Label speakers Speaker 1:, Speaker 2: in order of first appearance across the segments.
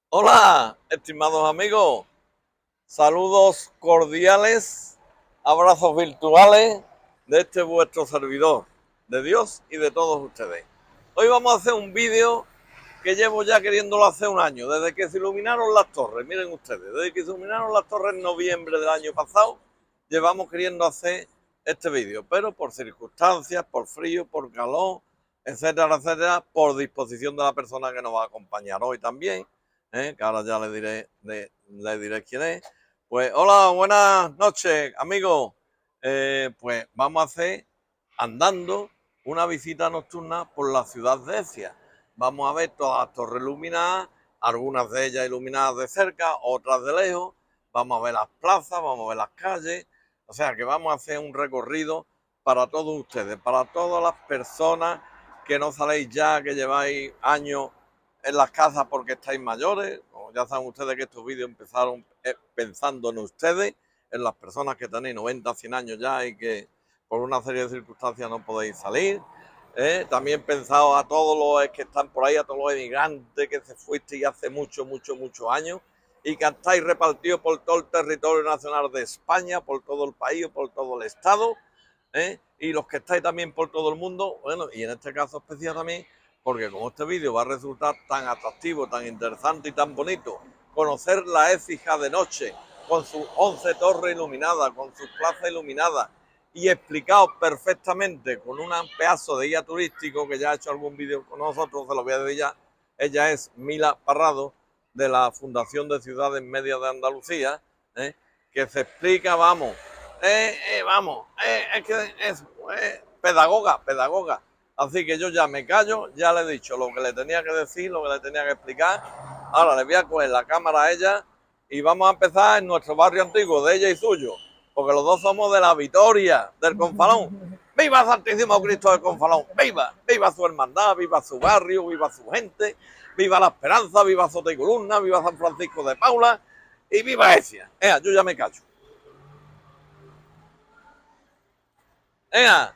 Speaker 1: Hola, estimados amigos, saludos cordiales, abrazos virtuales de este vuestro servidor, de Dios y de todos ustedes. Hoy vamos a hacer un vídeo que llevo ya queriéndolo hace un año, desde que se iluminaron las torres, miren ustedes, desde que se iluminaron las torres en noviembre del año pasado, llevamos queriendo hacer este vídeo, pero por circunstancias, por frío, por calor, etcétera, etcétera, por disposición de la persona que nos va a acompañar hoy también, que ahora ya le diré quién es. Pues hola, buenas noches, amigos. Pues vamos a hacer andando una visita nocturna por la ciudad de Écija. Vamos a ver todas las torres iluminadas, algunas de ellas iluminadas de cerca, otras de lejos. Vamos a ver las plazas, vamos a ver las calles. O sea que vamos a hacer un recorrido para todos ustedes, para todas las personas que no saléis ya, que lleváis años en las casas porque estáis mayores. O ya saben ustedes que estos vídeos empezaron pensando en ustedes, en las personas que tenéis 90, 100 años ya y que por una serie de circunstancias no podéis salir. También pensado a todos los que están por ahí, a todos los emigrantes que se fuisteis hace muchos años y que estáis repartidos por todo el territorio nacional de España, por todo el país, por todo el estado, y los que estáis también por todo el mundo, bueno, y en este caso especial también, porque como este vídeo va a resultar tan atractivo, tan interesante y tan bonito, conocer la Écija de noche, con sus 11 torres iluminadas, con sus plazas iluminadas, y explicado perfectamente con un pedazo de guía turístico que ya ha hecho algún vídeo con nosotros, se lo voy a decir ya. Ella es Mila Parrado, de la Fundación de Ciudades Medias de Andalucía, que se explica, es que es pedagoga. Así que yo ya me callo, ya le he dicho lo que le tenía que decir, lo que le tenía que explicar. Ahora le voy a coger la cámara a ella y vamos a empezar en nuestro barrio antiguo, de ella y suyo, porque los dos somos de la Vitoria, del Confalón. ¡Viva Santísimo Cristo del Confalón! ¡Viva! ¡Viva su hermandad! ¡Viva su barrio! ¡Viva su gente! ¡Viva la Esperanza! ¡Viva Sota y Columna! ¡Viva San Francisco de Paula! ¡Y viva Écija! Yo ya me callo.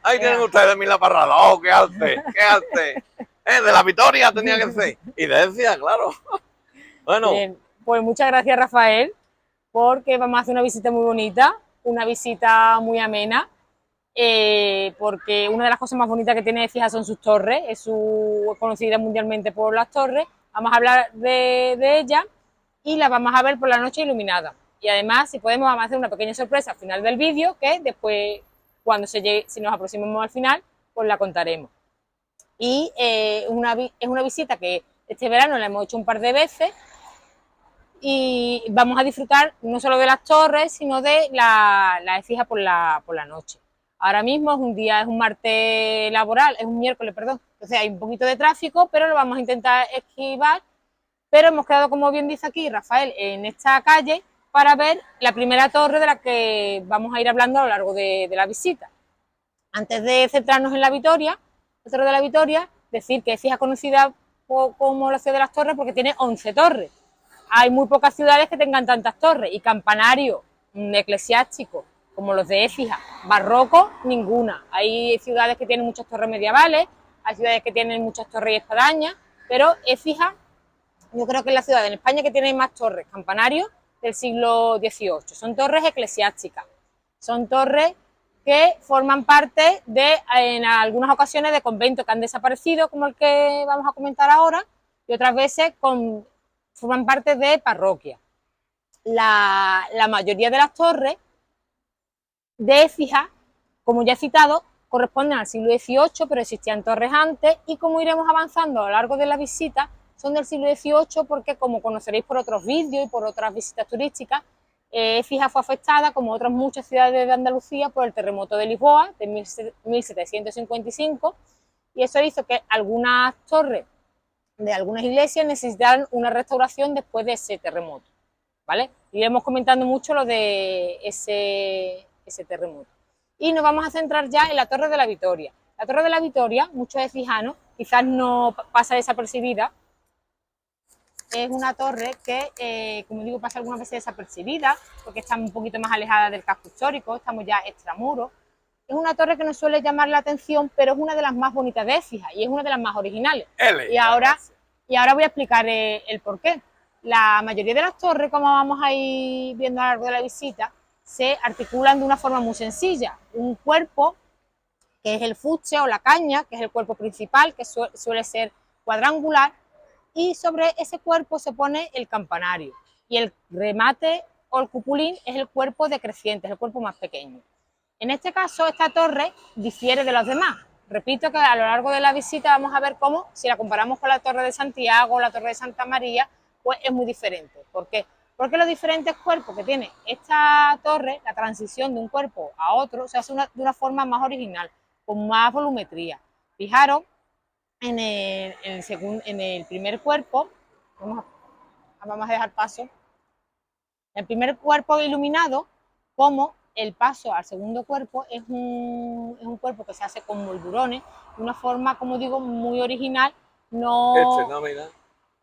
Speaker 1: Ahí tienen
Speaker 2: Ea.
Speaker 1: ustedes mi la parrada. ¡Oh, qué arte! ¡Qué arte! De la Vitoria tenía que ser. Y de Écija, claro. Bueno,
Speaker 2: Bien, pues muchas gracias, Rafael, porque vamos a hacer una visita muy bonita, una visita muy amena, porque una de las cosas más bonitas que tiene Écija son sus torres, es conocida mundialmente por las torres. Vamos a hablar de ella y la vamos a ver por la noche iluminada. Y además, si podemos, vamos a hacer una pequeña sorpresa al final del vídeo, que después, cuando si nos aproximemos al final, pues la contaremos. Y es una visita que este verano la hemos hecho un par de veces y vamos a disfrutar no solo de las torres, sino de la Écija por la noche. Ahora mismo es un martes laboral, es un miércoles, perdón, entonces hay un poquito de tráfico, pero lo vamos a intentar esquivar. Pero hemos quedado, como bien dice aquí Rafael, en esta calle para ver la primera torre de la que vamos a ir hablando a lo largo de la visita. Antes de centrarnos en la Vitoria, la Torre de la Vitoria, decir que Écija es conocida como la ciudad de las torres porque tiene 11 torres. Hay muy pocas ciudades que tengan tantas torres y campanarios eclesiásticos como los de Écija. Barroco, ninguna. Hay ciudades que tienen muchas torres medievales, hay ciudades que tienen muchas torres y espadañas, pero Écija, yo creo que es la ciudad en España que tiene más torres, campanarios del siglo XVIII. Son torres eclesiásticas, son torres que forman parte en algunas ocasiones, de conventos que han desaparecido, como el que vamos a comentar ahora, y otras veces forman parte de parroquias. La mayoría de las torres de Écija, como ya he citado, corresponden al siglo XVIII, pero existían torres antes, y como iremos avanzando a lo largo de la visita, son del siglo XVIII porque, como conoceréis por otros vídeos y por otras visitas turísticas, Écija fue afectada, como otras muchas ciudades de Andalucía, por el terremoto de Lisboa de 1755, y eso hizo que algunas torres de algunas iglesias necesitaran una restauración después de ese terremoto, ¿vale? Iremos comentando mucho lo de ese terremoto. Y nos vamos a centrar ya en la Torre de la Vitoria. La Torre de la Vitoria, muchos écijanos, quizás no pasa desapercibida. Es una torre que, como digo, pasa algunas veces desapercibida, porque está un poquito más alejada del casco histórico, estamos ya extramuros. Es una torre que nos suele llamar la atención, pero es una de las más bonitas de Écija y es una de las más originales.
Speaker 1: L.
Speaker 2: Y ahora voy a explicar el porqué. La mayoría de las torres, como vamos a ir viendo a lo largo de la visita, se articulan de una forma muy sencilla. Un cuerpo, que es el fuste o la caña, que es el cuerpo principal, que suele ser cuadrangular, y sobre ese cuerpo se pone el campanario. Y el remate o el cupulín es el cuerpo decreciente, es el cuerpo más pequeño. En este caso, esta torre difiere de los demás. Repito que a lo largo de la visita vamos a ver cómo, si la comparamos con la Torre de Santiago o la Torre de Santa María, pues es muy diferente. ¿Por qué? Porque los diferentes cuerpos que tiene esta torre, la transición de un cuerpo a otro, se hace de una forma más original, con más volumetría. Fijaros en el primer cuerpo, vamos a dejar paso, el primer cuerpo iluminado, como el paso al segundo cuerpo es un cuerpo que se hace con moldurones, de una forma, como digo, muy original. No,
Speaker 1: No, mira.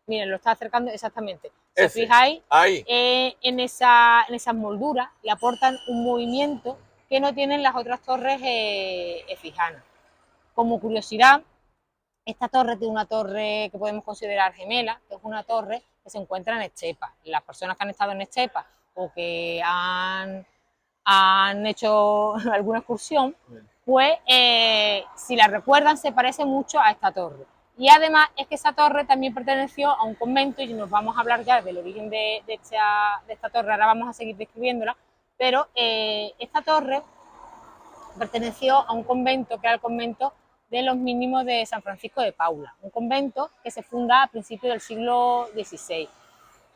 Speaker 2: miren, lo está acercando exactamente. Si os
Speaker 1: Ese.
Speaker 2: fijáis,
Speaker 1: Ahí.
Speaker 2: en esas molduras le aportan un movimiento que no tienen las otras torres efijanas. Como curiosidad, esta torre tiene una torre que podemos considerar gemela, que es una torre que se encuentra en Estepa. Las personas que han estado en Estepa o que han hecho alguna excursión, pues si la recuerdan se parece mucho a esta torre. Y además es que esa torre también perteneció a un convento, y nos vamos a hablar ya del origen de esta torre, ahora vamos a seguir describiéndola, pero esta torre perteneció a un convento que era el convento de los mínimos de San Francisco de Paula, un convento que se funda a principios del siglo XVI.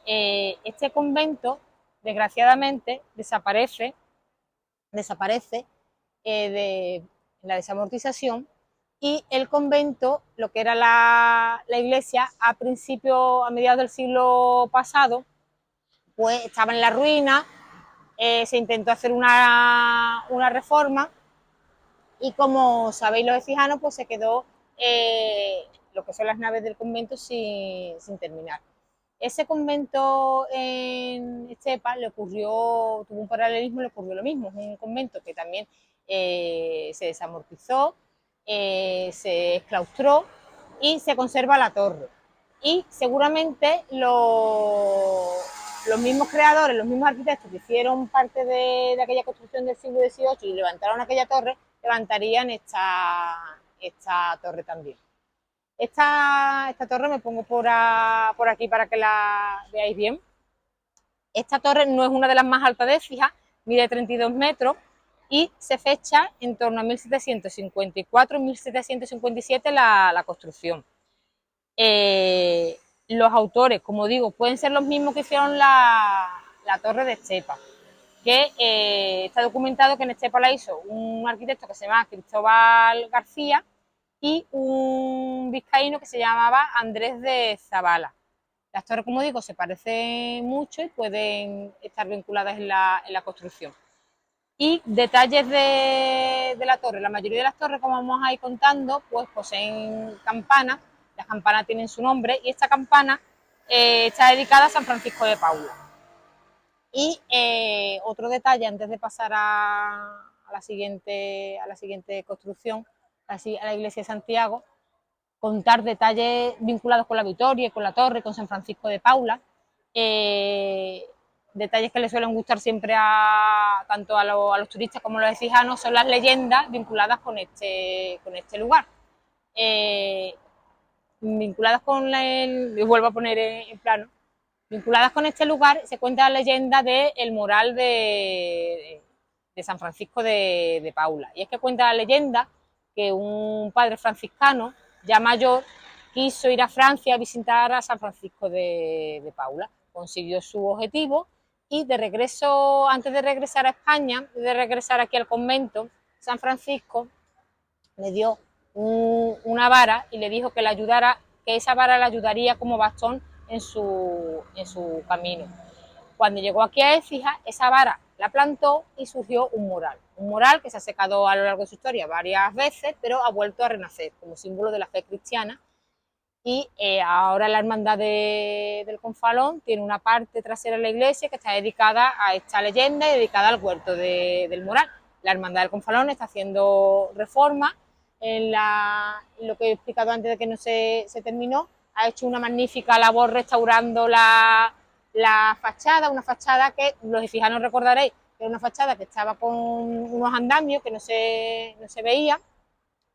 Speaker 2: Este convento, desgraciadamente, desaparece de la desamortización, y el convento, lo que era la iglesia, a mediados del siglo pasado, pues estaba en la ruina. Se intentó hacer una reforma, y como sabéis los efijanos, pues se quedó lo que son las naves del convento sin terminar. Ese convento en Estepa tuvo un paralelismo, le ocurrió lo mismo. Es un convento que también se desamortizó, se exclaustró y se conserva la torre. Y seguramente los mismos creadores, los mismos arquitectos que hicieron parte de aquella construcción del siglo XVIII y levantaron aquella torre, levantarían esta torre también. Esta torre me pongo por aquí para que la veáis bien. Esta torre no es una de las más altas de Écija, mide 32 metros y se fecha en torno a 1754-1757 la construcción. Los autores, como digo, pueden ser los mismos que hicieron la torre de Estepa, que está documentado que en Estepa la hizo un arquitecto que se llama Cristóbal García y un vizcaíno que se llamaba Andrés de Zabala. Las torres, como digo, se parecen mucho y pueden estar vinculadas en la construcción. Y detalles de la torre. La mayoría de las torres, como vamos a ir contando, pues poseen campanas. Las campanas tienen su nombre, y esta campana está dedicada a San Francisco de Paula. Y otro detalle, antes de pasar a la siguiente construcción, a la iglesia de Santiago, contar detalles vinculados con la Victoria, con la torre, con San Francisco de Paula, detalles que le suelen gustar siempre tanto a los turistas como a los efijanos, son las leyendas vinculadas con este lugar. Vinculadas con vuelvo a poner en plano, vinculadas con este lugar se cuenta la leyenda del moral de San Francisco de Paula. Y es que cuenta la leyenda que un padre franciscano, ya mayor, quiso ir a Francia a visitar a San Francisco de Paula. Consiguió su objetivo y antes de regresar a España, de regresar aquí al convento, San Francisco le dio una vara y le dijo que esa vara le ayudaría como bastón en su camino. Cuando llegó aquí a Écija, esa vara la plantó y surgió un mural que se ha secado a lo largo de su historia varias veces, pero ha vuelto a renacer como símbolo de la fe cristiana. Y ahora la hermandad del Confalón tiene una parte trasera de la iglesia que está dedicada a esta leyenda y dedicada al huerto del mural. La hermandad del Confalón está haciendo reformas en lo que he explicado antes de que no se terminó, ha hecho una magnífica labor restaurando la fachada, una fachada que, los fijanos recordaréis, que era una fachada que estaba con unos andamios que no se veían,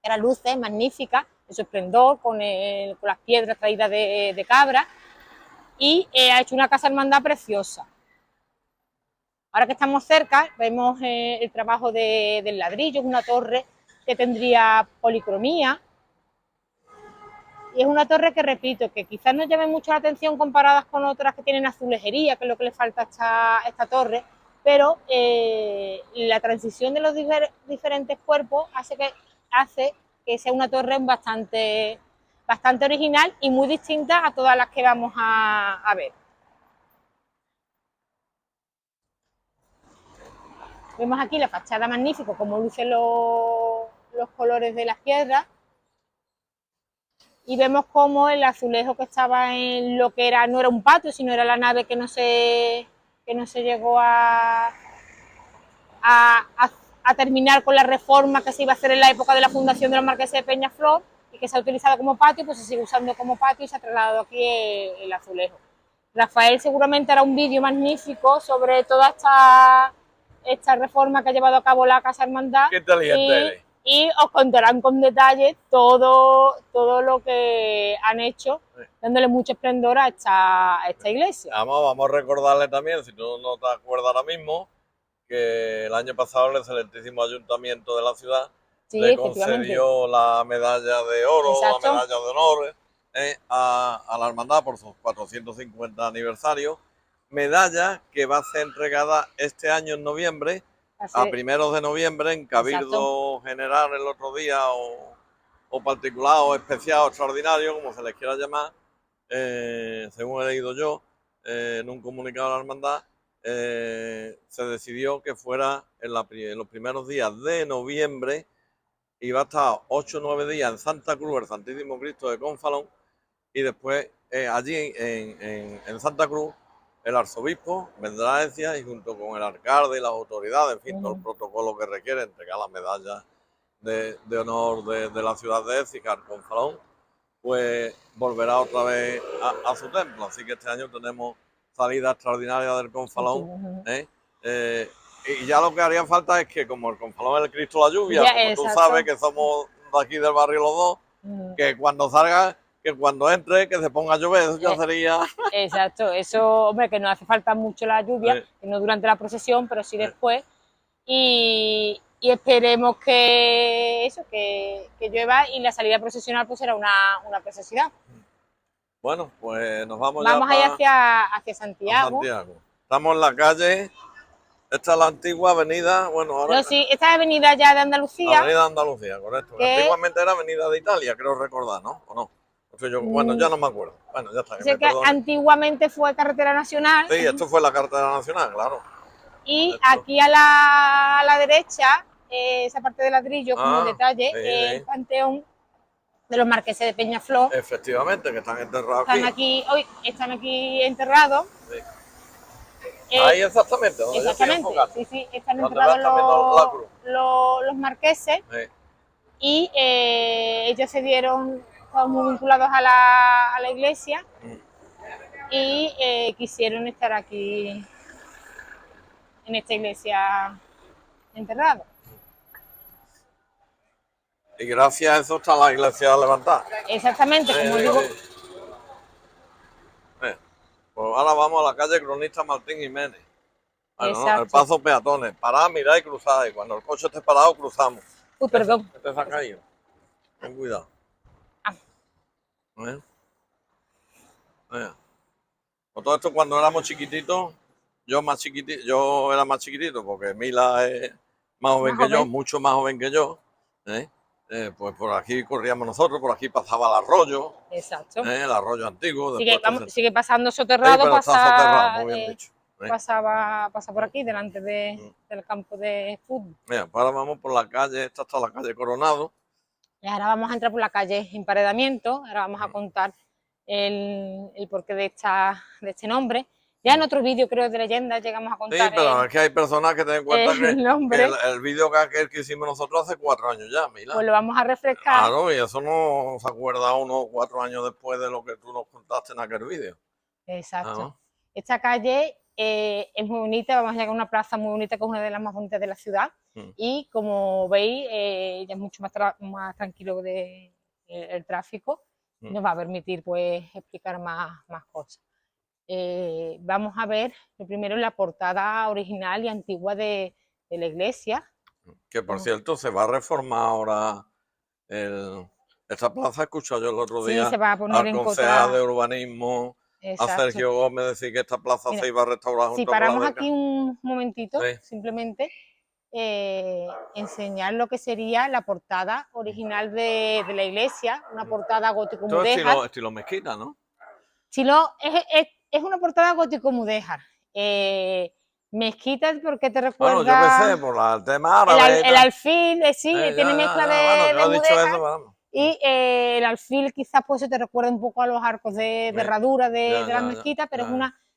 Speaker 2: eran luces magníficas, en su esplendor, con las piedras traídas de Cabra, y ha hecho una casa hermandad preciosa. Ahora que estamos cerca, vemos el trabajo del ladrillo, es una torre que tendría policromía, y es una torre que, repito, que quizás no llame mucho la atención comparadas con otras que tienen azulejería, que es lo que le falta a esta torre, pero la transición de los diferentes cuerpos hace que sea una torre bastante original y muy distinta a todas las que vamos a ver. Vemos aquí la fachada magnífica, como lucen los colores de las piedras, y vemos como el azulejo que estaba en lo que era, no era un patio, sino era la nave que no se llegó a terminar con la reforma que se iba a hacer en la época de la fundación de los marqueses de Peñaflor, y que se ha utilizado como patio, pues se sigue usando como patio y se ha trasladado aquí el azulejo. Rafael seguramente hará un vídeo magnífico sobre toda esta reforma que ha llevado a cabo la Casa Hermandad.
Speaker 1: Qué inteligente eres.
Speaker 2: Y os contarán con detalle todo lo que han hecho, dándole mucho esplendor a esta iglesia.
Speaker 1: Vamos a recordarle también, si tú no te acuerdas ahora mismo, que el año pasado el excelentísimo ayuntamiento de la ciudad le concedió la medalla de oro, la medalla de honor a la hermandad por sus 450 aniversarios, medalla que va a ser entregada este año en noviembre, a primeros de noviembre, en Cabildo General el otro día, o particular, o especial, o extraordinario, como se les quiera llamar, según he leído yo, en un comunicado de la hermandad, se decidió que fuera en los primeros días de noviembre, iba a estar 8 o 9 días en Santa Cruz, el Santísimo Cristo de Confalón, y después allí en Santa Cruz el arzobispo vendrá a Écija y junto con el alcalde y las autoridades, en fin, todo el protocolo que requiere entregar las medallas de honor de la ciudad de Écija al Confalón, pues volverá otra vez a su templo. Así que este año tenemos salida extraordinaria del Confalón. Y ya lo que haría falta es que, como el Confalón es el Cristo de la lluvia, como tú sabes que somos de aquí del barrio los dos, que cuando salga, que cuando entre, que se ponga a llover, eso ya sería...
Speaker 2: Exacto, eso, hombre, que no hace falta mucho la lluvia, que no durante la procesión, pero sí después, y esperemos que llueva, y la salida procesional pues será una preciosidad.
Speaker 1: Bueno, pues nos vamos
Speaker 2: ya hacia Santiago.
Speaker 1: Estamos en la calle, esta es la antigua avenida, bueno, ahora...
Speaker 2: No, sí, esta es avenida ya de Andalucía.
Speaker 1: Avenida de Andalucía, correcto. Antiguamente era avenida de Italia, creo recordar, ¿no? ¿O no? Bueno, ya no me acuerdo. Bueno, ya está.
Speaker 2: Sé que antiguamente fue carretera nacional.
Speaker 1: Sí, esto fue la carretera nacional, claro.
Speaker 2: Y aquí a la derecha, esa parte de ladrillo como detalle, el panteón de los marqueses de Peñaflor.
Speaker 1: Efectivamente, que están enterrados aquí.
Speaker 2: Están aquí enterrados.
Speaker 1: Sí. Ahí exactamente.
Speaker 2: Exactamente, sí, están enterrados los marqueses. Sí. Y ellos se dieron muy vinculados a la iglesia y quisieron estar aquí en esta iglesia enterrados.
Speaker 1: Y gracias a eso está la iglesia levantada.
Speaker 2: Exactamente, como digo.
Speaker 1: Pues ahora vamos a la calle Cronista Martín Jiménez. Bueno, ¿no? El paso peatones. Parad, mirad y cruzad. Y cuando el coche esté parado, cruzamos.
Speaker 2: Uy, perdón.
Speaker 1: Este se ha caído. Ten cuidado. Por todo esto, cuando éramos chiquititos, yo era más chiquitito, porque Mila es más joven que yo, mucho más joven que yo. Pues por aquí corríamos nosotros, por aquí pasaba el arroyo.
Speaker 2: Exacto.
Speaker 1: El arroyo antiguo.
Speaker 2: Sigue pasando soterrado,
Speaker 1: sí, soterrado, muy bien dicho.
Speaker 2: Pasa por aquí, delante del campo de fútbol.
Speaker 1: Mira, pues ahora vamos por la calle, esta está la calle Coronado.
Speaker 2: Y ahora vamos a entrar por la calle Emparedamiento, ahora vamos a contar el porqué de este nombre. Ya en otro vídeo, creo, de leyendas llegamos a
Speaker 1: Sí,
Speaker 2: contar
Speaker 1: pero es que hay personas que tienen en cuenta que
Speaker 2: el nombre,
Speaker 1: el vídeo que hicimos nosotros hace 4 años ya, mira.
Speaker 2: pues lo vamos a refrescar.
Speaker 1: Claro, y eso no se acuerda uno 4 años después de lo que tú nos contaste en aquel vídeo.
Speaker 2: Exacto.
Speaker 1: Ah,
Speaker 2: Esta calle es muy bonita, vamos a llegar a una plaza muy bonita, que es una de las más bonitas de la ciudad,
Speaker 1: mm.
Speaker 2: y como veis, ya es mucho más tranquilo el tráfico, y nos va a permitir pues explicar más cosas. Vamos a ver lo primero la portada original y antigua de la iglesia.
Speaker 1: Que por cierto, se va a reformar ahora esta plaza. Escuché yo el otro
Speaker 2: Sí, se
Speaker 1: día
Speaker 2: va a poner
Speaker 1: al
Speaker 2: en
Speaker 1: concejal de
Speaker 2: contra.
Speaker 1: urbanismo, a
Speaker 2: Exacto.
Speaker 1: Sergio Gómez, decir que esta plaza
Speaker 2: Mira,
Speaker 1: se iba a restaurar
Speaker 2: si
Speaker 1: junto con la
Speaker 2: paramos
Speaker 1: de
Speaker 2: aquí
Speaker 1: acá.
Speaker 2: un momentito,
Speaker 1: Sí.
Speaker 2: simplemente enseñar lo que sería la portada original de la iglesia, una portada
Speaker 1: Todo
Speaker 2: gótico-mudéjar.
Speaker 1: estilo mezquita, ¿no?
Speaker 2: Chilo, es una portada gótico-mudéjar. Mezquita, porque te
Speaker 1: Bueno, yo qué sé,
Speaker 2: recuerda
Speaker 1: por el tema árabe y
Speaker 2: el
Speaker 1: tal.
Speaker 2: alfil, sí, tiene mezcla
Speaker 1: Bueno, yo
Speaker 2: de
Speaker 1: he dicho
Speaker 2: mudéjar.
Speaker 1: eso, vamos.
Speaker 2: Y el alfil quizás pues se te recuerda un poco a los arcos de herradura de las mezquitas, pero es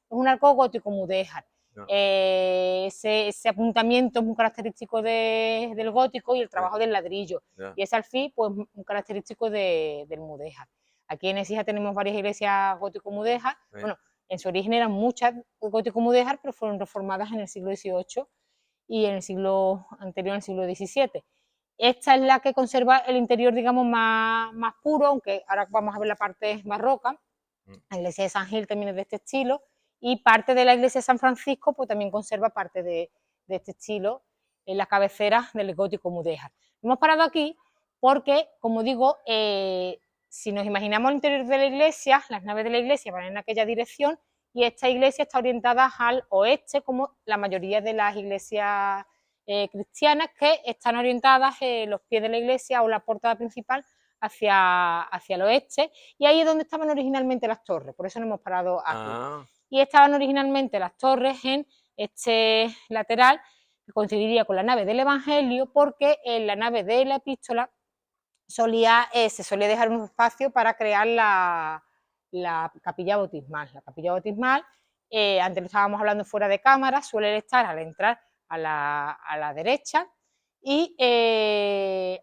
Speaker 2: un arco gótico mudéjar.
Speaker 1: Ya.
Speaker 2: Ese apuntamiento es muy característico del gótico y el trabajo del ladrillo.
Speaker 1: Ya.
Speaker 2: Y ese alfil, pues muy característico del mudéjar. Aquí en Écija tenemos varias iglesias gótico-mudéjar.
Speaker 1: Sí.
Speaker 2: Bueno, en su origen eran muchas gótico-mudéjar, pero fueron reformadas en el siglo XVIII y en el siglo anterior, en el siglo XVII. Esta es la que conserva el interior, digamos, más puro, aunque ahora vamos a ver la parte barroca. La iglesia de San Gil también es de este estilo, y parte de la iglesia de San Francisco pues también conserva parte de este estilo en las cabeceras del gótico mudéjar. Hemos parado aquí porque, como digo, si nos imaginamos el interior de la iglesia, las naves de la iglesia van en aquella dirección, y esta iglesia está orientada al oeste, como la mayoría de las iglesias cristianas, que están orientadas los pies de la iglesia o la portada principal hacia el oeste, y ahí es donde estaban originalmente las torres, por eso nos hemos parado aquí. Y estaban originalmente las torres en este lateral, que coincidiría con la nave del Evangelio, porque en la nave de la epístola se solía dejar un espacio para crear la capilla bautismal. La capilla bautismal, antes lo estábamos hablando fuera de cámara, suele estar al entrar a la derecha, y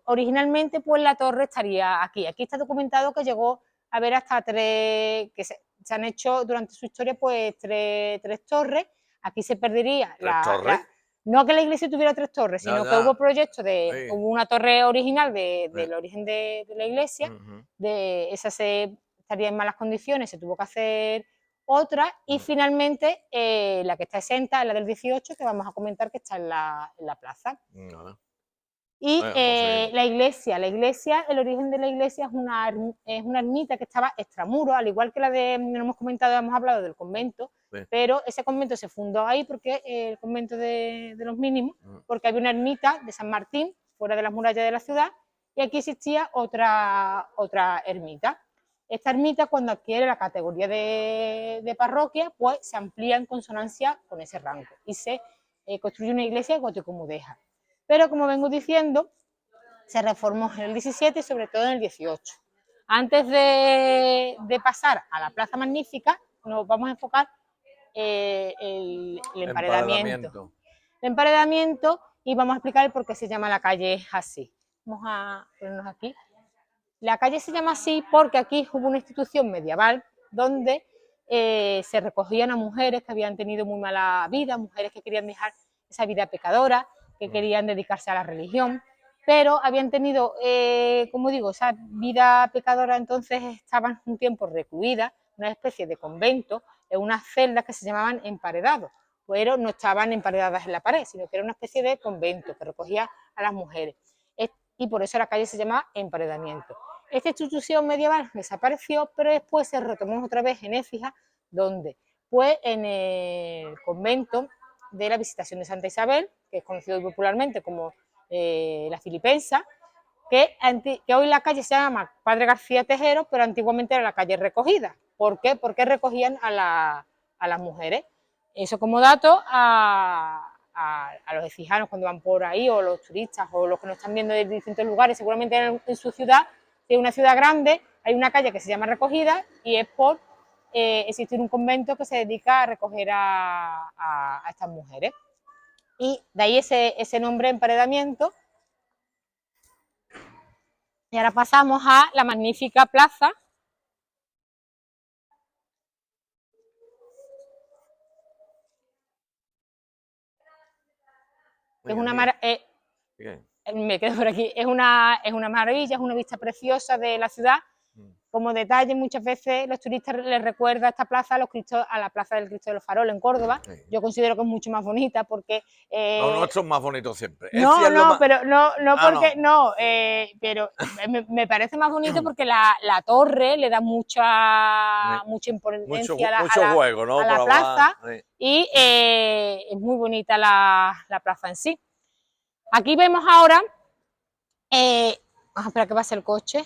Speaker 2: originalmente pues la torre estaría aquí. Aquí está documentado que llegó a haber hasta que se han hecho durante su historia pues tres torres. Aquí se perdería no que la iglesia tuviera 3 torres, sino que hubo proyectos hubo una torre original del origen de la iglesia, esa estaría en malas condiciones, se tuvo que hacer otra, y finalmente la que está exenta es la del 18, que vamos a comentar, que está en la plaza. Y la iglesia, el origen de la iglesia es una ermita que estaba extramuro, al igual que no hemos comentado, hemos hablado del convento, pero ese convento se fundó ahí, porque el convento de los mínimos, porque había una ermita de San Martín fuera de las murallas de la ciudad, y aquí existía otra ermita. Esta ermita, cuando adquiere la categoría de parroquia, pues se amplía en consonancia con ese rango y se construye una iglesia gótico-mudéjar. Pero, como vengo diciendo, se reformó en el 17 y sobre todo en el 18. Antes de pasar a la Plaza Magnífica, nos vamos a enfocar el emparedamiento. El emparedamiento, y vamos a explicar por qué se llama la calle así. Vamos a ponernos aquí. La calle se llama así porque aquí hubo una institución medieval donde se recogían a mujeres que habían tenido muy mala vida, mujeres que querían dejar esa vida pecadora, que querían dedicarse a la religión, pero habían tenido, como digo, esa vida pecadora, entonces estaban un tiempo recluidas, una especie de convento, en unas celdas que se llamaban emparedados, pero no estaban emparedadas en la pared, sino que era una especie de convento que recogía a las mujeres. Y por eso la calle se llama emparedamiento. Esta institución medieval desapareció, pero después se retomó otra vez en Écija, donde pues en el convento de la Visitación de Santa Isabel, que es conocido popularmente como la Filipensa, que hoy la calle se llama Padre García Tejero, pero antiguamente era la calle Recogida. ¿Por qué? Porque recogían a las mujeres. Eso como dato a los efijanos cuando van por ahí, o los turistas, o los que nos están viendo de distintos lugares, seguramente en su ciudad, que es una ciudad grande, hay una calle que se llama Recogida, y es por existe un convento que se dedica a recoger a estas mujeres. Y de ahí ese nombre emparedamiento. Y ahora pasamos a la magnífica plaza. Es una me quedo por aquí. Es una maravilla, es una vista preciosa de la ciudad. Como detalle, muchas veces los turistas les recuerda esta plaza a la plaza del Cristo de los Faroles en Córdoba. Sí. Yo considero que es mucho más bonita porque...
Speaker 1: lo nuestro es más bonito siempre.
Speaker 2: Pero me parece más bonito porque la torre le da mucha importancia
Speaker 1: mucho juego, ¿no?
Speaker 2: a la plaza, sí. Y es muy bonita la plaza en sí. Aquí vemos ahora... vamos a esperar que pase el coche.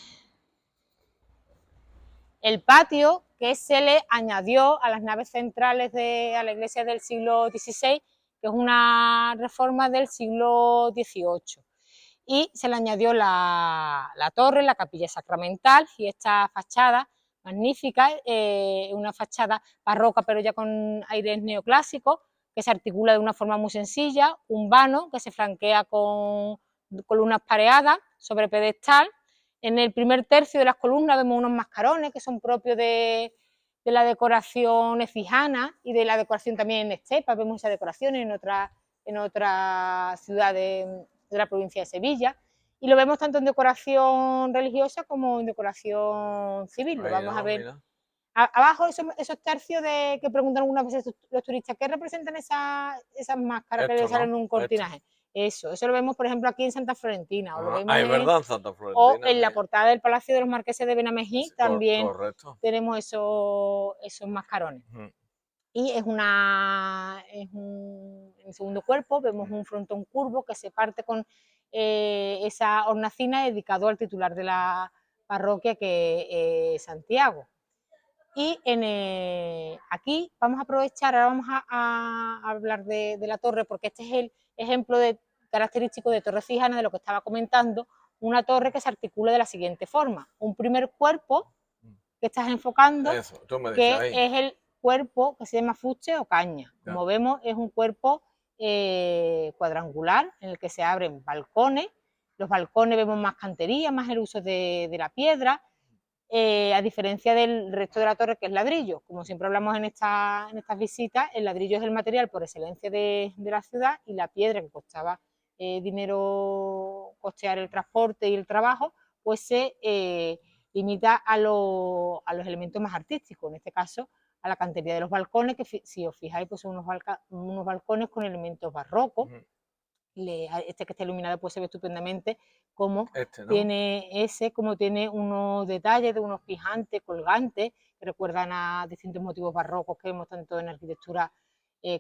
Speaker 2: El patio que se le añadió a las naves centrales a la iglesia del siglo XVI, que es una reforma del siglo XVIII. Y se le añadió la torre, la capilla sacramental y esta fachada magnífica, una fachada barroca pero ya con aires neoclásicos, que se articula de una forma muy sencilla, un vano que se flanquea con columnas pareadas sobre pedestal. En el primer tercio de las columnas vemos unos mascarones que son propios de la decoración efijana y de la decoración también en estepa. Vemos esas decoraciones en otra ciudad de la provincia de Sevilla. Y lo vemos tanto en decoración religiosa como en decoración civil. Lo vamos a ver. Abajo esos tercios que preguntan algunas veces los turistas, ¿qué representan esas máscaras que le salen en un cortinaje? Eso lo vemos, por ejemplo, aquí en Santa Florentina. O lo vemos
Speaker 1: es verdad, en Santa Florentina.
Speaker 2: O en la portada del Palacio de los Marqueses de Benamejí, sí, también tenemos esos mascarones. Y en el segundo cuerpo vemos un frontón curvo que se parte con esa hornacina dedicado al titular de la parroquia, que es Santiago. Y aquí vamos a aprovechar, ahora vamos a hablar de la torre, porque este es el ejemplo característico de torre fijana, de lo que estaba comentando, una torre que se articula de la siguiente forma. Un primer cuerpo que estás enfocando, que es el cuerpo que se llama fuste o caña. Como vemos, es un cuerpo cuadrangular en el que se abren balcones. Los balcones vemos más cantería, más el uso de la piedra, a diferencia del resto de la torre, que es ladrillo. Como siempre hablamos en estas visitas, el ladrillo es el material por excelencia de la ciudad, y la piedra, que costaba dinero costear el transporte y el trabajo, pues se limita a los elementos más artísticos, en este caso a la cantería de los balcones, que si os fijáis pues son unos balcones con elementos barrocos. Este que está iluminado pues se ve estupendamente cómo tiene unos detalles de unos pijantes colgantes que recuerdan a distintos motivos barrocos que vemos tanto en arquitectura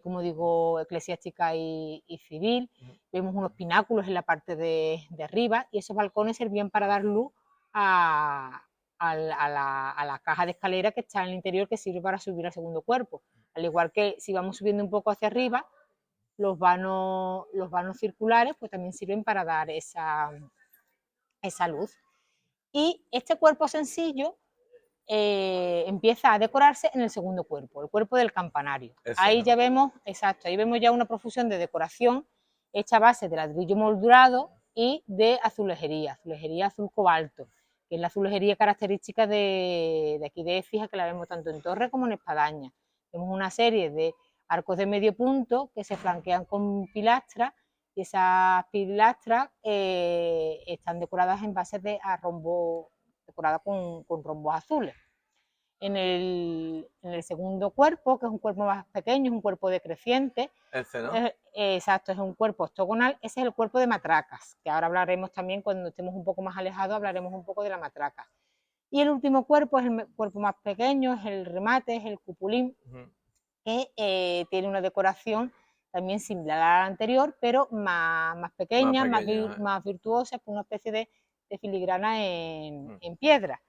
Speaker 2: como digo, eclesiástica y civil. Vemos unos pináculos en la parte de arriba, y esos balcones servían para dar luz a la caja de escalera que está en el interior, que sirve para subir al segundo cuerpo. Al igual que si vamos subiendo un poco hacia arriba, los vanos circulares pues también sirven para dar esa luz. Y este cuerpo sencillo empieza a decorarse en el segundo cuerpo, el cuerpo del campanario. Ahí ya vemos, ahí vemos ya una profusión de decoración hecha a base de ladrillo moldurado y de azulejería azul cobalto, que es la azulejería característica de aquí de Écija, que la vemos tanto en torre como en espadaña. Vemos una serie de arcos de medio punto que se flanquean con pilastras, y esas pilastras están decoradas en base a rombo, decorada con rombos azules. En el segundo cuerpo, que es un cuerpo más pequeño, es un cuerpo decreciente, es un cuerpo octogonal, ese es el cuerpo de matracas, que ahora hablaremos también, cuando estemos un poco más alejados, hablaremos un poco de la matraca. Y el último cuerpo es el cuerpo más pequeño, es el remate, es el cupulín, que tiene una decoración también similar a la anterior, pero más pequeña, más virtuosa, con una especie de filigrana en piedra.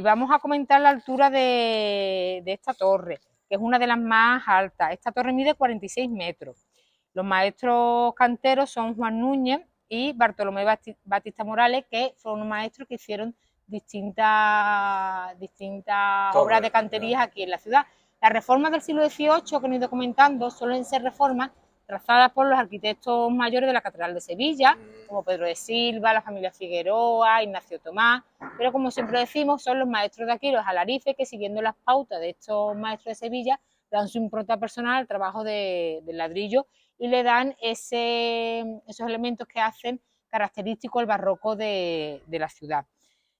Speaker 2: Vamos a comentar la altura de esta torre, que es una de las más altas. Esta torre mide 46 metros. Los maestros canteros son Juan Núñez y Bartolomé Batista Morales, que fueron maestros que hicieron distintas
Speaker 1: Torres,
Speaker 2: obras de canterías aquí en la ciudad. Las reformas del siglo XVIII que he ido comentando suelen ser reformas trazadas por los arquitectos mayores de la Catedral de Sevilla, como Pedro de Silva, la familia Figueroa, Ignacio Tomás, pero como siempre decimos, son los maestros de aquí, los alarifes, que siguiendo las pautas de estos maestros de Sevilla, dan su impronta personal al trabajo del ladrillo y le dan esos elementos que hacen característico el barroco de la ciudad.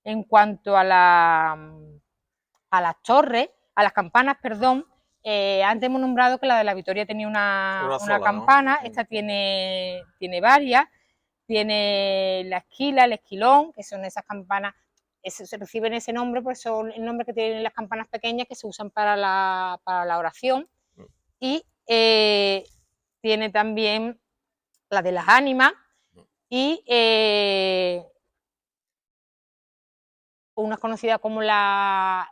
Speaker 2: En cuanto a las torres, a las campanas, perdón, antes hemos nombrado que la de la Victoria tenía una
Speaker 1: sola,
Speaker 2: campana,
Speaker 1: ¿no?
Speaker 2: esta tiene varias, tiene la esquila, el esquilón, que son esas campanas, se reciben ese nombre, pues son el nombre que tienen las campanas pequeñas que se usan para la oración, y tiene también la de las ánimas, y una conocida como la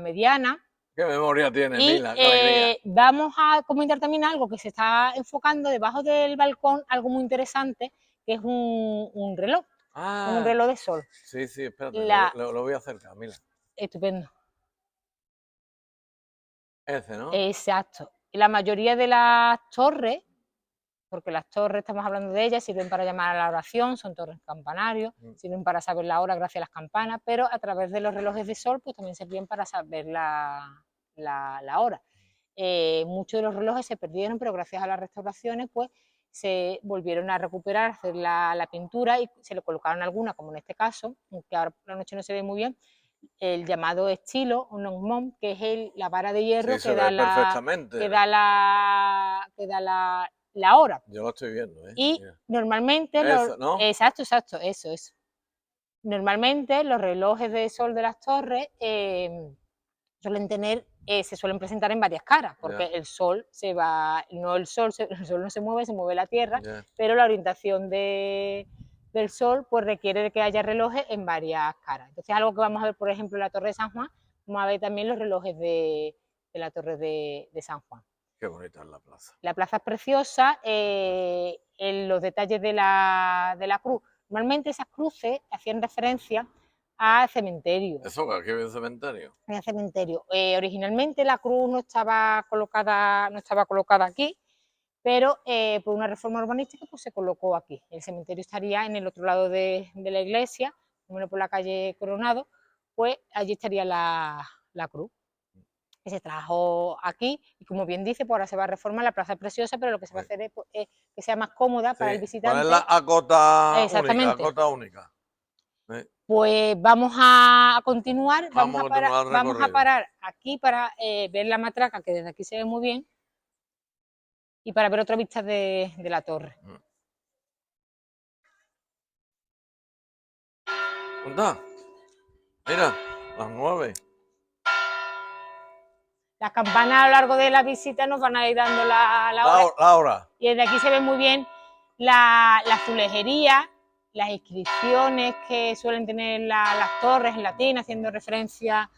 Speaker 2: mediana.
Speaker 1: ¿Qué memoria tiene,
Speaker 2: Y
Speaker 1: Mila? ¡Qué alegría!
Speaker 2: vamos a comentar también algo que se está enfocando debajo del balcón, algo muy interesante, que es un reloj, un reloj de sol.
Speaker 1: Sí, sí, espérate,
Speaker 2: La...
Speaker 1: lo voy a acercar, Mila.
Speaker 2: Estupendo.
Speaker 1: Ese, ¿no?
Speaker 2: Exacto. La mayoría de las torres, porque las torres, estamos hablando de ellas, sirven para llamar a la oración, son torres campanarios, sirven para saber la hora gracias a las campanas, pero a través de los relojes de sol, pues también sirven para saber la hora. Muchos de los relojes se perdieron, pero gracias a las restauraciones, pues se volvieron a recuperar, hacer la pintura, y se le colocaron algunas, como en este caso, aunque ahora por la noche no se ve muy bien, el llamado estilo, un mom, que es la vara de hierro
Speaker 1: Sí,
Speaker 2: que da la hora.
Speaker 1: Yo lo estoy viendo, ¿eh?
Speaker 2: Y
Speaker 1: Mira.
Speaker 2: normalmente,
Speaker 1: Eso, ¿no?
Speaker 2: exacto, eso. Normalmente los relojes de sol de las torres suelen tener, se suelen presentar en varias caras, porque el sol se va, no el sol no se mueve la Tierra, pero la orientación del sol pues requiere de que haya relojes en varias caras. Entonces algo que vamos a ver, por ejemplo, en la Torre de San Juan, vamos a ver también los relojes de la Torre de San Juan.
Speaker 1: Qué bonita es la plaza.
Speaker 2: La plaza es preciosa, en los detalles de la cruz. Normalmente esas cruces hacían referencia al cementerio.
Speaker 1: ¿Eso qué es el cementerio?
Speaker 2: En el cementerio. Originalmente la cruz no estaba colocada aquí, pero por una reforma urbanística pues se colocó aquí. El cementerio estaría en el otro lado de la iglesia, menos por la calle Coronado, pues allí estaría la cruz, que se trajo aquí, y como bien dice, pues ahora se va a reformar, la plaza es preciosa, pero lo que se va a hacer es que sea más cómoda para el visitante.
Speaker 1: Ponerla a cota
Speaker 2: Exactamente.
Speaker 1: única.
Speaker 2: Pues vamos a continuar,
Speaker 1: vamos
Speaker 2: a parar aquí para ver la matraca, que desde aquí se ve muy bien, y para ver otra vista de la torre.
Speaker 1: ¿Dónde? Mira, las 9.
Speaker 2: Las campanas a lo largo de la visita nos van a ir dando la hora. Y desde aquí se ve muy bien la azulejería, las inscripciones que suelen tener las torres en latín, haciendo referencia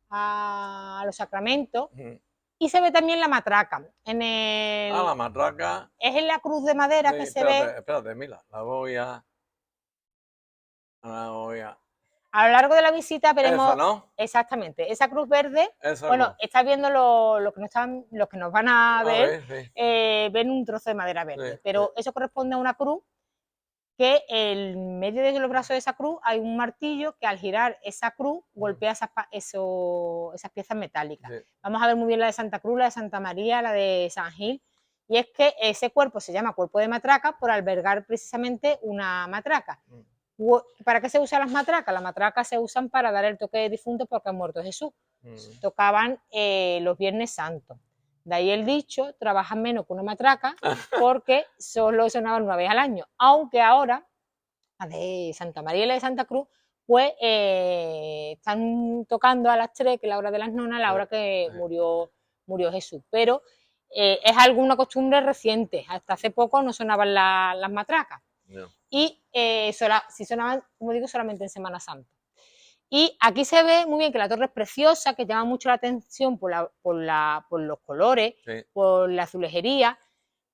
Speaker 2: a los sacramentos. Y se ve también la matraca.
Speaker 1: La matraca.
Speaker 2: Es en la cruz de madera que se ve.
Speaker 1: Espérate, mira, la voy a...
Speaker 2: A lo largo de la visita veremos.
Speaker 1: Esa, ¿no?
Speaker 2: Exactamente, esa cruz verde.
Speaker 1: Esa
Speaker 2: bueno,
Speaker 1: cruz.
Speaker 2: estás viendo los que nos van a ver,
Speaker 1: sí.
Speaker 2: ven un trozo de madera verde,
Speaker 1: Sí,
Speaker 2: pero eso corresponde a una cruz que en medio de los brazos de esa cruz hay un martillo que al girar esa cruz golpea esas piezas metálicas. Sí. Vamos a ver muy bien la de Santa Cruz, la de Santa María, la de San Gil, y es que ese cuerpo se llama cuerpo de matraca por albergar precisamente una matraca. ¿Para qué se usan las matracas? Las matracas se usan para dar el toque de difunto porque ha muerto Jesús. Tocaban los Viernes Santos. De ahí el dicho, trabajan menos que una matraca, porque solo sonaban una vez al año. Aunque ahora, la de Santa María y la de Santa Cruz, pues están tocando a las 3, que es la hora de las nonas, la hora que murió Jesús. Pero es alguna costumbre reciente. Hasta hace poco no sonaban las matracas. No. Y si sonaban, como digo, solamente en Semana Santa. Y aquí se ve muy bien que la torre es preciosa, que llama mucho la atención por los colores, sí, por la azulejería.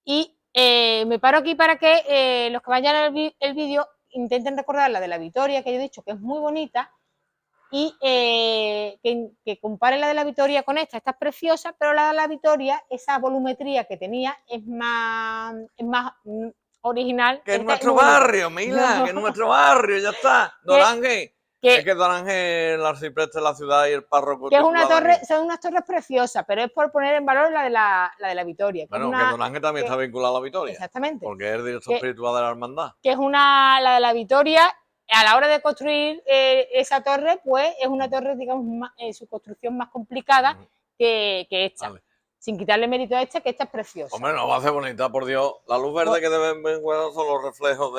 Speaker 2: Y me paro aquí para que los que vayan el vídeo intenten recordar la de la Victoria, que yo he dicho que es muy bonita, y que compare la de la Victoria con esta es preciosa, pero la de la Victoria, esa volumetría que tenía es más original.
Speaker 1: Que es nuestro barrio, Mila,
Speaker 2: no.
Speaker 1: que es nuestro barrio, ya está. Don Ángel, es que Don Ángel, el arcipreste de la ciudad y el párroco
Speaker 2: que es una torre,
Speaker 1: aquí.
Speaker 2: son unas torres preciosas, pero es por poner en valor la de la Victoria. Que
Speaker 1: Bueno,
Speaker 2: es
Speaker 1: que
Speaker 2: una,
Speaker 1: Don Ángel también está vinculado a la Victoria.
Speaker 2: Exactamente.
Speaker 1: Porque es el director espiritual de la hermandad.
Speaker 2: Que es la de la Victoria, a la hora de construir esa torre, pues es una torre, digamos, su construcción más complicada que esta. Vale. Sin quitarle mérito a esta, que esta es preciosa.
Speaker 1: Hombre, no va a ser bonita, por Dios. La luz verde que deben ver son los reflejos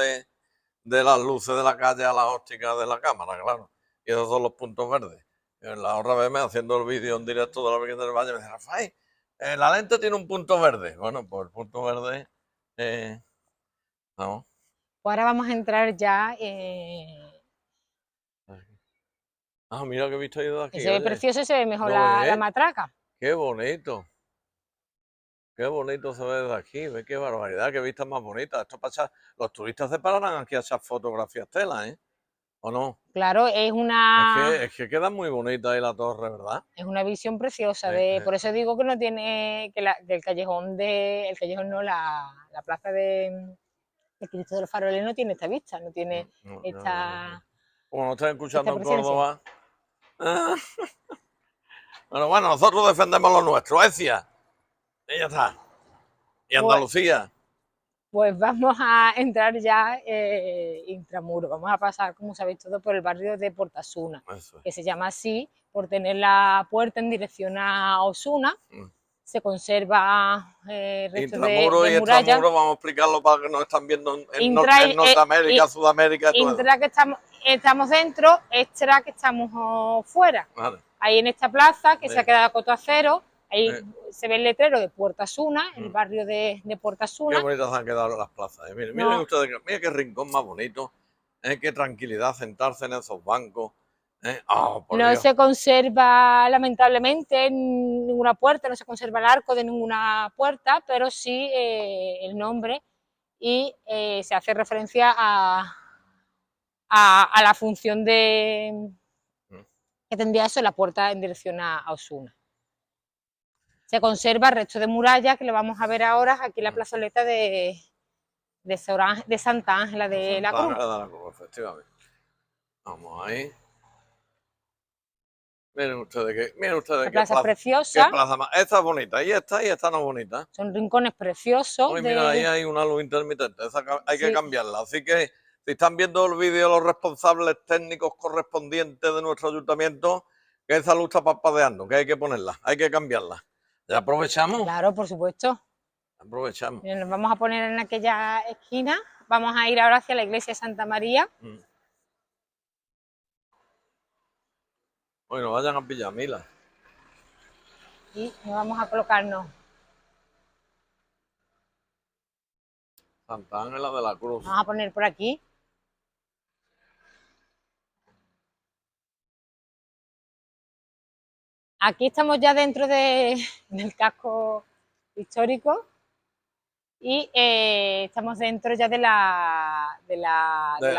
Speaker 1: de las luces de la calle a las ópticas de la cámara, claro. Y esos son los puntos verdes. La otra vez me haciendo el vídeo en directo de la Virgen del Valle, me dice, Rafael, la lente tiene un punto verde. Bueno, pues el punto verde, no.
Speaker 2: Pues ahora vamos a entrar ya.
Speaker 1: Ah, mira que he visto yo de aquí.
Speaker 2: Se ve precioso y se ve mejor la matraca.
Speaker 1: Qué bonito. Qué bonito se ve desde aquí, ve qué barbaridad, qué vista más bonita. Esto pasa, los turistas se pararán aquí a echar fotografías tela, ¿eh? ¿O no?
Speaker 2: Claro, es una...
Speaker 1: Es que queda muy bonita ahí la torre, ¿verdad?
Speaker 2: Es una visión preciosa. Por eso digo que no tiene... Que el callejón El callejón no, la plaza de Cristo de los Faroles no tiene esta vista, no tiene esta...
Speaker 1: Como nos están escuchando en Córdoba. Bueno, nosotros defendemos lo nuestro, Ecia. Y ya está. Y Andalucía.
Speaker 2: Pues vamos a entrar ya intramuro. Vamos a pasar, como sabéis todo, por el barrio de Portasuna, que se llama así por tener la puerta en dirección a Osuna. Se conserva restos
Speaker 1: intramuro y
Speaker 2: muralla.
Speaker 1: Extramuro, vamos a explicarlo para que nos están viendo en Norteamérica, Sudamérica y todo.
Speaker 2: Intra que estamos dentro, extra que estamos fuera. Vale. Ahí en esta plaza, que se ha quedado a coto a cero, ahí se ve el letrero de Portasuna, el barrio de Portasuna.
Speaker 1: Qué bonitas han quedado las plazas. Miren ustedes, mira qué rincón más bonito, qué tranquilidad sentarse en esos bancos. Oh,
Speaker 2: no Dios. Se conserva lamentablemente ninguna puerta, no se conserva el arco de ninguna puerta, pero sí el nombre y se hace referencia a la función que tendría eso, la puerta en dirección a Osuna. Se conserva el resto de muralla, que lo vamos a ver ahora aquí en la plazoleta de Santa Ángela de la Cruz.
Speaker 1: Santa Ángela de la Cruz, efectivamente. Vamos ahí. Miren ustedes
Speaker 2: qué plaza preciosa.
Speaker 1: Qué plaza más. Esta es bonita, y esta no es bonita.
Speaker 2: Son rincones preciosos.
Speaker 1: Uy, mira, ahí hay una luz intermitente, esa hay que cambiarla. Así que si están viendo el vídeo los responsables técnicos correspondientes de nuestro ayuntamiento, que esa luz está parpadeando, que hay que ponerla, hay que cambiarla. ¿Ya aprovechamos?
Speaker 2: Claro, por supuesto.
Speaker 1: Aprovechamos.
Speaker 2: Nos vamos a poner en aquella esquina. Vamos a ir ahora hacia la iglesia de Santa María.
Speaker 1: Bueno, vayan a pillar, Mila.
Speaker 2: Y nos vamos a colocarnos.
Speaker 1: Santa Ángela de la Cruz.
Speaker 2: Vamos a poner por aquí. Aquí estamos ya dentro del casco histórico y estamos dentro ya de la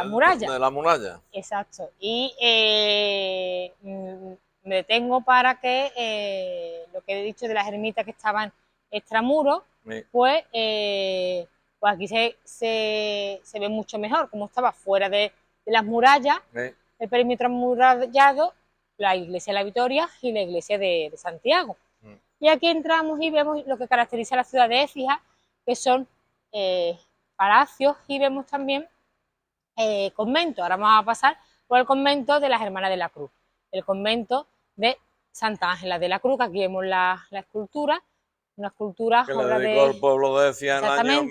Speaker 2: muralla.
Speaker 1: De la muralla.
Speaker 2: Exacto. Y me detengo para que lo que he dicho de las ermitas que estaban extramuros, pues aquí se ve mucho mejor, como estaba fuera de las murallas, el perímetro amurallado, la iglesia de la Victoria y la iglesia de Santiago. Y aquí entramos y vemos lo que caracteriza a la ciudad de Écija, que son palacios, y vemos también convento. Ahora vamos a pasar por el convento de las Hermanas de la Cruz, el convento de Santa Ángela de la Cruz, que aquí vemos la escultura, una escultura
Speaker 1: que le dedicó el pueblo de Écija en el año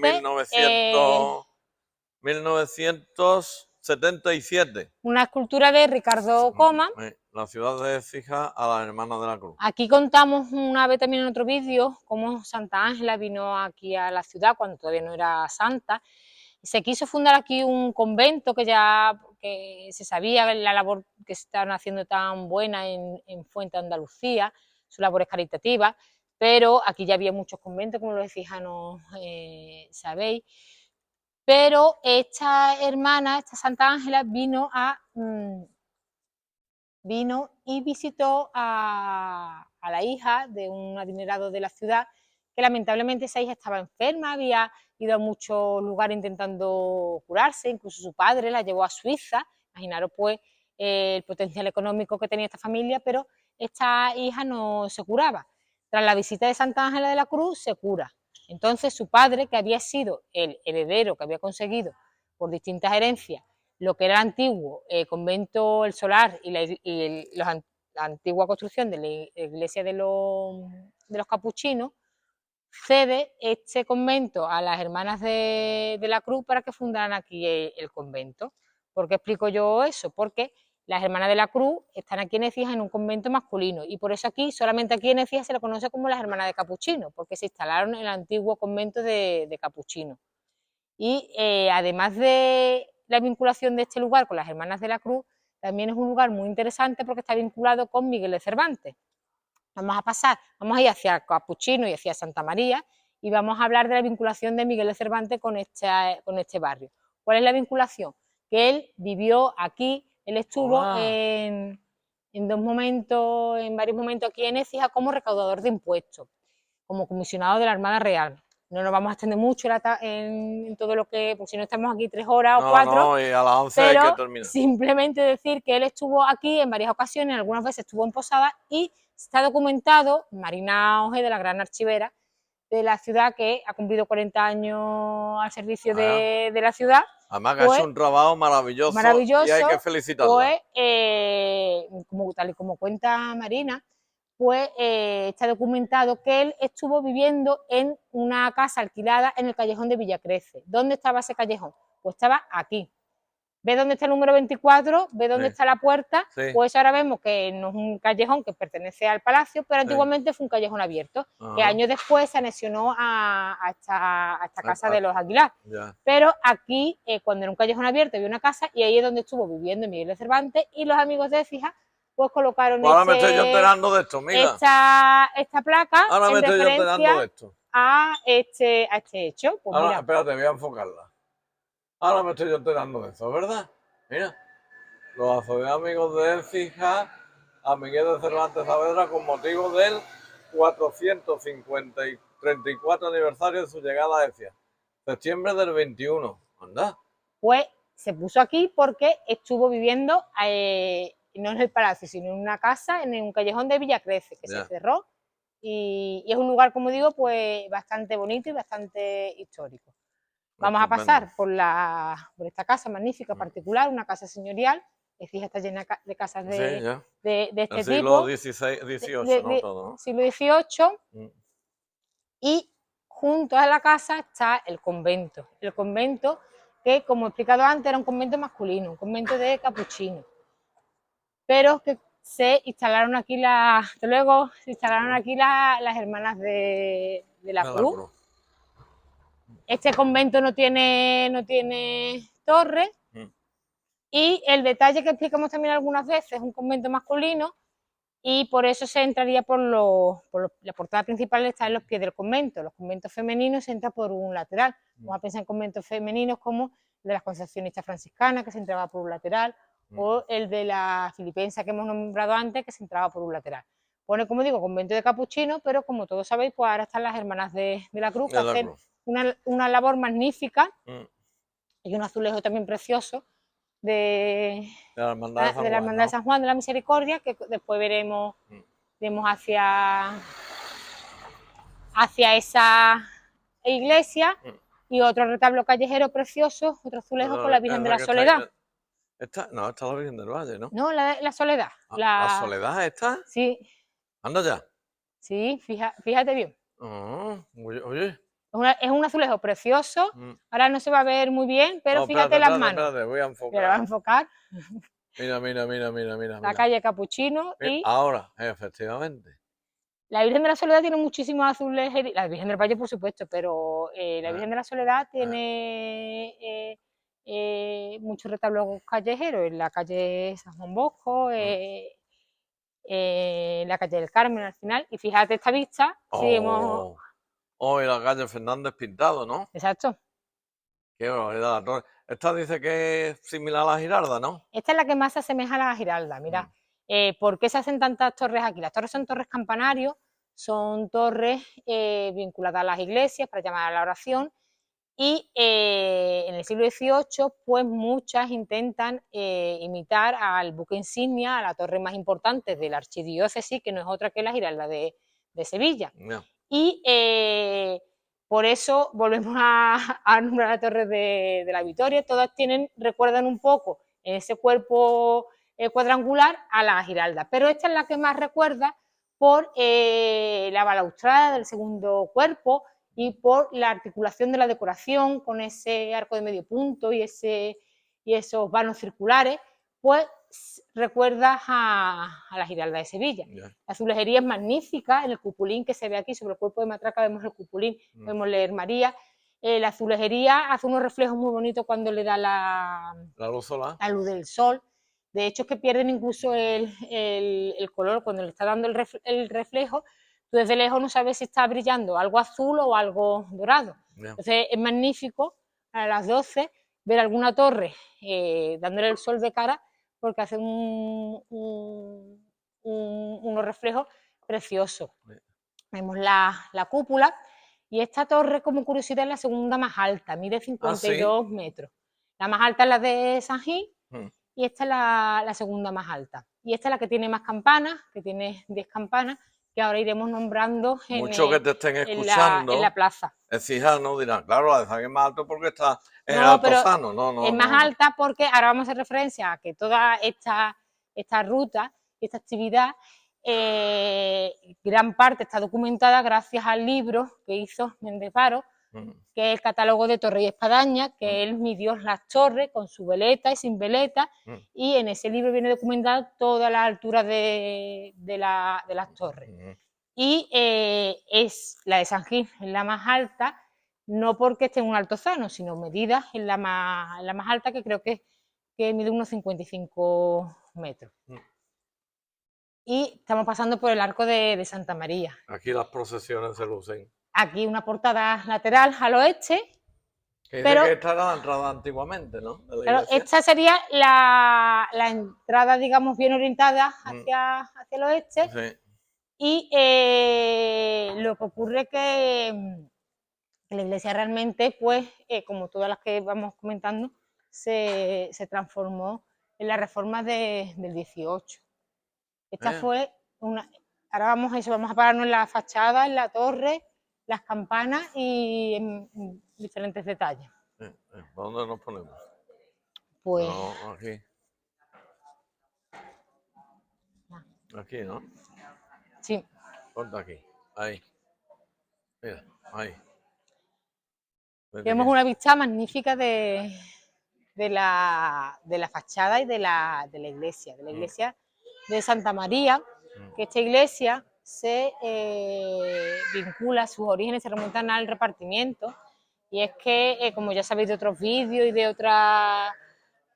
Speaker 1: 1977.
Speaker 2: Una escultura de Ricardo Coma.
Speaker 1: La ciudad de Écija a las Hermanas de la Cruz.
Speaker 2: Aquí contamos una vez también en otro vídeo cómo Santa Ángela vino aquí a la ciudad cuando todavía no era santa. Se quiso fundar aquí un convento que se sabía la labor que estaban haciendo tan buena en Fuente Andalucía, sus labores caritativas, pero aquí ya había muchos conventos, como los efijanos sabéis. Pero esta hermana, esta Santa Ángela, vino a vino y visitó a la hija de un adinerado de la ciudad, que lamentablemente esa hija estaba enferma, había ido a muchos lugares intentando curarse, incluso su padre la llevó a Suiza. Imaginaros pues el potencial económico que tenía esta familia, pero esta hija no se curaba. Tras la visita de Santa Ángela de la Cruz se cura. Entonces su padre, que había sido el heredero, que había conseguido por distintas herencias lo que era el antiguo convento El Solar y la antigua construcción de la iglesia de los capuchinos, cede este convento a las hermanas de la Cruz para que fundaran aquí el convento. ¿Por qué explico yo eso? Porque las hermanas de la Cruz están aquí en Écija en un convento masculino y por eso aquí, solamente aquí en Écija se le conoce como las hermanas de Capuchino, porque se instalaron en el antiguo convento de Capuchino. Y además de la vinculación de este lugar con las Hermanas de la Cruz, también es un lugar muy interesante porque está vinculado con Miguel de Cervantes. Vamos a ir hacia Capuchino y hacia Santa María y vamos a hablar de la vinculación de Miguel de Cervantes con este barrio. ¿Cuál es la vinculación? Que él vivió aquí, él estuvo en varios momentos aquí en Écija como recaudador de impuestos, como comisionado de la Armada Real. No nos vamos a extender mucho en todo lo que, porque si no estamos aquí 3 horas o 4.
Speaker 1: No, y a las 11 hay que terminar.
Speaker 2: Simplemente decir que él estuvo aquí en varias ocasiones, algunas veces estuvo en Posada y está documentado, Marina Oje, de la gran archivera de la ciudad, que ha cumplido 40 años al servicio de la ciudad.
Speaker 1: Además que ha hecho un trabajo maravilloso, y hay que felicitarla.
Speaker 2: Pues, tal y como cuenta Marina, pues está documentado que él estuvo viviendo en una casa alquilada en el callejón de Villacrece. ¿Dónde estaba ese callejón? Pues estaba aquí. ¿Ves dónde está el número 24? ¿Ves dónde está la puerta?
Speaker 1: Sí.
Speaker 2: Pues ahora vemos que no es un callejón que pertenece al palacio, pero antiguamente fue un callejón abierto, que años después se anexionó a esta casa de los Aguilar. Pero aquí, cuando era un callejón abierto, había una casa y ahí es donde estuvo viviendo Miguel de Cervantes y los amigos de Écija pues colocaron
Speaker 1: ahora me estoy yo enterando de esto, mira.
Speaker 2: Esta placa
Speaker 1: ahora
Speaker 2: en
Speaker 1: me estoy
Speaker 2: referencia
Speaker 1: enterando de esto.
Speaker 2: a este hecho. Pues
Speaker 1: ahora,
Speaker 2: mira.
Speaker 1: espérate, voy a enfocarla. Ahora me estoy yo enterando de eso, ¿verdad? Mira, los asociados amigos de Écija a Miguel de Cervantes Saavedra con motivo del 434 aniversario de su llegada a Écija. Septiembre del 21, ¿anda?
Speaker 2: Pues se puso aquí porque estuvo viviendo no en el palacio, sino en una casa, en un callejón de Villacrece, que se cerró, y es un lugar, como digo, pues bastante bonito y bastante histórico. Vamos a pasar por esta casa magnífica, particular, una casa señorial. Écija está llena de casas de este tipo.
Speaker 1: XVIII, ¿no? Todo, ¿no?
Speaker 2: Siglo XVIII. Y junto a la casa está el convento. El convento que, como he explicado antes, era un convento masculino, un convento de capuchinos. Pero que se instalaron aquí las hermanas de la Cruz. Este convento no tiene torre. Y el detalle que explicamos también algunas veces, es un convento masculino y por eso se entraría la portada principal está en los pies del convento. Los conventos femeninos se entra por un lateral. Vamos a pensar en conventos femeninos como el de las concepcionistas franciscanas, que se entraba por un lateral, o el de la filipensa que hemos nombrado antes, que se entraba por un lateral. Pone, como digo, convento de capuchinos, pero como todos sabéis, pues ahora están las hermanas de la Cruz, que hacen una labor magnífica y un azulejo también precioso de la Hermandad de San Juan de la Misericordia, que después veremos hacia esa iglesia, y otro retablo callejero precioso, otro azulejo con la Virgen de la Soledad.
Speaker 1: Esta es la Virgen del Valle, ¿no?
Speaker 2: No, la Soledad.
Speaker 1: ¿La Soledad esta?
Speaker 2: Sí.
Speaker 1: ¿Anda ya?
Speaker 2: Sí, fíjate bien.
Speaker 1: Oye.
Speaker 2: Es un azulejo precioso. Ahora no se va a ver muy bien, pero fíjate las manos.
Speaker 1: Espérate, voy a enfocar.
Speaker 2: Pero va a enfocar.
Speaker 1: Mira.
Speaker 2: La calle Capuchino y...
Speaker 1: Ahora, efectivamente.
Speaker 2: La Virgen de la Soledad tiene muchísimos azulejos, la Virgen del Valle por supuesto, pero la Virgen de la Soledad tiene muchos retablos callejeros, en la calle San Juan Bosco, la calle del Carmen al final, y fíjate esta vista,
Speaker 1: y la calle Fernández Pintado, ¿no?
Speaker 2: Exacto.
Speaker 1: Qué barbaridad la torre. Esta dice que es similar a la Giralda, ¿no?
Speaker 2: Esta es la que más se asemeja a la Giralda, mira. ¿Por qué se hacen tantas torres aquí? Las torres son torres campanarios, son torres vinculadas a las iglesias para llamar a la oración, y en el siglo XVIII, pues muchas intentan imitar al buque insignia, a la torre más importante de la archidiócesis, que no es otra que la Giralda de Sevilla.
Speaker 1: Yeah.
Speaker 2: Y por eso volvemos a nombrar la Torre de la Victoria. Todas recuerdan un poco en ese cuerpo cuadrangular a la Giralda, pero esta es la que más recuerda por la balaustrada del segundo cuerpo y por la articulación de la decoración con ese arco de medio punto y esos vanos circulares, pues recuerda a la Giralda de Sevilla.
Speaker 1: Yeah.
Speaker 2: La azulejería es magnífica, en el cupulín que se ve aquí sobre el cuerpo de matraca vemos el cupulín, podemos leer María. La azulejería hace unos reflejos muy bonitos cuando le da la
Speaker 1: luz solar,
Speaker 2: la luz del sol. De hecho, es que pierden incluso el color cuando le está dando el reflejo. Tú desde lejos no sabes si está brillando algo azul o algo dorado.
Speaker 1: yeah.
Speaker 2: Entonces es magnífico a las 12 ver alguna torre dándole el sol de cara, porque hace unos reflejos preciosos.
Speaker 1: Yeah.
Speaker 2: Vemos la cúpula, y esta torre, como curiosidad, es la segunda más alta, mide 52 metros. La más alta es la de San Gil, y esta es la segunda más alta. Y esta es la que tiene más campanas, que tiene 10 campanas, que ahora iremos nombrando
Speaker 1: Muchos que te estén
Speaker 2: en
Speaker 1: escuchando,
Speaker 2: la plaza.
Speaker 1: exijanos, dirán, claro, la de San es más alto porque está en el
Speaker 2: No, pero
Speaker 1: Altozano. No,
Speaker 2: es más alta porque ahora vamos a hacer referencia a que toda esta ruta, esta actividad, gran parte está documentada gracias al libro que hizo Méndez Varo, que es el catálogo de Torres y Espadañas, que él midió las torres con su veleta y sin veleta, y en ese libro viene documentada toda la altura de las torres. Y es la de San Gil, es la más alta, no porque esté en un altozano, sino medida en la más alta, que creo que mide unos 55 metros. Y estamos pasando por el arco de Santa María.
Speaker 1: Aquí las procesiones se lucen.
Speaker 2: Aquí una portada lateral al oeste.
Speaker 1: Que
Speaker 2: pero
Speaker 1: dice que esta era la entrada antiguamente, ¿no? De la
Speaker 2: claro,
Speaker 1: iglesia.
Speaker 2: esta sería la entrada, digamos, bien orientada hacia el oeste.
Speaker 1: Sí.
Speaker 2: Y lo que ocurre es que la iglesia realmente, pues, como todas las que vamos comentando, se transformó en la reforma del 18. Esta fue una... Ahora vamos a pararnos en la fachada, en la torre, las campanas y en diferentes detalles.
Speaker 1: ¿Dónde nos ponemos?
Speaker 2: Pues...
Speaker 1: No, aquí. Aquí, ¿no?
Speaker 2: Sí.
Speaker 1: Ponte aquí. Ahí. Mira, ahí.
Speaker 2: Tenemos una vista magnífica de la fachada y de la iglesia, de Santa María, que esta iglesia se vincula, sus orígenes se remontan al repartimiento, y es que, como ya sabéis de otros vídeos y de otros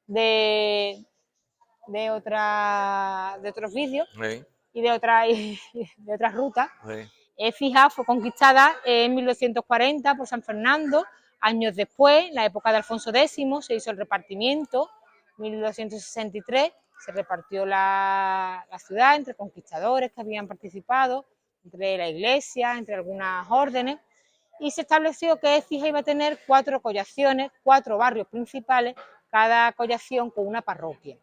Speaker 2: vídeos y de otras rutas, Écija fue conquistada en 1240 por San Fernando. Años después, en la época de Alfonso X, se hizo el repartimiento. En 1263 se repartió la ciudad entre conquistadores que habían participado, entre la iglesia, entre algunas órdenes, y se estableció que Écija iba a tener 4 collaciones, 4 barrios principales, cada collación con una parroquia.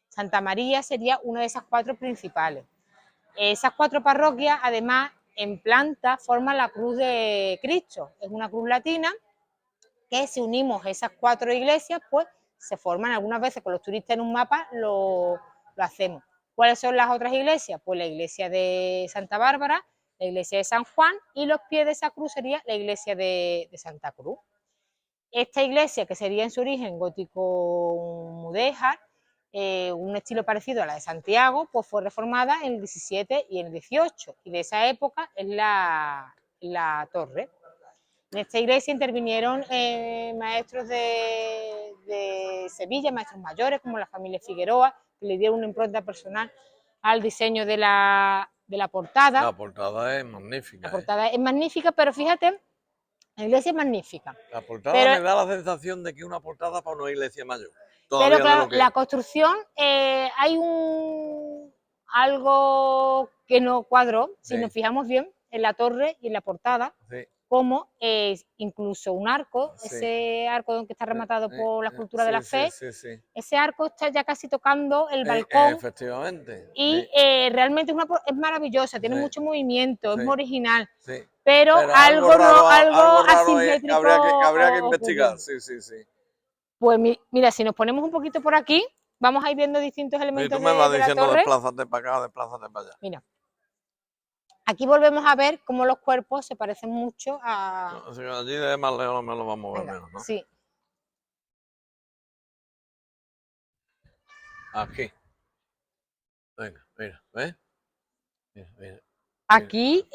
Speaker 2: Santa María sería una de esas 4 principales. Esas 4 parroquias, además, en planta forman la cruz de Cristo. Es una cruz latina que, si unimos esas 4 iglesias, pues se forman. Algunas veces con los turistas en un mapa lo hacemos. ¿Cuáles son las otras iglesias? Pues la iglesia de Santa Bárbara, la iglesia de San Juan, y los pies de esa cruz sería la iglesia de Santa Cruz. Esta iglesia, que sería en su origen gótico mudéjar, un estilo parecido a la de Santiago, pues fue reformada en el 17 y en el 18, y de esa época es la torre. En esta iglesia intervinieron maestros de Sevilla, maestros mayores, como la familia Figueroa, que le dieron una impronta personal al diseño de la portada.
Speaker 1: La portada es magnífica.
Speaker 2: La portada es magnífica, pero fíjate, la iglesia es magnífica.
Speaker 1: La portada me da la sensación de que es una portada para una iglesia mayor. Todavía
Speaker 2: Pero claro,
Speaker 1: no lo que
Speaker 2: la construcción, hay algo que no cuadró, si
Speaker 1: Sí.
Speaker 2: nos fijamos bien en la torre y en la portada,
Speaker 1: Sí,
Speaker 2: como incluso un arco,
Speaker 1: sí.
Speaker 2: ese arco que está rematado por la escultura de la fe,
Speaker 1: sí.
Speaker 2: ese arco está ya casi tocando el balcón
Speaker 1: Efectivamente.
Speaker 2: y realmente es maravillosa, tiene
Speaker 1: Sí,
Speaker 2: mucho movimiento, es
Speaker 1: sí,
Speaker 2: muy original,
Speaker 1: sí.
Speaker 2: pero
Speaker 1: Pero algo
Speaker 2: algo
Speaker 1: raro que
Speaker 2: asimétrico
Speaker 1: habría que
Speaker 2: ocurrió.
Speaker 1: investigar. Sí, sí, sí.
Speaker 2: Pues mira, si nos ponemos un poquito por aquí, vamos a ir viendo distintos
Speaker 1: Y tú
Speaker 2: elementos
Speaker 1: me vas
Speaker 2: de la
Speaker 1: diciendo
Speaker 2: torre.
Speaker 1: desplázate para acá, desplázate para allá.
Speaker 2: Mira, aquí volvemos a ver cómo los cuerpos se parecen mucho a...
Speaker 1: Así que allí de más lejos me lo vamos a ver
Speaker 2: Venga,
Speaker 1: menos, ¿no?
Speaker 2: sí.
Speaker 1: Aquí. Venga, mira, ¿ves? Mira, mira, mira.
Speaker 2: Aquí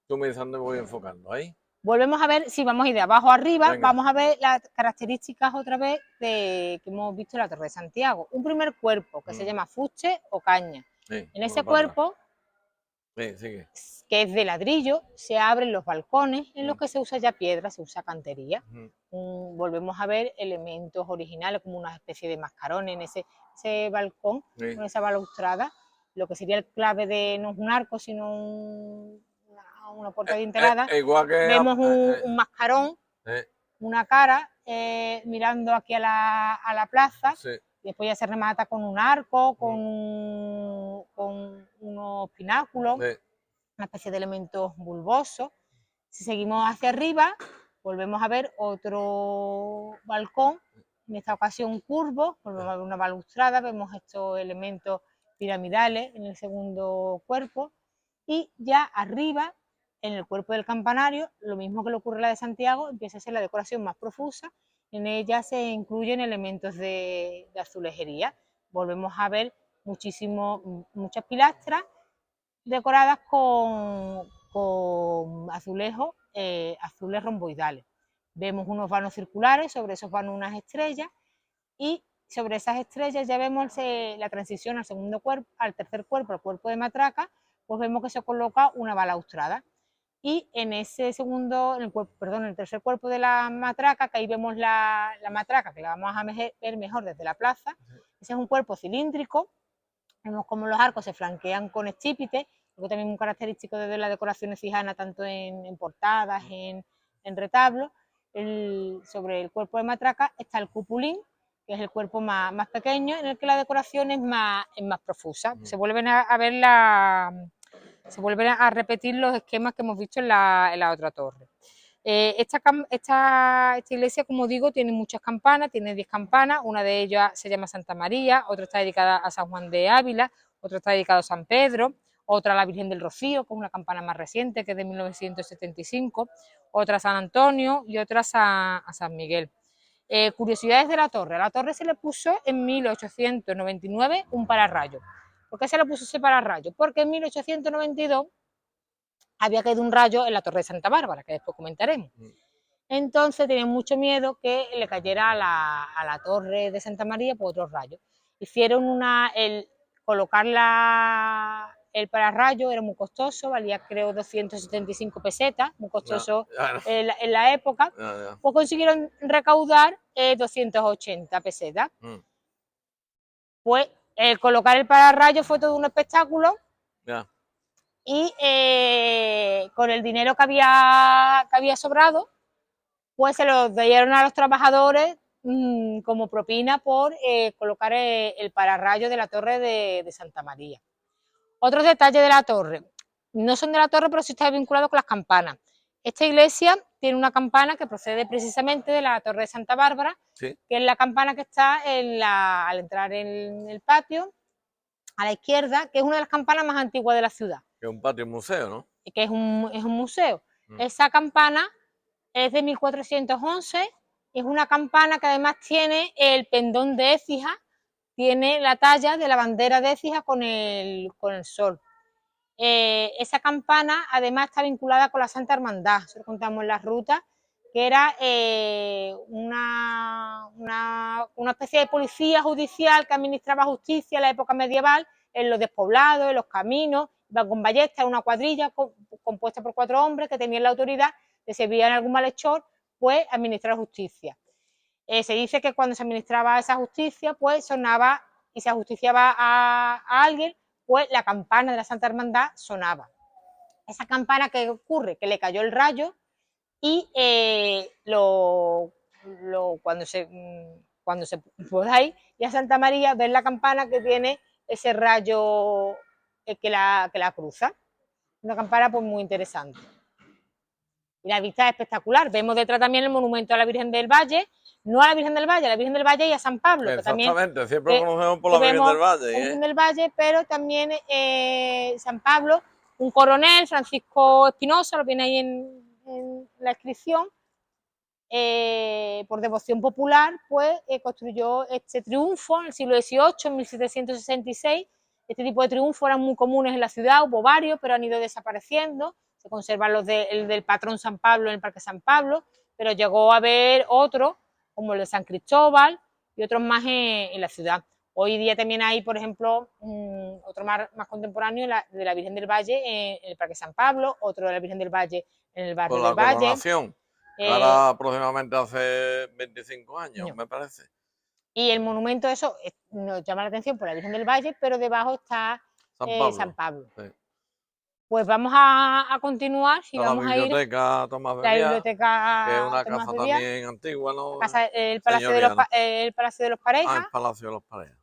Speaker 1: Tú me dices dónde voy enfocando, ahí.
Speaker 2: volvemos a ver, si vamos a ir de abajo a arriba,
Speaker 1: Venga.
Speaker 2: vamos a ver las características otra vez que hemos visto en la Torre de Santiago. Un primer cuerpo que se llama fuste o caña.
Speaker 1: Sí,
Speaker 2: En
Speaker 1: uno
Speaker 2: ese
Speaker 1: para atrás.
Speaker 2: cuerpo,
Speaker 1: Sí, sigue.
Speaker 2: que es de ladrillo, se abren los balcones en los que se usa ya piedra, se usa cantería. Volvemos a ver elementos originales como una especie de mascarón en ese balcón,
Speaker 1: Sí.
Speaker 2: con esa balaustrada, lo que sería el clave de no es un arco, sino una puerta de entrada.
Speaker 1: Igual que...
Speaker 2: Vemos un mascarón,
Speaker 1: eh,
Speaker 2: una cara mirando aquí a la plaza,
Speaker 1: sí.
Speaker 2: después ya se remata con un arco, con unos pináculos, una especie de elementos bulbosos. Si seguimos hacia arriba, volvemos a ver otro balcón, en esta ocasión curvo, volvemos a ver una balustrada, vemos estos elementos piramidales en el segundo cuerpo, y ya arriba, en el cuerpo del campanario, lo mismo que le ocurre a la de Santiago, empieza a ser la decoración más profusa, en ella se incluyen elementos de azulejería. Volvemos a ver muchas pilastras decoradas con azulejos azules romboidales. Vemos unos vanos circulares, sobre esos vanos unas estrellas, y sobre esas estrellas ya vemos la transición al segundo cuerpo, al tercer cuerpo, al cuerpo de matraca, pues vemos que se coloca una balaustrada. Y en ese segundo, en el tercer cuerpo de la matraca, que ahí vemos la matraca, que la vamos a ver mejor desde la plaza, ese es un cuerpo cilíndrico. Vemos como los arcos se flanquean con estípites, algo también muy característico de la decoración cijana, tanto en portadas, en retablos. Sobre el cuerpo de matraca está el cupulín, que es el cuerpo más pequeño, en el que la decoración es más profusa. Se vuelven a ver se vuelven a repetir los esquemas que hemos visto en la otra torre. Esta iglesia, como digo, tiene muchas campanas, tiene 10 campanas, una de ellas se llama Santa María, otra está dedicada a San Juan de Ávila, otra está dedicada a San Pedro, otra a la Virgen del Rocío, que es una campana más reciente, que es de 1975, otra a San Antonio y otra a San Miguel. Curiosidades de la torre. A la torre se le puso en 1899 un pararrayo. ¿Por qué se le puso ese pararrayo? Porque en 1892 había caído un rayo en la torre de Santa Bárbara, que después comentaremos. Entonces tenían mucho miedo que le cayera a la torre de Santa María por otro rayo. Hicieron colocar el pararrayo era muy costoso, valía creo 275 pesetas, muy costoso en la época. Pues consiguieron recaudar 280 pesetas. Pues colocar el pararrayo fue todo un espectáculo. Y con el dinero que había sobrado, pues se lo dieron a los trabajadores como propina por colocar el pararrayo de la torre de Santa María. Otros detalles de la torre, no son de la torre, pero sí está vinculado con las campanas. Esta iglesia tiene una campana que procede precisamente de la torre de Santa Bárbara, ¿sí?, que es la campana que está al entrar en el patio, a la izquierda, que es una de las campanas más antiguas de la ciudad.
Speaker 1: Que es un patio museo, ¿no?
Speaker 2: Que es un museo. Esa campana es de 1411, es una campana que además tiene el pendón de Écija, tiene la talla de la bandera de Écija con el sol. Esa campana además está vinculada con la Santa Hermandad, eso lo contamos en la ruta, que era una especie de policía judicial que administraba justicia en la época medieval en los despoblados, en los caminos, iban con ballestas, una cuadrilla compuesta por 4 hombres que tenían la autoridad de, si veían algún malhechor, pues administrar justicia. Se dice que cuando se administraba esa justicia, pues sonaba y se ajusticiaba a alguien, pues la campana de la Santa Hermandad sonaba. Esa campana, ¿qué ocurre? Que le cayó el rayo y cuando se podáis ir a Santa María, ver la campana que tiene ese rayo que la cruza. Una campana pues muy interesante. Y la vista es espectacular. Vemos detrás también el monumento a la Virgen del Valle, no a la Virgen del Valle, a la Virgen del Valle y a San Pablo.
Speaker 1: Exactamente,
Speaker 2: Que también,
Speaker 1: siempre conocemos por la Virgen del Valle.
Speaker 2: la Virgen del Valle, pero también San Pablo, un coronel, Francisco Espinosa, lo viene ahí en la inscripción, por devoción popular, pues construyó este triunfo en el siglo XVIII, en 1766. Este tipo de triunfos eran muy comunes en la ciudad, hubo varios, pero han ido desapareciendo. Se conservan el del patrón San Pablo en el Parque San Pablo, pero llegó a haber otros, como el de San Cristóbal y otros más en la ciudad. Hoy día también hay, por ejemplo, otro más contemporáneo de la Virgen del Valle en el Parque San Pablo, otro de la Virgen del Valle en el barrio del Valle.
Speaker 1: Coronación. Ahora aproximadamente hace 25 años, me parece.
Speaker 2: Y el monumento, eso nos llama la atención por la Virgen del Valle, pero debajo está San Pablo. Sí. Pues vamos a continuar y vamos
Speaker 1: a ir
Speaker 2: a la biblioteca,
Speaker 1: que es una casa también antigua, ¿no?
Speaker 2: El Palacio de los Parejas.
Speaker 1: El Palacio de los Parejas.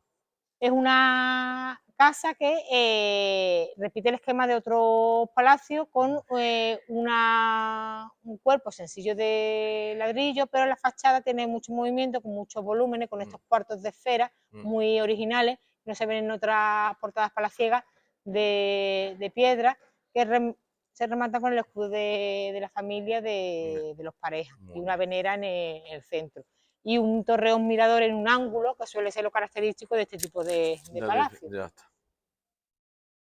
Speaker 2: Es una casa que repite el esquema de otros palacios con un cuerpo sencillo de ladrillo, pero la fachada tiene mucho movimiento, con muchos volúmenes, con estos cuartos de esfera muy originales, no se ven en otras portadas palaciegas de piedra, que se rematan con el escudo de la familia de los Parejas y una venera en el centro. Y un torreón mirador en un ángulo, que suele ser lo característico de este tipo de palacio.
Speaker 1: Ya está.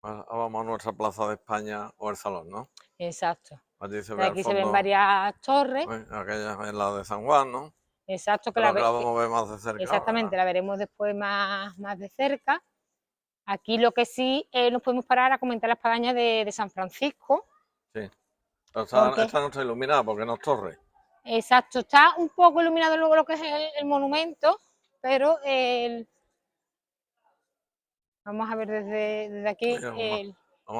Speaker 1: Ahora vamos a nuestra Plaza de España o el Salón, ¿no?
Speaker 2: Exacto.
Speaker 1: Aquí se
Speaker 2: ven varias torres.
Speaker 1: Aquella es la de San Juan, ¿no?
Speaker 2: Exacto,
Speaker 1: que la vamos a ver más de cerca.
Speaker 2: Exactamente, la veremos después más de cerca. Aquí lo que sí nos podemos parar a comentar la espadaña de San Francisco.
Speaker 1: Sí. Esta no está iluminada porque no es torre.
Speaker 2: Exacto, está un poco iluminado luego lo que es el monumento, pero vamos a ver desde aquí. Está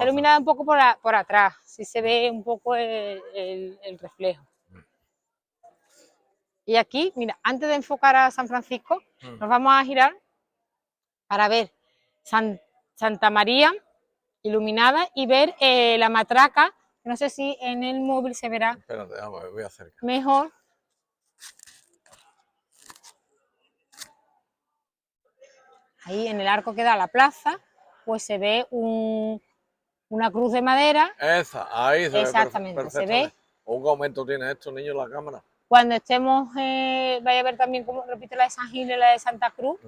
Speaker 2: iluminada un poco por atrás, sí se ve un poco el reflejo. Y aquí, mira, antes de enfocar a San Francisco, nos vamos a girar para ver Santa María iluminada y ver la matraca. No sé si en el móvil se verá.
Speaker 1: Espérate, voy a acercar.
Speaker 2: Mejor. Ahí en el arco que da a la plaza, pues se ve una cruz de madera.
Speaker 1: Esa, ahí se
Speaker 2: exactamente,
Speaker 1: ve.
Speaker 2: Se ve.
Speaker 1: ¿Un aumento tiene esto, niños, la cámara?
Speaker 2: Cuando estemos, vaya a ver también, como repite, la de San Gil y la de Santa Cruz.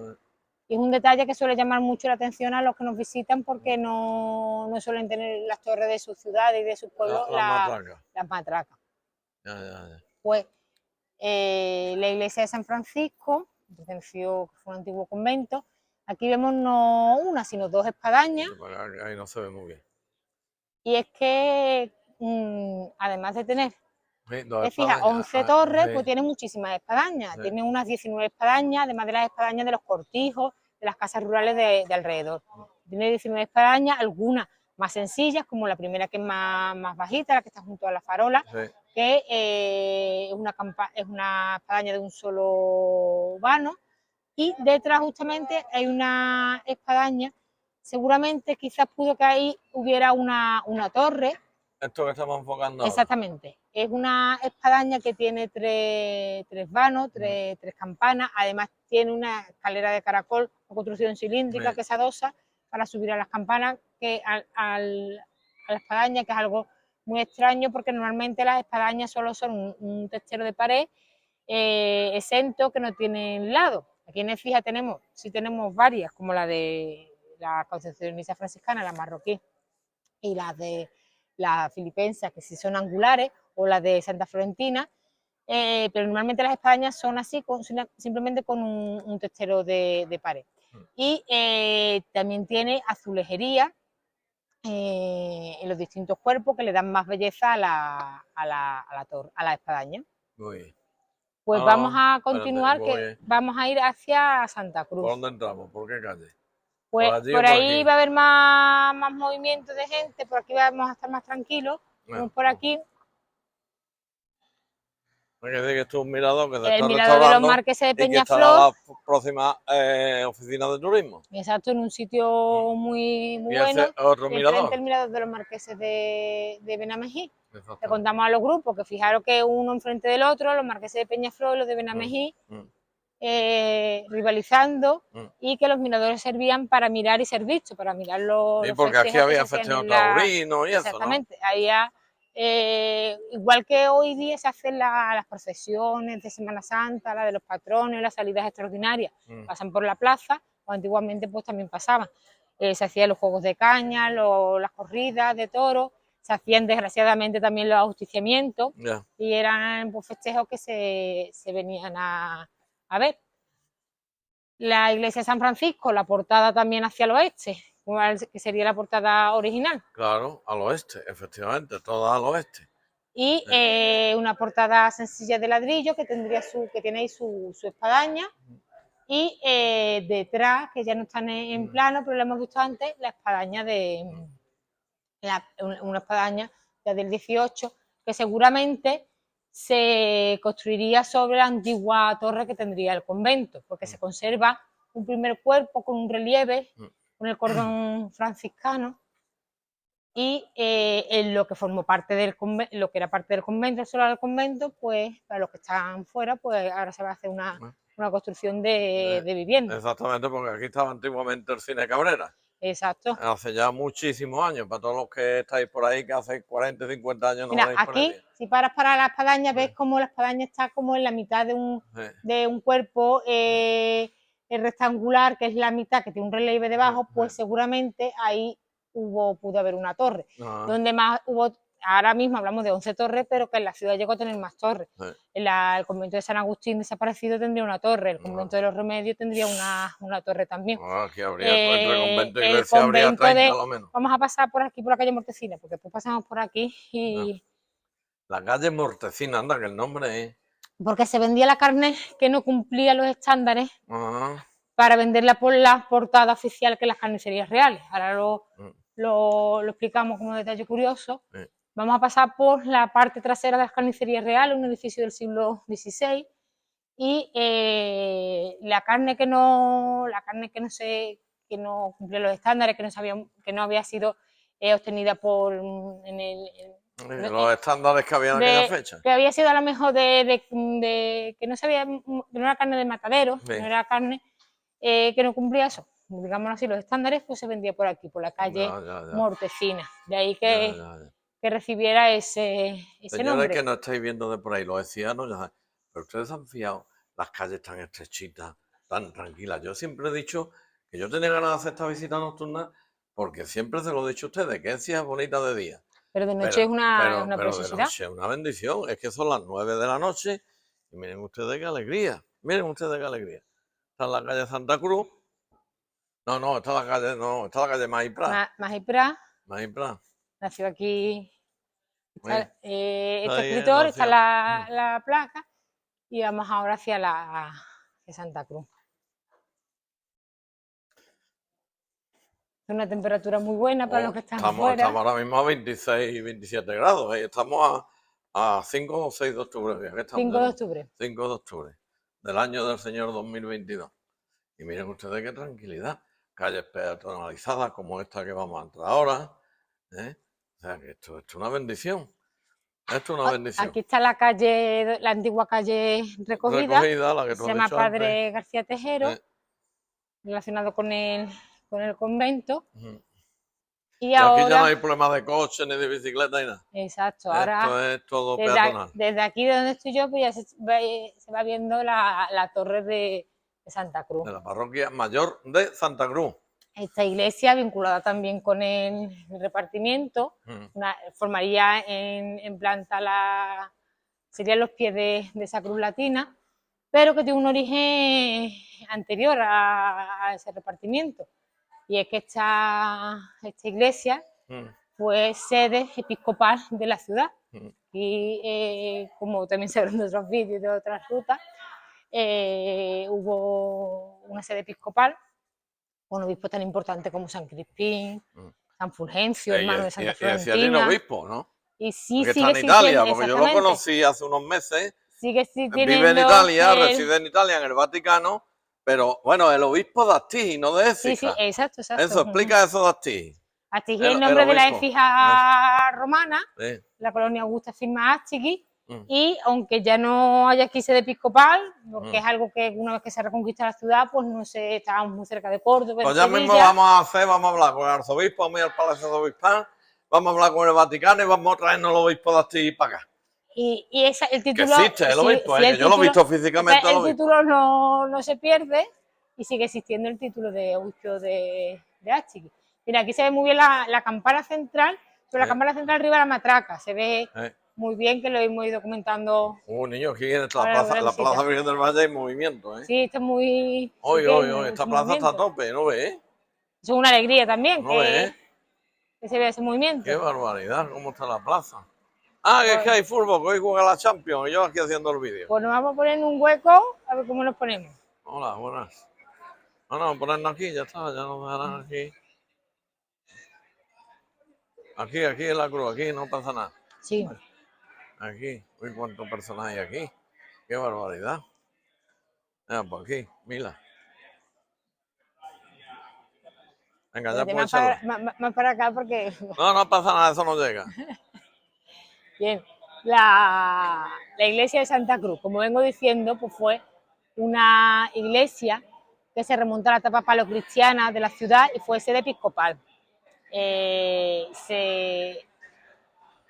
Speaker 2: Y es un detalle que suele llamar mucho la atención a los que nos visitan porque no suelen tener las torres de sus ciudades y de sus pueblos las matracas.
Speaker 1: Ya.
Speaker 2: Pues la iglesia de San Francisco, fue un antiguo convento. Aquí vemos no una, sino dos espadañas.
Speaker 1: Ahí no se ve muy bien.
Speaker 2: Y es que, además de tener, te fijas, 11 torres, pues tiene muchísimas espadañas. Sí. Tiene unas 19 espadañas, además de las espadañas de los cortijos, de las casas rurales de alrededor. Tiene 19 espadañas, algunas más sencillas, como la primera, que es más bajita, la que está junto a la farola, que es una espadaña de un solo vano. Y detrás justamente hay una espadaña, seguramente quizás pudo que ahí hubiera una torre.
Speaker 1: Esto que estamos enfocando
Speaker 2: exactamente ahora. Es una espadaña que tiene tres vanos, tres campanas, además tiene una escalera de caracol con construcción cilíndrica que se adosa para subir a las campanas, que a la espadaña, que es algo muy extraño porque normalmente las espadañas solo son un testero de pared exento que no tienen lado. Aquí en Écija tenemos varias, como la de la Concepcionista Franciscana, la marroquí, y las de la filipensa, que sí son angulares, o las de Santa Florentina, pero normalmente las espadañas son así, simplemente con un testero de pared. Y también tiene azulejería en los distintos cuerpos que le dan más belleza a la espadaña.
Speaker 1: Muy bien.
Speaker 2: Pues vamos a continuar, que vamos a ir hacia Santa Cruz.
Speaker 1: ¿Por dónde entramos? ¿Por qué calle?
Speaker 2: Pues
Speaker 1: Por allí o
Speaker 2: por
Speaker 1: por
Speaker 2: ahí
Speaker 1: aquí.
Speaker 2: va a haber más movimiento de gente, por aquí vamos a estar más tranquilos. Vamos por aquí.
Speaker 1: Hay que decir que esto es un mirador que se
Speaker 2: El
Speaker 1: está
Speaker 2: mirador de los
Speaker 1: restaurando
Speaker 2: Marqueses de
Speaker 1: y que estará
Speaker 2: Peñaflor.
Speaker 1: la próxima oficina de turismo.
Speaker 2: Exacto, en un sitio muy
Speaker 1: Y ese
Speaker 2: bueno,
Speaker 1: es otro
Speaker 2: enfrente
Speaker 1: mirador.
Speaker 2: del mirador de los Marqueses de Benamejí. Le
Speaker 1: Exactamente.
Speaker 2: contamos a los grupos que fijaros que uno enfrente del otro, los Marqueses de Peñaflor y los de Benamejí, rivalizando, y que los miradores servían para mirar y ser vistos, para mirar
Speaker 1: Sí,
Speaker 2: los
Speaker 1: porque aquí
Speaker 2: festejos que se
Speaker 1: había
Speaker 2: hacían
Speaker 1: festejos
Speaker 2: en la...
Speaker 1: taurinos y eso, ¿no?
Speaker 2: Exactamente, había, igual que hoy día se hacen las procesiones de Semana Santa, la de los patrones, las salidas extraordinarias, pasan por la plaza, o antiguamente pues también pasaban. Se hacían los juegos de caña, las corridas de toros, se hacían desgraciadamente también los ajusticiamientos,
Speaker 1: Ya.
Speaker 2: y eran pues, festejos que se venían a ver. La iglesia de San Francisco, la portada también hacia el oeste, que sería la portada original.
Speaker 1: Claro, al oeste, efectivamente, toda al oeste.
Speaker 2: Y una portada sencilla de ladrillo que tiene ahí su espadaña. Y detrás, que ya no están en plano, pero lo hemos visto antes, la espadaña una espadaña ya del 18, que seguramente se construiría sobre la antigua torre que tendría el convento, porque se conserva un primer cuerpo con un relieve, con el cordón franciscano, y en lo que formó parte del convento, lo que era parte del convento, el solar del convento, pues para los que están fuera, pues ahora se va a hacer una construcción de vivienda.
Speaker 1: Exactamente, porque aquí estaba antiguamente el cine Cabrera.
Speaker 2: Exacto.
Speaker 1: Hace ya muchísimos años, para todos los que estáis por ahí, que hace 40, 50 años no
Speaker 2: Mira,
Speaker 1: veis por
Speaker 2: aquí,
Speaker 1: allí.
Speaker 2: si paras para la espadaña, ves como la espadaña está como en la mitad de un cuerpo rectangular, que es la mitad, que tiene un relieve debajo, pues seguramente ahí pudo haber una torre. Donde más hubo, ahora mismo hablamos de 11 torres, pero que en la ciudad llegó a tener más torres. El convento de San Agustín desaparecido tendría una torre, el convento de los Remedios tendría una torre también.
Speaker 1: Aquí habría, entre convento e
Speaker 2: El
Speaker 1: iglesia habría
Speaker 2: convento
Speaker 1: 30
Speaker 2: de...
Speaker 1: a lo menos.
Speaker 2: Vamos a pasar por aquí, por la calle Mortecina, porque después pasamos por aquí y...
Speaker 1: La calle Mortecina, anda, que el nombre es...
Speaker 2: Porque se vendía la carne que no cumplía los estándares para venderla por la portada oficial, que las carnicerías reales. Ahora lo explicamos como detalle curioso. Vamos a pasar por la parte trasera de las carnicerías reales, un edificio del siglo XVI, y la carne que no cumplía los estándares, que no había sido obtenida
Speaker 1: los estándares que había en aquella fecha.
Speaker 2: que había sido a lo mejor que no sabía, que no era carne de matadero, no era carne que no cumplía eso, digámoslo así, los estándares, pues se vendía por aquí, por la calle Mortecina. De ahí que recibiera ese
Speaker 1: Señores,
Speaker 2: nombre.
Speaker 1: que no estáis viendo de por ahí, los vecinos, ya saben, pero ustedes han fijado las calles tan estrechitas, tan tranquilas. Yo siempre he dicho que yo tenía ganas de hacer esta visita nocturna porque siempre se lo he dicho a ustedes, que es bonita de día.
Speaker 2: Pero de noche es una
Speaker 1: Pero de
Speaker 2: preciosidad.
Speaker 1: noche es una bendición. Es que son las 9 de la noche y miren ustedes qué alegría. Miren ustedes qué alegría. Está en la calle Santa Cruz. No, está la calle Maipra.
Speaker 2: Magipra
Speaker 1: Maipra.
Speaker 2: nació aquí este
Speaker 1: Ahí
Speaker 2: escritor, está
Speaker 1: nació.
Speaker 2: la placa, y vamos ahora hacia Santa Cruz. Es una temperatura muy buena para los que están afuera.
Speaker 1: Estamos ahora mismo a 26 y 27 grados. Estamos a 5 o 6 de octubre.
Speaker 2: 5 de octubre.
Speaker 1: 5 de octubre del año del Señor 2022. Y miren ustedes qué tranquilidad. Calles peatonalizadas como esta que vamos a entrar ahora. O sea que esto es una bendición. Esto es una bendición.
Speaker 2: Aquí está la calle, la antigua calle Recogida,
Speaker 1: la que tú
Speaker 2: se
Speaker 1: has
Speaker 2: llama
Speaker 1: dicho
Speaker 2: Padre
Speaker 1: antes.
Speaker 2: García Tejero, relacionado con el convento.
Speaker 1: Y aquí ya no hay problema de coche ni de bicicleta ni nada.
Speaker 2: Exacto, ahora
Speaker 1: esto es todo peatonal.
Speaker 2: Desde aquí de donde estoy yo, pues ya se va viendo la torre de Santa Cruz.
Speaker 1: De la parroquia mayor de Santa Cruz.
Speaker 2: Esta iglesia, vinculada también con el repartimiento, formaría en planta serían los pies de esa cruz latina, pero que tiene un origen anterior a ese repartimiento. Y es que esta iglesia fue sede episcopal de la ciudad. Y como también se ven en otros vídeos de otras rutas, hubo una sede episcopal con obispos tan importantes como San Crispín,
Speaker 1: Mm.
Speaker 2: San Fulgencio, hermano de Santa
Speaker 1: Y decía el
Speaker 2: Florentina.
Speaker 1: obispo, ¿no?
Speaker 2: Y sí,
Speaker 1: Que está
Speaker 2: sigue
Speaker 1: en
Speaker 2: existiendo,
Speaker 1: Italia, porque yo lo
Speaker 2: exactamente.
Speaker 1: conocí hace unos meses.
Speaker 2: Sigue sí
Speaker 1: Vive en
Speaker 2: teniendo
Speaker 1: Italia, reside en Italia, en el Vaticano, pero bueno, el obispo de Astigi, no de
Speaker 2: Sí, sí,
Speaker 1: Écija.
Speaker 2: exacto, exacto.
Speaker 1: Eso, explica eso de Astigi.
Speaker 2: Astigi es el
Speaker 1: El
Speaker 2: nombre de la
Speaker 1: obispo.
Speaker 2: écija romana,
Speaker 1: Sí.
Speaker 2: la colonia Augusta firma Astigi,
Speaker 1: Mm.
Speaker 2: y aunque ya no haya aquí sede episcopal, porque
Speaker 1: Mm.
Speaker 2: es algo que una vez que se reconquista la ciudad, pues no sé, estábamos muy cerca de Córdoba,
Speaker 1: Pues
Speaker 2: de
Speaker 1: ya mismo
Speaker 2: Sevilla.
Speaker 1: vamos a hablar con el arzobispo, vamos a ir al Palacio de Obispal, vamos a hablar con el Vaticano y vamos a traernos el obispo de Astigi para acá.
Speaker 2: Y el
Speaker 1: Que
Speaker 2: título,
Speaker 1: existe el obispo,
Speaker 2: sí,
Speaker 1: que yo lo he visto físicamente al
Speaker 2: el
Speaker 1: obispo.
Speaker 2: título no se pierde y sigue existiendo el título de obispo de Astigi. Mira, aquí se ve muy bien la campana central, pero la campana central arriba de la matraca, se ve muy bien, que lo hemos ido comentando.
Speaker 1: Niño, aquí en
Speaker 2: Ahora
Speaker 1: la plaza Virgen del Valle hay movimiento, ¿eh?
Speaker 2: Sí, está muy...
Speaker 1: Hoy,
Speaker 2: sí que hay
Speaker 1: esta
Speaker 2: mucho
Speaker 1: plaza está a
Speaker 2: movimiento.
Speaker 1: tope, ¿no ves?
Speaker 2: Es una alegría también
Speaker 1: ¿No ves?
Speaker 2: que se vea ese movimiento.
Speaker 1: Qué barbaridad, cómo está la plaza. Ah, que es que hay fútbol, que hoy juega la Champions y yo aquí haciendo el vídeo.
Speaker 2: Pues nos vamos a poner en un hueco, a ver cómo nos ponemos.
Speaker 1: Hola, buenas. Bueno, ponernos aquí, ya está, ya nos dejarán aquí. Aquí en la cruz, aquí no pasa nada.
Speaker 2: Sí.
Speaker 1: Aquí, uy, cuántos personas hay aquí. Qué barbaridad. Mira, por aquí, Mila. Venga, ya puedes echarlo.
Speaker 2: Más para acá porque...
Speaker 1: No, no pasa nada, eso no llega.
Speaker 2: Bien, la iglesia de Santa Cruz, como vengo diciendo, pues fue una iglesia que se remonta a la etapa paleocristiana de la ciudad y fue sede episcopal.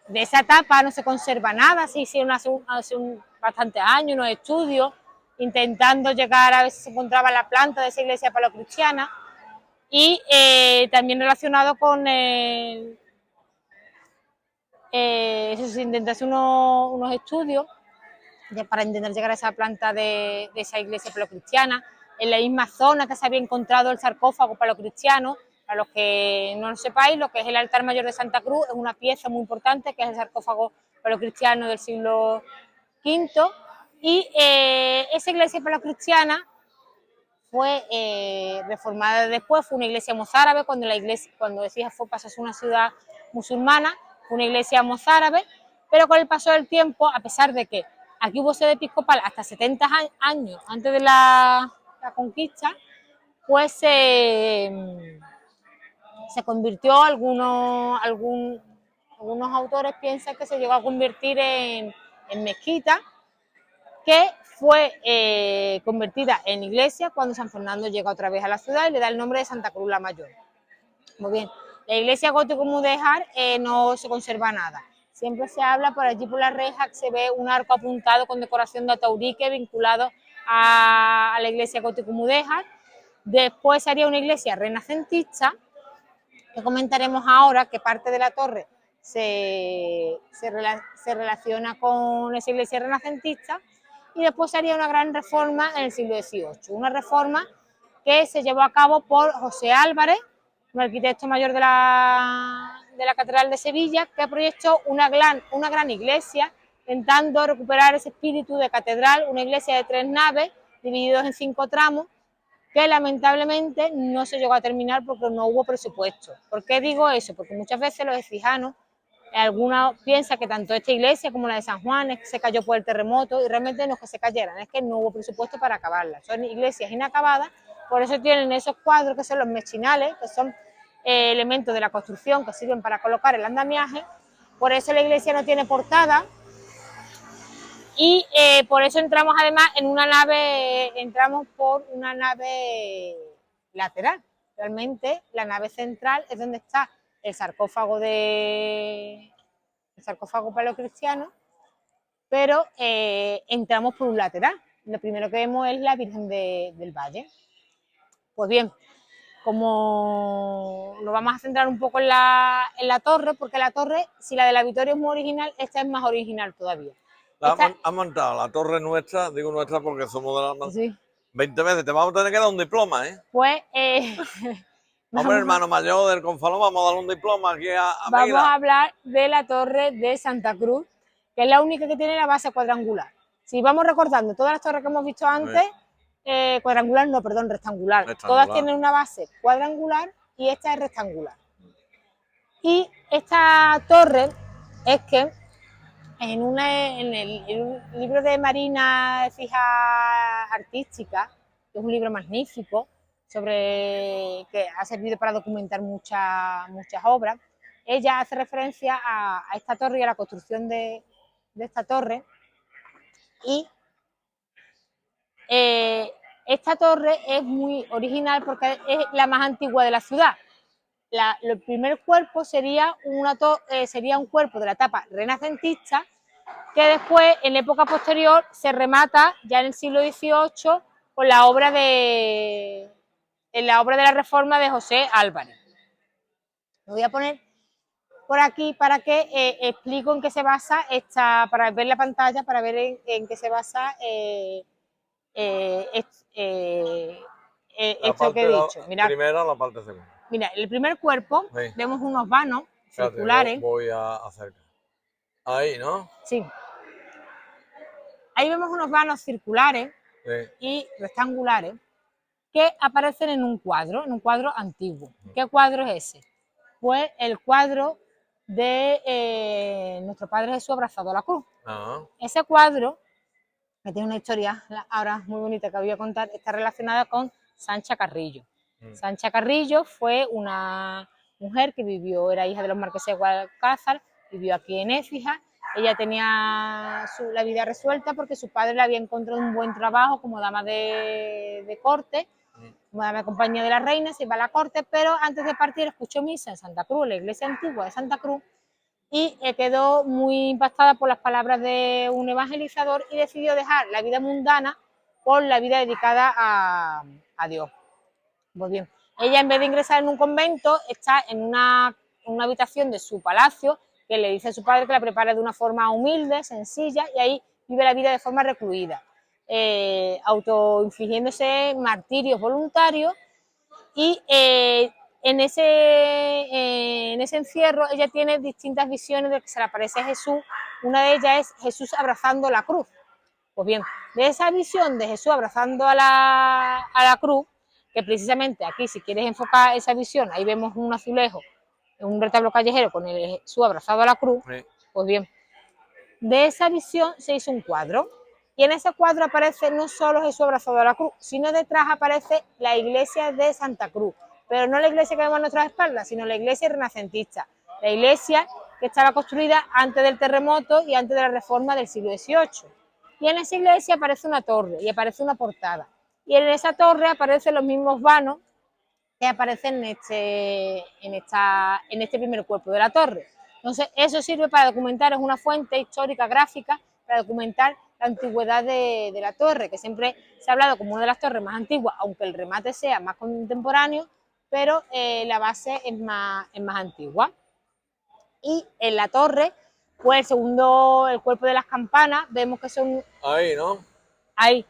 Speaker 2: De esa etapa no se conserva nada, se hicieron hace bastantes años unos estudios intentando llegar a ver si se encontraba la planta de esa iglesia paleocristiana, y también relacionado con eso, se intentó hacer unos estudios para intentar llegar a esa planta de esa iglesia paleocristiana. En la misma zona que se había encontrado el sarcófago paleocristiano. Para los que no lo sepáis, lo que es el altar mayor de Santa Cruz es una pieza muy importante, que es el sarcófago paleocristiano del siglo V, y esa iglesia paleocristiana fue reformada después, fue una iglesia mozárabe, cuando decía pasó a ser una ciudad musulmana, fue una iglesia mozárabe, pero con el paso del tiempo, a pesar de que aquí hubo sede episcopal hasta 70 años antes de la conquista, pues se convirtió, algunos autores piensan que se llegó a convertir en mezquita, que fue convertida en iglesia cuando San Fernando llega otra vez a la ciudad y le da el nombre de Santa Cruz la Mayor. Muy bien, la iglesia gótico-mudéjar no se conserva nada. Siempre se habla por allí por la reja que se ve un arco apuntado con decoración de ataurique vinculado a la iglesia gótico-mudéjar. Después haría una iglesia renacentista, que comentaremos ahora, que parte de la torre se relaciona con esa iglesia renacentista, y después se haría una gran reforma en el siglo XVIII, una reforma que se llevó a cabo por José Álvarez, un arquitecto mayor de la Catedral de Sevilla, que proyectó una gran iglesia, intentando recuperar ese espíritu de catedral, una iglesia de 3 naves, divididos en 5 tramos, que lamentablemente no se llegó a terminar porque no hubo presupuesto. ¿Por qué digo eso? Porque muchas veces los exijanos, algunos piensan que tanto esta iglesia como la de San Juan es que se cayó por el terremoto, y realmente no es que se cayeran, es que no hubo presupuesto para acabarlas. Son iglesias inacabadas, por eso tienen esos cuadros que son los mechinales, que son elementos de la construcción que sirven para colocar el andamiaje. Por eso la iglesia no tiene portada, y por eso entramos además en una nave, entramos por una nave lateral. Realmente la nave central es donde está el sarcófago paleocristiano, pero entramos por un lateral. Lo primero que vemos es la Virgen del Valle. Pues bien, como nos vamos a centrar un poco en la torre, porque la torre, si la de la Victoria es muy original, esta es más original todavía.
Speaker 1: Ha montado la torre nuestra, digo nuestra porque somos de la...
Speaker 2: Sí.
Speaker 1: 20 veces, te vamos a tener que dar un diploma, ¿eh?
Speaker 2: Pues...
Speaker 1: Hombre, hermano mayor del Confalón, vamos a darle un diploma aquí a
Speaker 2: vamos a hablar de la torre de Santa Cruz, que es la única que tiene la base cuadrangular. Si vamos recordando todas las torres que hemos visto antes, cuadrangular, no, perdón, rectangular.
Speaker 1: Rectangular.
Speaker 2: Todas tienen una base cuadrangular y esta es rectangular. Y esta torre es que en un libro de Marina Fija Artística, que es un libro magnífico, que ha servido para documentar muchas obras, ella hace referencia a esta torre y a la construcción de esta torre. Y esta torre es muy original porque es la más antigua de la ciudad. El primer cuerpo sería un cuerpo de la etapa renacentista, que después, en época posterior, se remata ya en el siglo XVIII con la obra de la Reforma de José Álvarez. Lo voy a poner por aquí para que explico en qué se basa para ver la pantalla, para ver en qué se basa esto que he dicho. Mirad,
Speaker 1: Primera, la parte segunda.
Speaker 2: mira, el primer cuerpo,
Speaker 1: Sí.
Speaker 2: vemos unos vanos
Speaker 1: Espérate,
Speaker 2: circulares.
Speaker 1: voy a acercar. Ahí, ¿no?
Speaker 2: Sí. Ahí vemos unos vanos circulares
Speaker 1: Sí.
Speaker 2: y rectangulares que aparecen en un cuadro antiguo. ¿Qué cuadro es ese? Pues el cuadro de nuestro Padre Jesús abrazado a la cruz.
Speaker 1: Ah.
Speaker 2: Ese cuadro, que tiene una historia ahora muy bonita que voy a contar, está relacionada con Sancha Carrillo. Sancha Carrillo fue una mujer que era hija de los marqueses de Guadalcázar, vivió aquí en Écija. Ella tenía la vida resuelta porque su padre le había encontrado un buen trabajo como dama de corte, como dama de compañía de la reina, se iba a la corte, pero antes de partir escuchó misa en Santa Cruz, la iglesia antigua de Santa Cruz, y quedó muy impactada por las palabras de un evangelizador y decidió dejar la vida mundana por la vida dedicada a Dios. Pues bien, ella en vez de ingresar en un convento está en una habitación de su palacio, que le dice a su padre que la prepare de una forma humilde, sencilla, y ahí vive la vida de forma recluida, autoinfligiéndose martirios voluntarios. Y en ese encierro ella tiene distintas visiones de que se le aparece a Jesús. Una de ellas es Jesús abrazando la cruz. Pues bien, de esa visión de Jesús abrazando a la cruz, que precisamente aquí, si quieres enfocar esa visión, ahí vemos un azulejo, un retablo callejero con el Jesús abrazado a la cruz. Sí. Pues bien, de esa visión se hizo un cuadro, y en ese cuadro aparece no solo Jesús abrazado a la cruz, sino detrás aparece la iglesia de Santa Cruz, pero no la iglesia que vemos a nuestras espaldas, sino la iglesia renacentista, la iglesia que estaba construida antes del terremoto y antes de la reforma del siglo XVIII. Y en esa iglesia aparece una torre y aparece una portada, y en esa torre aparecen los mismos vanos que aparecen en este primer cuerpo de la torre. Entonces, eso sirve para documentar, es una fuente histórica gráfica para documentar la antigüedad de la torre, que siempre se ha hablado como una de las torres más antiguas, aunque el remate sea más contemporáneo, pero la base es más antigua. Y en la torre, pues el cuerpo de las campanas, vemos que son...
Speaker 1: Ahí, ¿no?
Speaker 2: Ahí.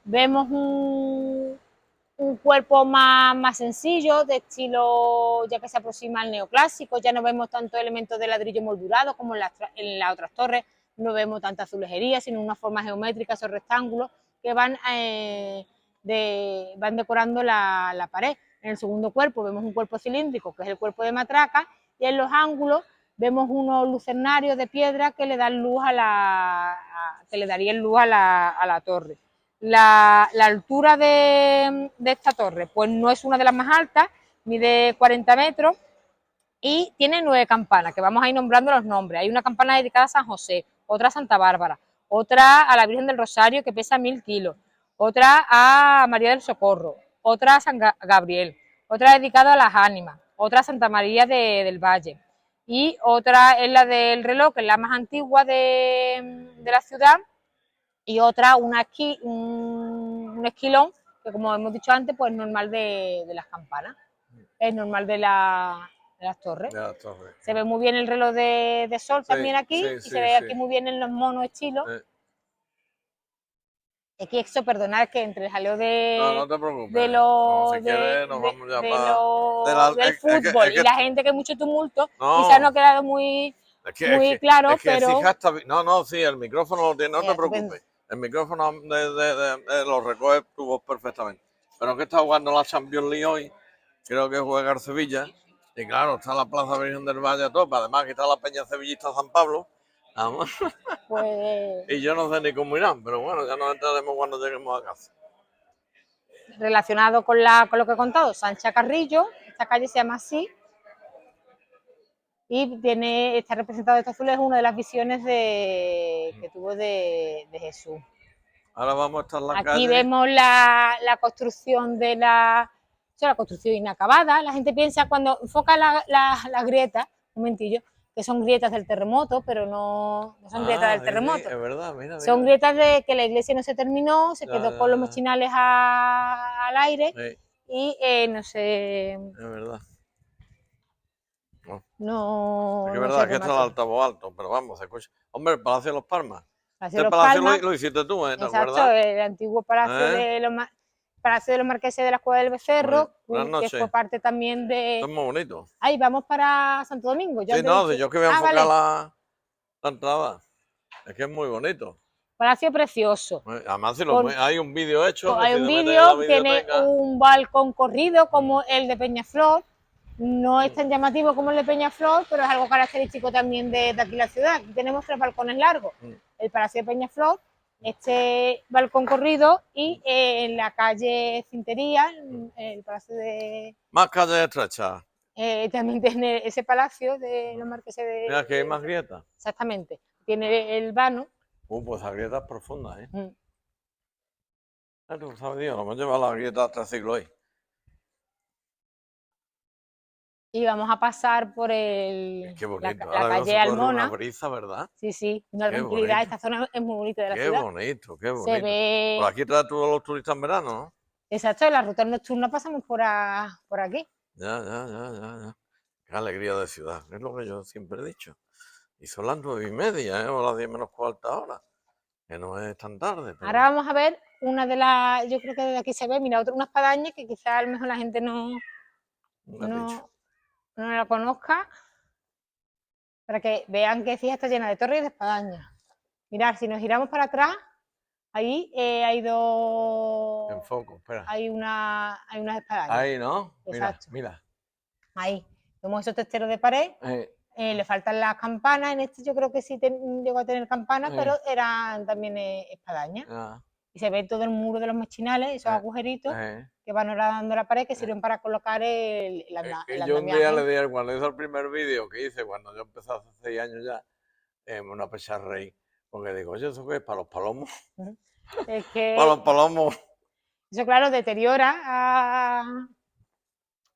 Speaker 2: Vemos un cuerpo más sencillo, de estilo ya que se aproxima al neoclásico. Ya no vemos tantos elementos de ladrillo moldurado como en las otras torres, no vemos tanta azulejería, sino una forma geométrica, esos rectángulos que van decorando la pared. En el segundo cuerpo vemos un cuerpo cilíndrico, que es el cuerpo de matraca, y en los ángulos vemos unos lucernarios de piedra que le dan luz que le darían luz a la torre. La altura de esta torre pues no es una de las más altas, mide 40 metros y tiene 9 campanas, que vamos a ir nombrando los nombres. Hay una campana dedicada a San José, otra a Santa Bárbara, otra a la Virgen del Rosario, que pesa 1000 kilos, otra a María del Socorro, otra a San Gabriel, otra dedicada a las ánimas, otra a Santa María del Valle, y otra es la del reloj, que es la más antigua de la ciudad, y otra un esquilón, que como hemos dicho antes, pues es normal de las campanas, es normal de las torres. Se ve muy bien el reloj de sol también aquí, y se ve aquí muy bien en los monos estilos. Aquí esto, perdonad que entre el jaleo
Speaker 1: no te preocupes.
Speaker 2: del fútbol y la gente, que es mucho tumulto, quizás no ha quedado muy claro, pero...
Speaker 1: No, sí, el micrófono lo tiene, no te preocupes. El micrófono lo recoge tu voz perfectamente. Pero que está jugando la Champions League hoy, creo que juega el Sevilla. Y claro, está la Plaza Virgen del Valle a tope. Además que está la Peña Sevillista San Pablo. Vamos.
Speaker 2: Pues
Speaker 1: Y yo no sé ni cómo irán, pero bueno, ya nos enteraremos cuando lleguemos a casa.
Speaker 2: relacionado con lo que he contado, Sancha Carrillo, esta calle se llama así, y está representado este azul, es una de las visiones que tuvo de Jesús.
Speaker 1: Ahora vamos a estar en la
Speaker 2: Aquí
Speaker 1: calle.
Speaker 2: vemos la construcción la construcción inacabada. La gente piensa cuando enfoca las grietas, un momentillo, que son grietas del terremoto, pero no son grietas del terremoto.
Speaker 1: Sí, es verdad, mira.
Speaker 2: Son grietas de que la iglesia no se terminó, se quedó con los
Speaker 1: ya.
Speaker 2: mechinales al aire
Speaker 1: Sí,
Speaker 2: y no sé.
Speaker 1: es verdad.
Speaker 2: No,
Speaker 1: Es que es
Speaker 2: no
Speaker 1: verdad
Speaker 2: se
Speaker 1: que está el
Speaker 2: remató.
Speaker 1: altavoz alto, pero vamos, se escucha. Hombre, el Palacio de los Palmas.
Speaker 2: Palacio de
Speaker 1: Este
Speaker 2: los
Speaker 1: palacio
Speaker 2: Palmas,
Speaker 1: lo hiciste tú, ¿te
Speaker 2: exacto,
Speaker 1: acuerdas?
Speaker 2: el antiguo Palacio de los Marqueses de la Cueva del Becerro,
Speaker 1: Buenas
Speaker 2: que fue
Speaker 1: noches.
Speaker 2: parte también
Speaker 1: Esto
Speaker 2: de...
Speaker 1: es muy bonito.
Speaker 2: Ahí vamos para Santo Domingo.
Speaker 1: Sí, no, si yo que voy a enfocar
Speaker 2: Vale.
Speaker 1: la entrada. Es que es muy bonito.
Speaker 2: Palacio precioso.
Speaker 1: Además, si
Speaker 2: Con,
Speaker 1: hay un vídeo hecho, que
Speaker 2: hay
Speaker 1: si
Speaker 2: un
Speaker 1: te metes en la
Speaker 2: vídeo, tiene
Speaker 1: videoteca.
Speaker 2: un balcón corrido como el de Peñaflor. No es tan llamativo como el de Peñaflor, pero es algo característico también de aquí la ciudad. Aquí tenemos 3 balcones largos. El Palacio de Peñaflor, este balcón corrido y en la calle Cintería, el Palacio de...
Speaker 1: Más calles estrechas.
Speaker 2: también tiene ese palacio de los marqueses de...
Speaker 1: Mira, que hay más grietas.
Speaker 2: Exactamente. Tiene el vano.
Speaker 1: Pues la grieta es profunda, ¿eh?
Speaker 2: Mm.
Speaker 1: Claro, sabes, Dios, nos hemos llevado la grieta 3 siglos ahí.
Speaker 2: Y vamos a pasar por
Speaker 1: Qué bonito.
Speaker 2: la
Speaker 1: Ahora mismo
Speaker 2: calle
Speaker 1: se corre una
Speaker 2: Almona.
Speaker 1: brisa, ¿verdad?
Speaker 2: Sí, sí, una
Speaker 1: Qué
Speaker 2: tranquilidad.
Speaker 1: bonito.
Speaker 2: Esta zona es muy bonita de la
Speaker 1: Qué
Speaker 2: ciudad.
Speaker 1: bonito, qué bonito.
Speaker 2: Se ve...
Speaker 1: Por aquí traen todos los turistas en verano, ¿no?
Speaker 2: Exacto, en la ruta nocturna pasamos por aquí.
Speaker 1: Ya. Qué alegría de ciudad. Es lo que yo siempre he dicho. Y son las 9:30, ¿eh? O las 10 menos cuarta ahora. Que no es tan tarde. Pero...
Speaker 2: Ahora vamos a ver una de las... Yo creo que desde aquí se ve, mira, una espadaña que quizás a lo mejor la gente no la conozca. Para que vean que Fija está llena de torres y de espadañas. Mirad, si nos giramos para atrás, ahí hay dos...
Speaker 1: Enfoco, espera.
Speaker 2: Hay unas espadañas.
Speaker 1: Ahí, ¿no?
Speaker 2: Exacto.
Speaker 1: Mira.
Speaker 2: Ahí. Vemos esos testeros de pared. Le faltan las campanas. En este yo creo que sí llegó a tener campanas, pero eran también espadañas. Y se ve todo el muro de los mechinales, esos agujeritos que van horadando la pared, que sirven para colocar el
Speaker 1: yo un día le dije, cuando hizo el primer vídeo que hice, cuando yo empecé hace 6 años ya, una pecha rey, porque digo, oye, ¿eso qué es? ¿Para los palomos?
Speaker 2: Es que
Speaker 1: para los palomos.
Speaker 2: eso, claro, deteriora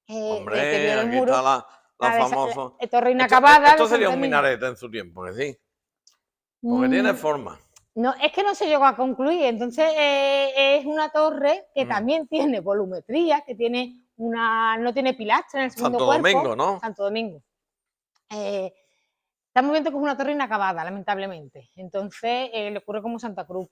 Speaker 1: Hombre,
Speaker 2: deteriora el
Speaker 1: aquí
Speaker 2: muro.
Speaker 1: está la famosa...
Speaker 2: torre inacabada.
Speaker 1: Esto sería un minarete en su tiempo, ¿que sí? Porque tiene forma.
Speaker 2: No, es que no se llegó a concluir. Entonces es una torre que también tiene volumetría, que tiene no tiene pilastra en el segundo cuerpo.
Speaker 1: Santo Domingo, ¿no?
Speaker 2: Santo Domingo. Estamos viendo que es una torre inacabada, lamentablemente. Entonces le ocurre como Santa Cruz.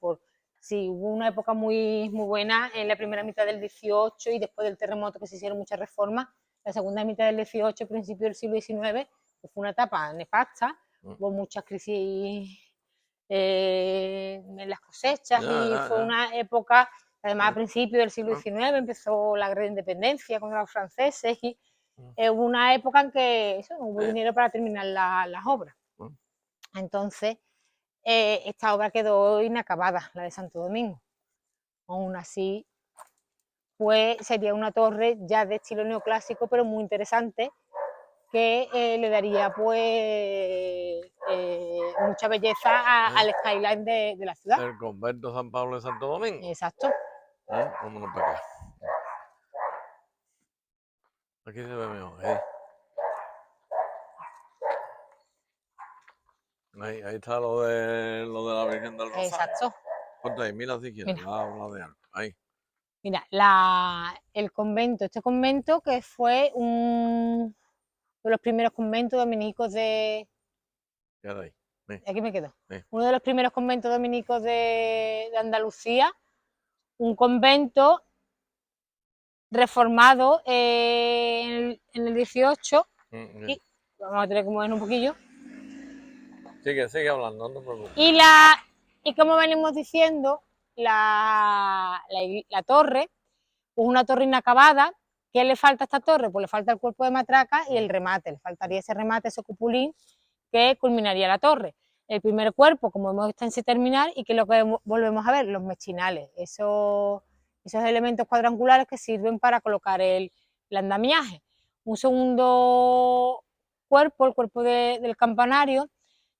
Speaker 2: Sí, hubo una época muy, muy buena en la primera mitad del 18 y después del terremoto que se hicieron muchas reformas. La segunda mitad del 18, principio del siglo XIX, pues fue una etapa nefasta. Hubo muchas crisis en las cosechas fue una época, además a principios del siglo XIX empezó la guerra de independencia contra los franceses y hubo una época en que no hubo dinero para terminar las obras. Entonces, esta obra quedó inacabada, la de Santo Domingo. Aún así, pues sería una torre ya de estilo neoclásico, pero muy interesante, que le daría pues mucha belleza al skyline de la ciudad.
Speaker 1: El convento San Pablo de Santo Domingo.
Speaker 2: Exacto.
Speaker 1: Vámonos para acá. Aquí se ve mejor, ¿eh? Ahí está lo de la Virgen del Rosario.
Speaker 2: Exacto.
Speaker 1: Ponte ahí, mira si quieres, va a hablar de algo. Ahí.
Speaker 2: Mira, el convento, este convento que fue uno de los primeros conventos dominicos de...
Speaker 1: Queda ahí.
Speaker 2: Aquí me quedo. Uno de los primeros conventos dominicos de Andalucía, un convento reformado en el 18 y vamos a tener que mover un poquillo.
Speaker 1: Sigue hablando, no te preocupes.
Speaker 2: Y Y como venimos diciendo, la torre, pues una torre inacabada. ¿Qué le falta a esta torre? Pues le falta el cuerpo de matraca y el remate, le faltaría ese remate, ese cupulín que culminaría la torre. El primer cuerpo, como hemos está sin terminar, y que es lo que volvemos a ver, los mechinales, esos elementos cuadrangulares que sirven para colocar el andamiaje. Un segundo cuerpo, el cuerpo del campanario,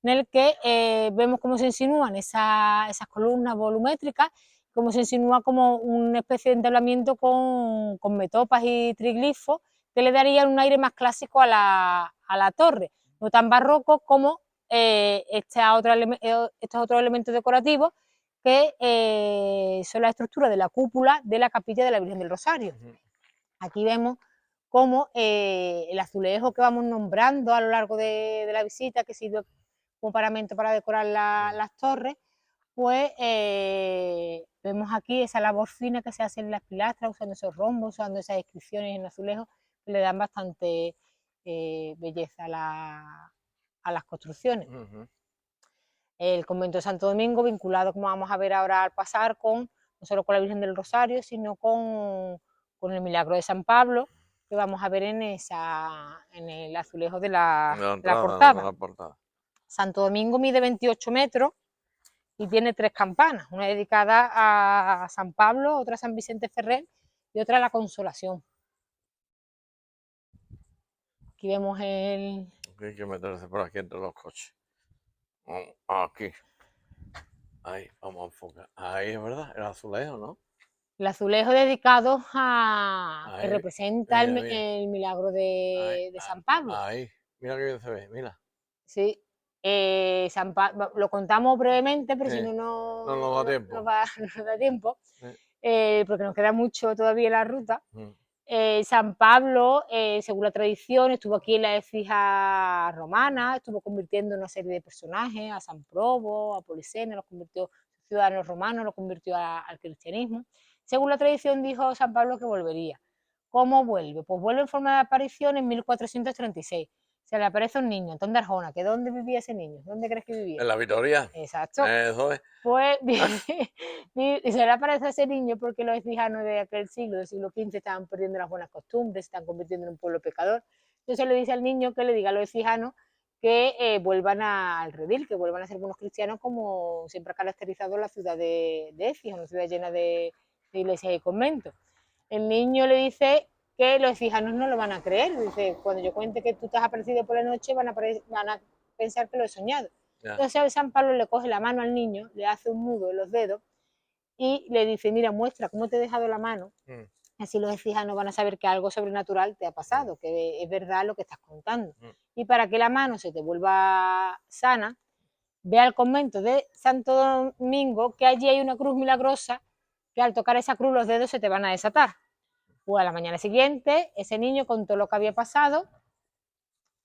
Speaker 2: en el que vemos cómo se insinúan esas columnas volumétricas, cómo se insinúa como una especie de entablamiento con metopas y triglifos que le darían un aire más clásico a la torre, no tan barroco como estos otros elementos decorativos que son la estructura de la cúpula de la capilla de la Virgen del Rosario. Aquí vemos cómo el azulejo que vamos nombrando a lo largo de la visita, que sirve como paramento para decorar las torres, pues vemos aquí esa labor fina que se hace en las pilastras, usando esos rombos, usando esas inscripciones en azulejo, que le dan bastante belleza a las construcciones. El convento de Santo Domingo, vinculado, como vamos a ver ahora al pasar, no solo con la Virgen del Rosario, sino con el milagro de San Pablo, que vamos a ver en el azulejo de la portada. Santo Domingo mide 28 metros y tiene 3 campanas, una dedicada a San Pablo, otra a San Vicente Ferrer y otra a la Consolación. Aquí vemos el...
Speaker 1: Hay que meterse por aquí entre los coches. Aquí. Ahí, vamos a enfocar. Ahí es verdad, el azulejo, ¿no?
Speaker 2: El azulejo dedicado a... que representa
Speaker 1: mira.
Speaker 2: el milagro de San Pablo.
Speaker 1: Ahí, mira qué bien se ve, mira.
Speaker 2: Sí. Lo contamos brevemente, pero
Speaker 1: Sí.
Speaker 2: si no, no
Speaker 1: nos da tiempo.
Speaker 2: No nos da tiempo, porque nos queda mucho todavía en la ruta. San Pablo, según la tradición, estuvo aquí en la Écija romana, estuvo convirtiendo en una serie de personajes, a San Probo, a Policena, los convirtió ciudadanos romanos, los convirtió al cristianismo. Según la tradición, dijo San Pablo que volvería. ¿Cómo vuelve? Pues vuelve en forma de aparición en 1436. Se le aparece un niño, Antón de Arjona, que ¿dónde vivía ese niño? ¿Dónde crees que vivía?
Speaker 1: En la Victoria.
Speaker 2: Exacto.
Speaker 1: Eso es.
Speaker 2: Pues se le aparece a ese niño porque los écijanos de aquel siglo, del siglo XV, estaban perdiendo las buenas costumbres, se están convirtiendo en un pueblo pecador. Entonces le dice al niño que le diga a los écijanos que vuelvan al redil, que vuelvan a ser buenos cristianos, como siempre ha caracterizado la ciudad de Écija, una ciudad llena de iglesias y conventos. El niño le dice que los écijanos no lo van a creer, dice, cuando yo cuente que tú te has aparecido por la noche van a pensar que lo he soñado. Entonces San Pablo le coge la mano al niño, le hace un nudo en los dedos y le dice, mira, muestra cómo te he dejado la mano, así los écijanos van a saber que algo sobrenatural te ha pasado, que es verdad lo que estás contando. Y para que la mano se te vuelva sana, ve al convento de Santo Domingo, que allí hay una cruz milagrosa, que al tocar esa cruz los dedos se te van a desatar. Pues a la mañana siguiente, ese niño contó lo que había pasado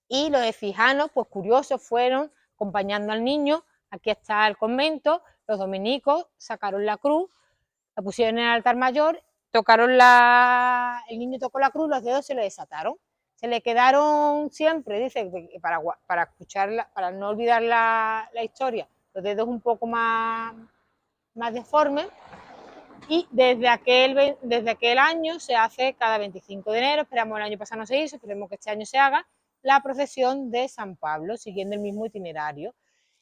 Speaker 2: y los écijanos, pues curiosos, fueron acompañando al niño. Aquí está el convento, los dominicos sacaron la cruz, la pusieron en el altar mayor, el niño tocó la cruz, los dedos se le desataron. Se le quedaron siempre, dice, para escucharla, para no olvidar la historia, los dedos un poco más deformes. Y desde aquel año se hace cada 25 de enero, esperamos el año pasado no se hizo, esperemos que este año se haga, la procesión de San Pablo, siguiendo el mismo itinerario.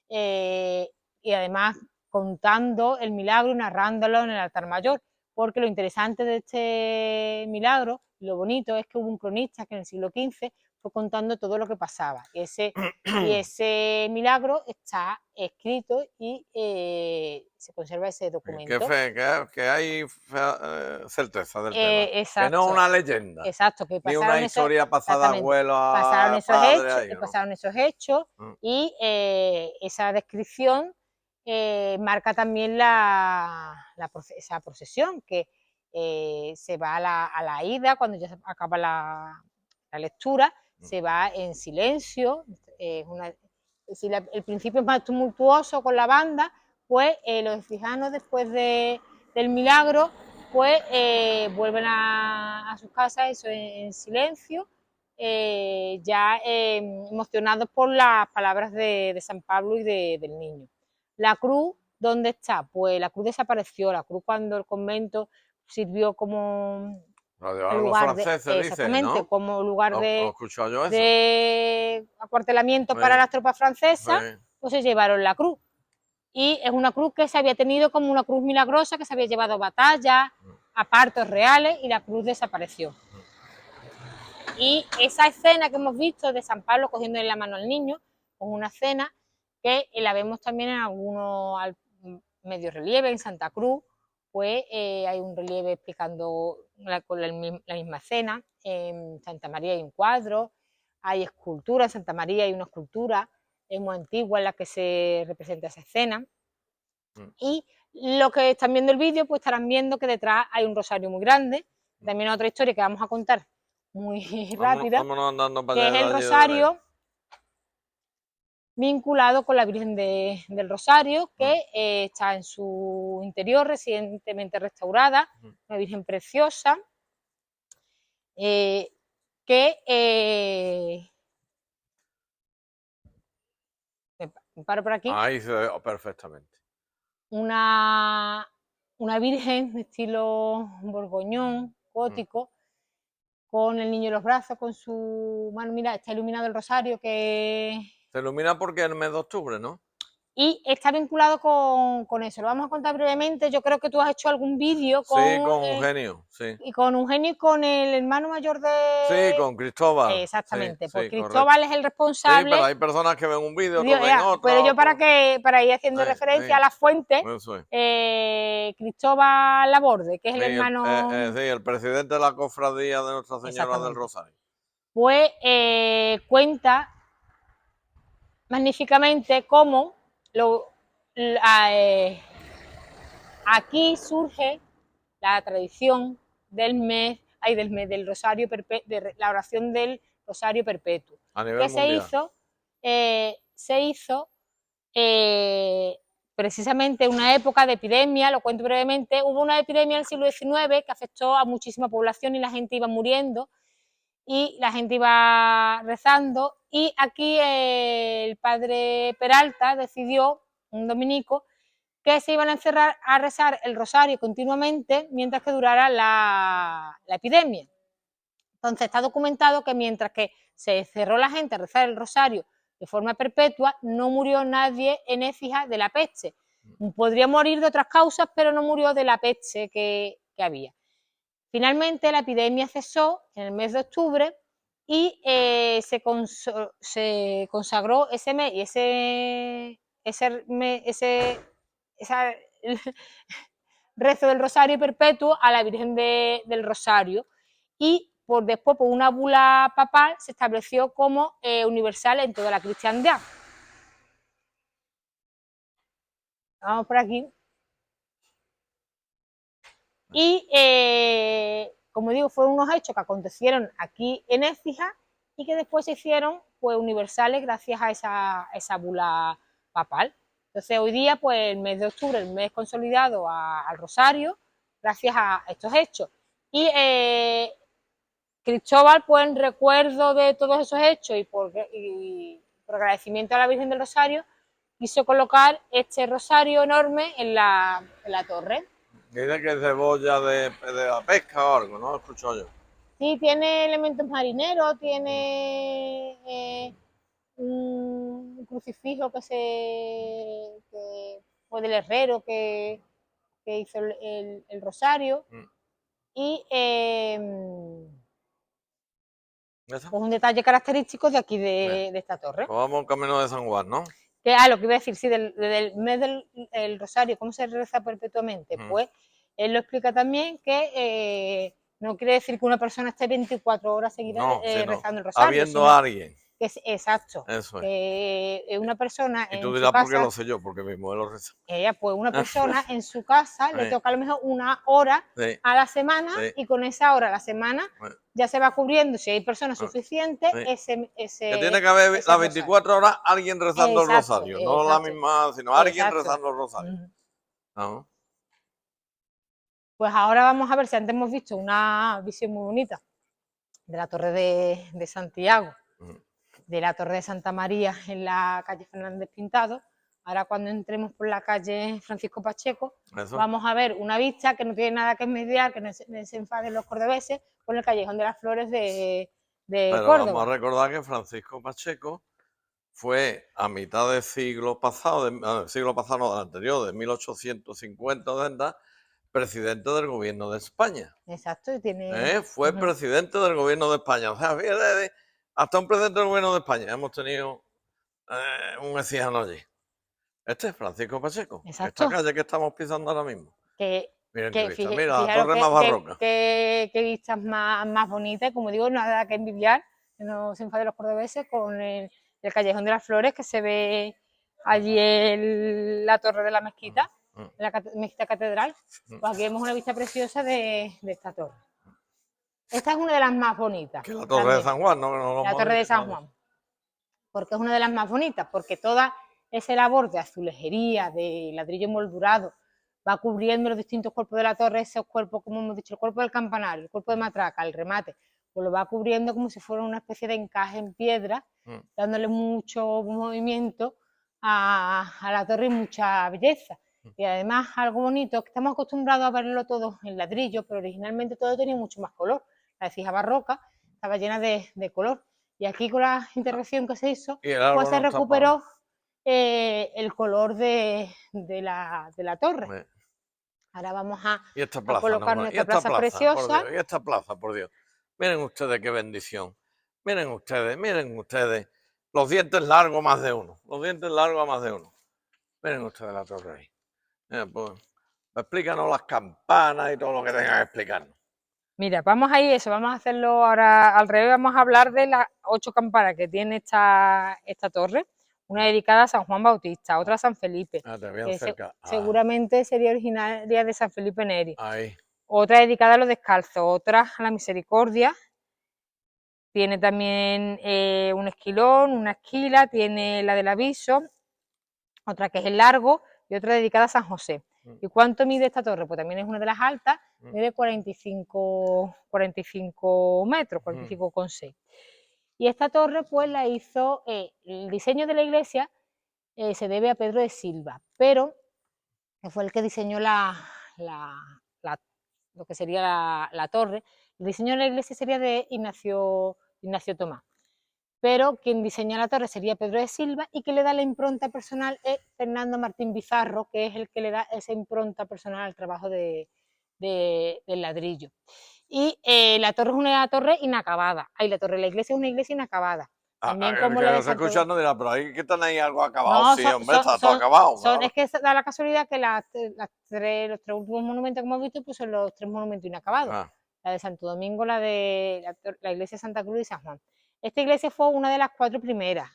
Speaker 2: Y además contando el milagro y narrándolo en el altar mayor, porque lo interesante de este milagro, lo bonito, es que hubo un cronista que en el siglo XV fue contando todo lo que pasaba. Y ese milagro está escrito y se conserva ese documento.
Speaker 1: Que hay certeza del tema.
Speaker 2: Exacto,
Speaker 1: que no es una leyenda.
Speaker 2: Exacto, que
Speaker 1: pasaron ni una historia pasada abuelo a
Speaker 2: pasaron esos hechos y esa descripción marca también esa procesión que se va a la ida, cuando ya acaba la lectura, se va en silencio. Si el principio es más tumultuoso con la banda, pues los écijanos después del milagro pues vuelven a sus casas, eso en silencio, ya emocionados por las palabras de San Pablo y del niño. La cruz ¿dónde está? Pues la cruz desapareció, la cruz cuando el convento sirvió como
Speaker 1: Lo llevaron los
Speaker 2: lugar de,
Speaker 1: franceses, dicen,
Speaker 2: exactamente,
Speaker 1: ¿no?
Speaker 2: como lugar
Speaker 1: ¿He escuchado yo eso?
Speaker 2: de acuartelamiento para las tropas francesas,
Speaker 1: Sí.
Speaker 2: pues se llevaron la cruz. Y es una cruz que se había tenido como una cruz milagrosa, que se había llevado a batallas, a partos reales, y la cruz desapareció. Y esa escena que hemos visto de San Pablo cogiendo en la mano al niño, es una escena que la vemos también en algunos medio relieve, en Santa Cruz, pues hay un relieve explicando con la misma escena. En Santa María hay un cuadro, hay escultura, en Santa María hay una escultura, es muy antigua en la que se representa esa escena. Y los que están viendo el vídeo, pues estarán viendo que detrás hay un rosario muy grande. También otra historia que vamos a contar muy rápida,
Speaker 1: Vámonos andando para
Speaker 2: que es
Speaker 1: allá
Speaker 2: el rosario vinculado con la Virgen del Rosario, que está en su interior, recientemente restaurada, una Virgen preciosa, que me paro por aquí.
Speaker 1: Ahí se ve perfectamente.
Speaker 2: Una Virgen de estilo borgoñón, gótico, con el niño en los brazos, con su mano, mira, está iluminado el rosario, que
Speaker 1: Se ilumina porque es el mes de octubre, ¿no?
Speaker 2: y está vinculado con eso. Lo vamos a contar brevemente. Yo creo que tú has hecho algún vídeo
Speaker 1: Sí, con Eugenio, sí.
Speaker 2: y con Eugenio y con el hermano mayor de...
Speaker 1: Sí, con Cristóbal.
Speaker 2: Exactamente,
Speaker 1: Sí,
Speaker 2: pues
Speaker 1: sí,
Speaker 2: Cristóbal
Speaker 1: correcto.
Speaker 2: es el
Speaker 1: Sí,
Speaker 2: responsable.
Speaker 1: pero hay personas que ven un vídeo, otros ven
Speaker 2: Pero yo
Speaker 1: otro.
Speaker 2: para ir haciendo referencia a la fuente,
Speaker 1: Eso es.
Speaker 2: Cristóbal Laborde, que es
Speaker 1: Sí,
Speaker 2: el hermano...
Speaker 1: sí, el presidente de la cofradía de Nuestra Señora del Rosario.
Speaker 2: Pues cuenta magníficamente cómo aquí surge la tradición del rosario de la oración del rosario perpetuo.
Speaker 1: A nivel
Speaker 2: Que
Speaker 1: mundial.
Speaker 2: se hizo precisamente en una época de epidemia, lo cuento brevemente, hubo una epidemia en el siglo XIX que afectó a muchísima población y la gente iba muriendo y la gente iba rezando, y aquí el padre Peralta decidió, un dominico, que se iban a encerrar a rezar el rosario continuamente mientras que durara la epidemia. Entonces está documentado que mientras que se cerró la gente a rezar el rosario de forma perpetua, no murió nadie en Écija de la peste. Podría morir de otras causas, pero no murió de la peste que había. Finalmente la epidemia cesó en el mes de octubre y se consagró ese mes y ese rezo del Rosario Perpetuo a la Virgen del Rosario, y después por una bula papal se estableció como universal en toda la cristiandad. Vamos por aquí. Y como digo, fueron unos hechos que acontecieron aquí en Écija y que después se hicieron pues universales gracias a esa bula papal. Entonces hoy día, pues el mes de octubre, el mes consolidado al Rosario, gracias a estos hechos. Y Cristóbal, pues en recuerdo de todos esos hechos y por agradecimiento a la Virgen del Rosario, quiso colocar este rosario enorme en la torre.
Speaker 1: Dice que es cebolla de la pesca o algo, ¿no? Lo escucho yo.
Speaker 2: Sí, tiene elementos marineros, tiene un crucifijo que fue del herrero que hizo el rosario. Y pues un detalle característico de aquí de esta torre.
Speaker 1: Pues vamos camino de San Juan, ¿no?
Speaker 2: Lo que iba a decir, sí, del mes del rosario, ¿cómo se reza perpetuamente? Pues él lo explica también que no quiere decir que una persona esté 24 horas seguidas rezando el rosario.
Speaker 1: Habiendo a alguien.
Speaker 2: Que es exacto.
Speaker 1: Eso es.
Speaker 2: Que una persona
Speaker 1: y tú
Speaker 2: en
Speaker 1: dirás
Speaker 2: su casa,
Speaker 1: por qué lo sé yo, porque mi mujer lo reza.
Speaker 2: Pues una persona en su casa le toca a lo mejor una hora a la semana, y con esa hora a la semana ya se va cubriendo, si hay personas suficientes,
Speaker 1: que tiene que haber las 24 horas alguien rezando el rosario, no la misma, sino alguien rezando el rosario. ¿No?
Speaker 2: Pues ahora vamos a ver si antes hemos visto una visión muy bonita de la Torre de Santiago, de la Torre de Santa María en la calle Fernández Pintado. Ahora cuando entremos por la calle Francisco Pacheco,
Speaker 1: Eso.
Speaker 2: vamos a ver una vista que no tiene nada que envidiar, que no se enfaden los cordobeses, con el Callejón de las Flores de
Speaker 1: Pero
Speaker 2: Córdoba.
Speaker 1: vamos a recordar que Francisco Pacheco fue a mitad del siglo pasado, no, del anterior, de 1850, presidente del gobierno de España.
Speaker 2: Exacto, y tiene...
Speaker 1: Fue presidente del gobierno de España. O sea, fíjate, hasta un presidente del gobierno de España hemos tenido un ecijano allí. Este es Francisco Pacheco.
Speaker 2: Exacto.
Speaker 1: Esta calle que estamos pisando ahora mismo.
Speaker 2: Que,
Speaker 1: Miren qué vista. Mira, la
Speaker 2: fijaros
Speaker 1: torre más barroca.
Speaker 2: qué vistas más bonitas, como digo, nada que envidiar, que no se enfaden los cordobeses, con el Callejón de las Flores, que se ve allí la torre de la mezquita, la mezquita catedral. Pues aquí vemos una vista preciosa de esta torre. Esta es una de las más bonitas.
Speaker 1: Que la torre de San Juan, ¿no?
Speaker 2: La torre de San Juan. Porque es una de las más bonitas, porque toda esa labor de azulejería, de ladrillo moldurado, va cubriendo los distintos cuerpos de la torre, esos cuerpos, como hemos dicho, el cuerpo del campanario, el cuerpo de matraca, el remate, pues lo va cubriendo como si fuera una especie de encaje en piedra, dándole mucho movimiento a la torre y mucha belleza. Y además algo bonito, que estamos acostumbrados a verlo todo en ladrillo, pero originalmente todo tenía mucho más color. La ecija barroca estaba llena de color. Y aquí con la intervención que se hizo, pues se recuperó el color de la torre. Ahora vamos a colocar nuestra plaza preciosa.
Speaker 1: Y esta plaza, por Dios. Miren ustedes qué bendición. Miren ustedes. Los dientes largos más de uno. Los dientes largos a más de uno. Miren ustedes la torre ahí. Pues, explícanos las campanas y todo lo que tengan que explicarnos.
Speaker 2: Mira, vamos a ir eso, vamos a hacerlo ahora al revés, vamos a hablar de las 8 campanas que tiene esta torre. Una dedicada a San Juan Bautista, otra a San Felipe, que seguramente sería originaria de San Felipe Neri.
Speaker 1: Ahí.
Speaker 2: Otra dedicada a los descalzos, otra a la Misericordia. Tiene también un esquilón, una esquila, tiene la del aviso, otra que es el largo y otra dedicada a San José. ¿Y cuánto mide esta torre? Pues también es una de las altas, mide 45 metros, 45,6. Y esta torre pues la hizo, el diseño de la iglesia se debe a Pedro de Silva, pero que fue el que diseñó lo que sería la torre. El diseño de la iglesia sería de Ignacio Tomás, pero quien diseñó la torre sería Pedro de Silva y que le da la impronta personal es Fernando Martín Bizarro, que es el que le da esa impronta personal al trabajo del ladrillo. Y la torre es una torre inacabada. La torre de la iglesia es una iglesia inacabada. También como la de
Speaker 1: Santo Domingo. No dirá, pero ahí que están ahí algo acabado. No, sí, hombre, está todo acabado.
Speaker 2: Es que da la casualidad que los tres últimos monumentos que hemos visto pues son los 3 monumentos inacabados. La de Santo Domingo, la de la iglesia de Santa Cruz y San Juan. Esta iglesia fue una de las 4 primeras.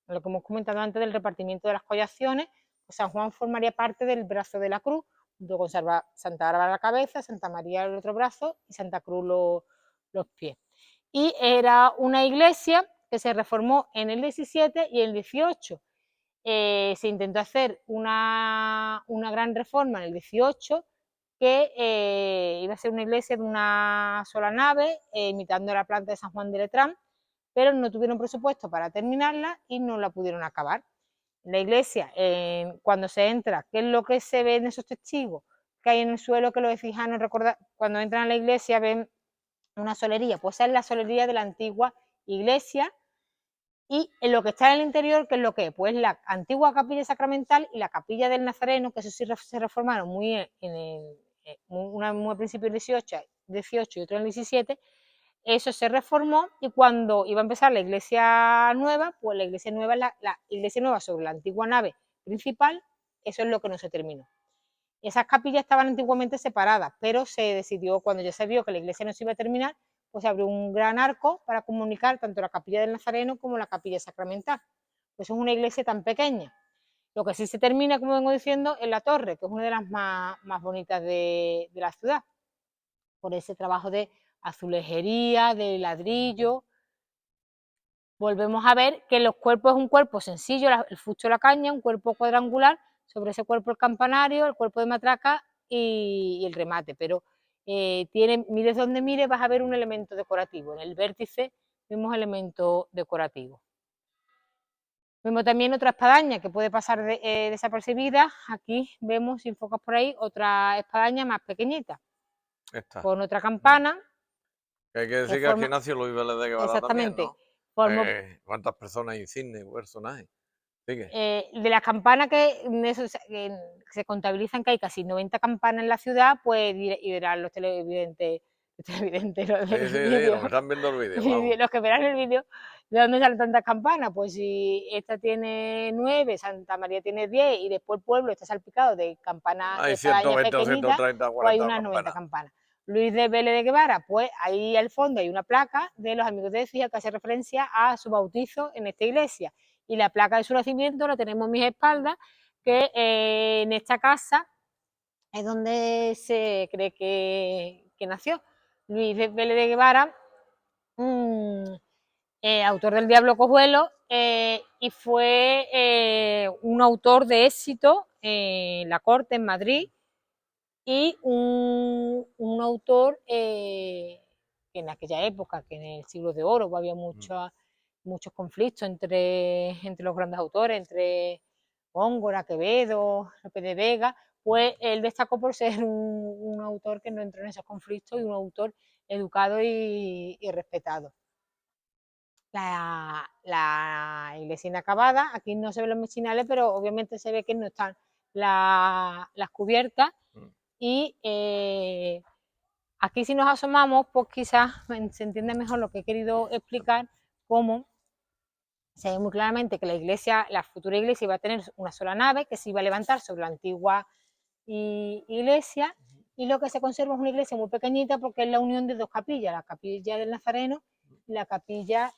Speaker 2: Lo que hemos comentado antes del repartimiento de las collaciones, pues San Juan formaría parte del brazo de la cruz, junto con Santa Bárbara la cabeza, Santa María el otro brazo y Santa Cruz los pies. Y era una iglesia que se reformó en el 17 y el 18. Se intentó hacer una gran reforma en el 18, que iba a ser una iglesia de una sola nave, imitando la planta de San Juan de Letrán, pero no tuvieron presupuesto para terminarla y no la pudieron acabar. La iglesia, cuando se entra, ¿qué es lo que se ve en esos testigos? Que hay en el suelo, que los efijanos, cuando entran a la iglesia ven una solería, pues esa es la solería de la antigua iglesia. Y en lo que está en el interior, ¿qué es lo que es? Pues la antigua capilla sacramental y la capilla del Nazareno, que eso sí se reformaron una muy al principio del 18 y otro en el 17. Eso se reformó y cuando iba a empezar la iglesia nueva, pues la iglesia nueva, la iglesia nueva sobre la antigua nave principal, eso es lo que no se terminó. Esas capillas estaban antiguamente separadas, pero se decidió, cuando ya se vio que la iglesia no se iba a terminar, pues se abrió un gran arco para comunicar tanto la capilla del Nazareno como la capilla sacramental. Pues es una iglesia tan pequeña. Lo que sí se termina, como vengo diciendo, es la torre, que es una de las más bonitas de la ciudad, por ese trabajo de azulejería, de ladrillo. Volvemos a ver que los cuerpos es un cuerpo sencillo, el fusto de la caña, un cuerpo cuadrangular, sobre ese cuerpo el campanario, el cuerpo de matraca y el remate, pero mires donde mires vas a ver un elemento decorativo. En el vértice vemos elemento decorativo. Vemos también otra espadaña que puede pasar desapercibida. Aquí vemos, si enfocas por ahí, otra espadaña más pequeñita,
Speaker 1: Esta.
Speaker 2: con otra campana.
Speaker 1: Que hay que decir que aquí
Speaker 2: Forma,
Speaker 1: nació Luis Vélez de Guevara también,
Speaker 2: exactamente,
Speaker 1: ¿no?
Speaker 2: forma,
Speaker 1: ¿Cuántas personas insignes, personajes? Sigue.
Speaker 2: de las campanas que se contabilizan, que hay casi 90 campanas en la ciudad, pues y verán los televidentes, los
Speaker 1: Sí,
Speaker 2: del
Speaker 1: sí, sí,
Speaker 2: vídeo,
Speaker 1: los que están viendo el vídeo, vamos.
Speaker 2: los que verán el vídeo, ¿de dónde salen tantas campanas? Pues si esta tiene 9, Santa María tiene 10 y después el pueblo está salpicado de campanas, de
Speaker 1: Hay
Speaker 2: espadañas
Speaker 1: 120 o
Speaker 2: pequeñitas,
Speaker 1: 130 o
Speaker 2: pues hay
Speaker 1: 40
Speaker 2: unas 90
Speaker 1: campanas.
Speaker 2: campanas. Luis de Vélez de Guevara, pues ahí al fondo hay una placa de los amigos de Écija que hace referencia a su bautizo en esta iglesia. Y la placa de su nacimiento la tenemos a mis espaldas, que en esta casa es donde se cree que nació. Luis de Vélez de Guevara, autor del Diablo Cojuelo, y fue un autor de éxito en la corte en Madrid, y un autor que en aquella época, que en el siglo de oro, había muchos conflictos entre los grandes autores, entre Góngora, Quevedo, Lope de Vega, pues él destacó por ser un autor que no entró en esos conflictos y un autor educado y respetado. La iglesia inacabada, aquí no se ven los mechinales, pero obviamente se ve que no están las cubiertas. Y aquí si nos asomamos, pues quizás se entiende mejor lo que he querido explicar, cómo se ve muy claramente que la futura iglesia iba a tener una sola nave que se iba a levantar sobre la antigua iglesia, y lo que se conserva es una iglesia muy pequeñita porque es la unión de dos capillas, la capilla del Nazareno y la capilla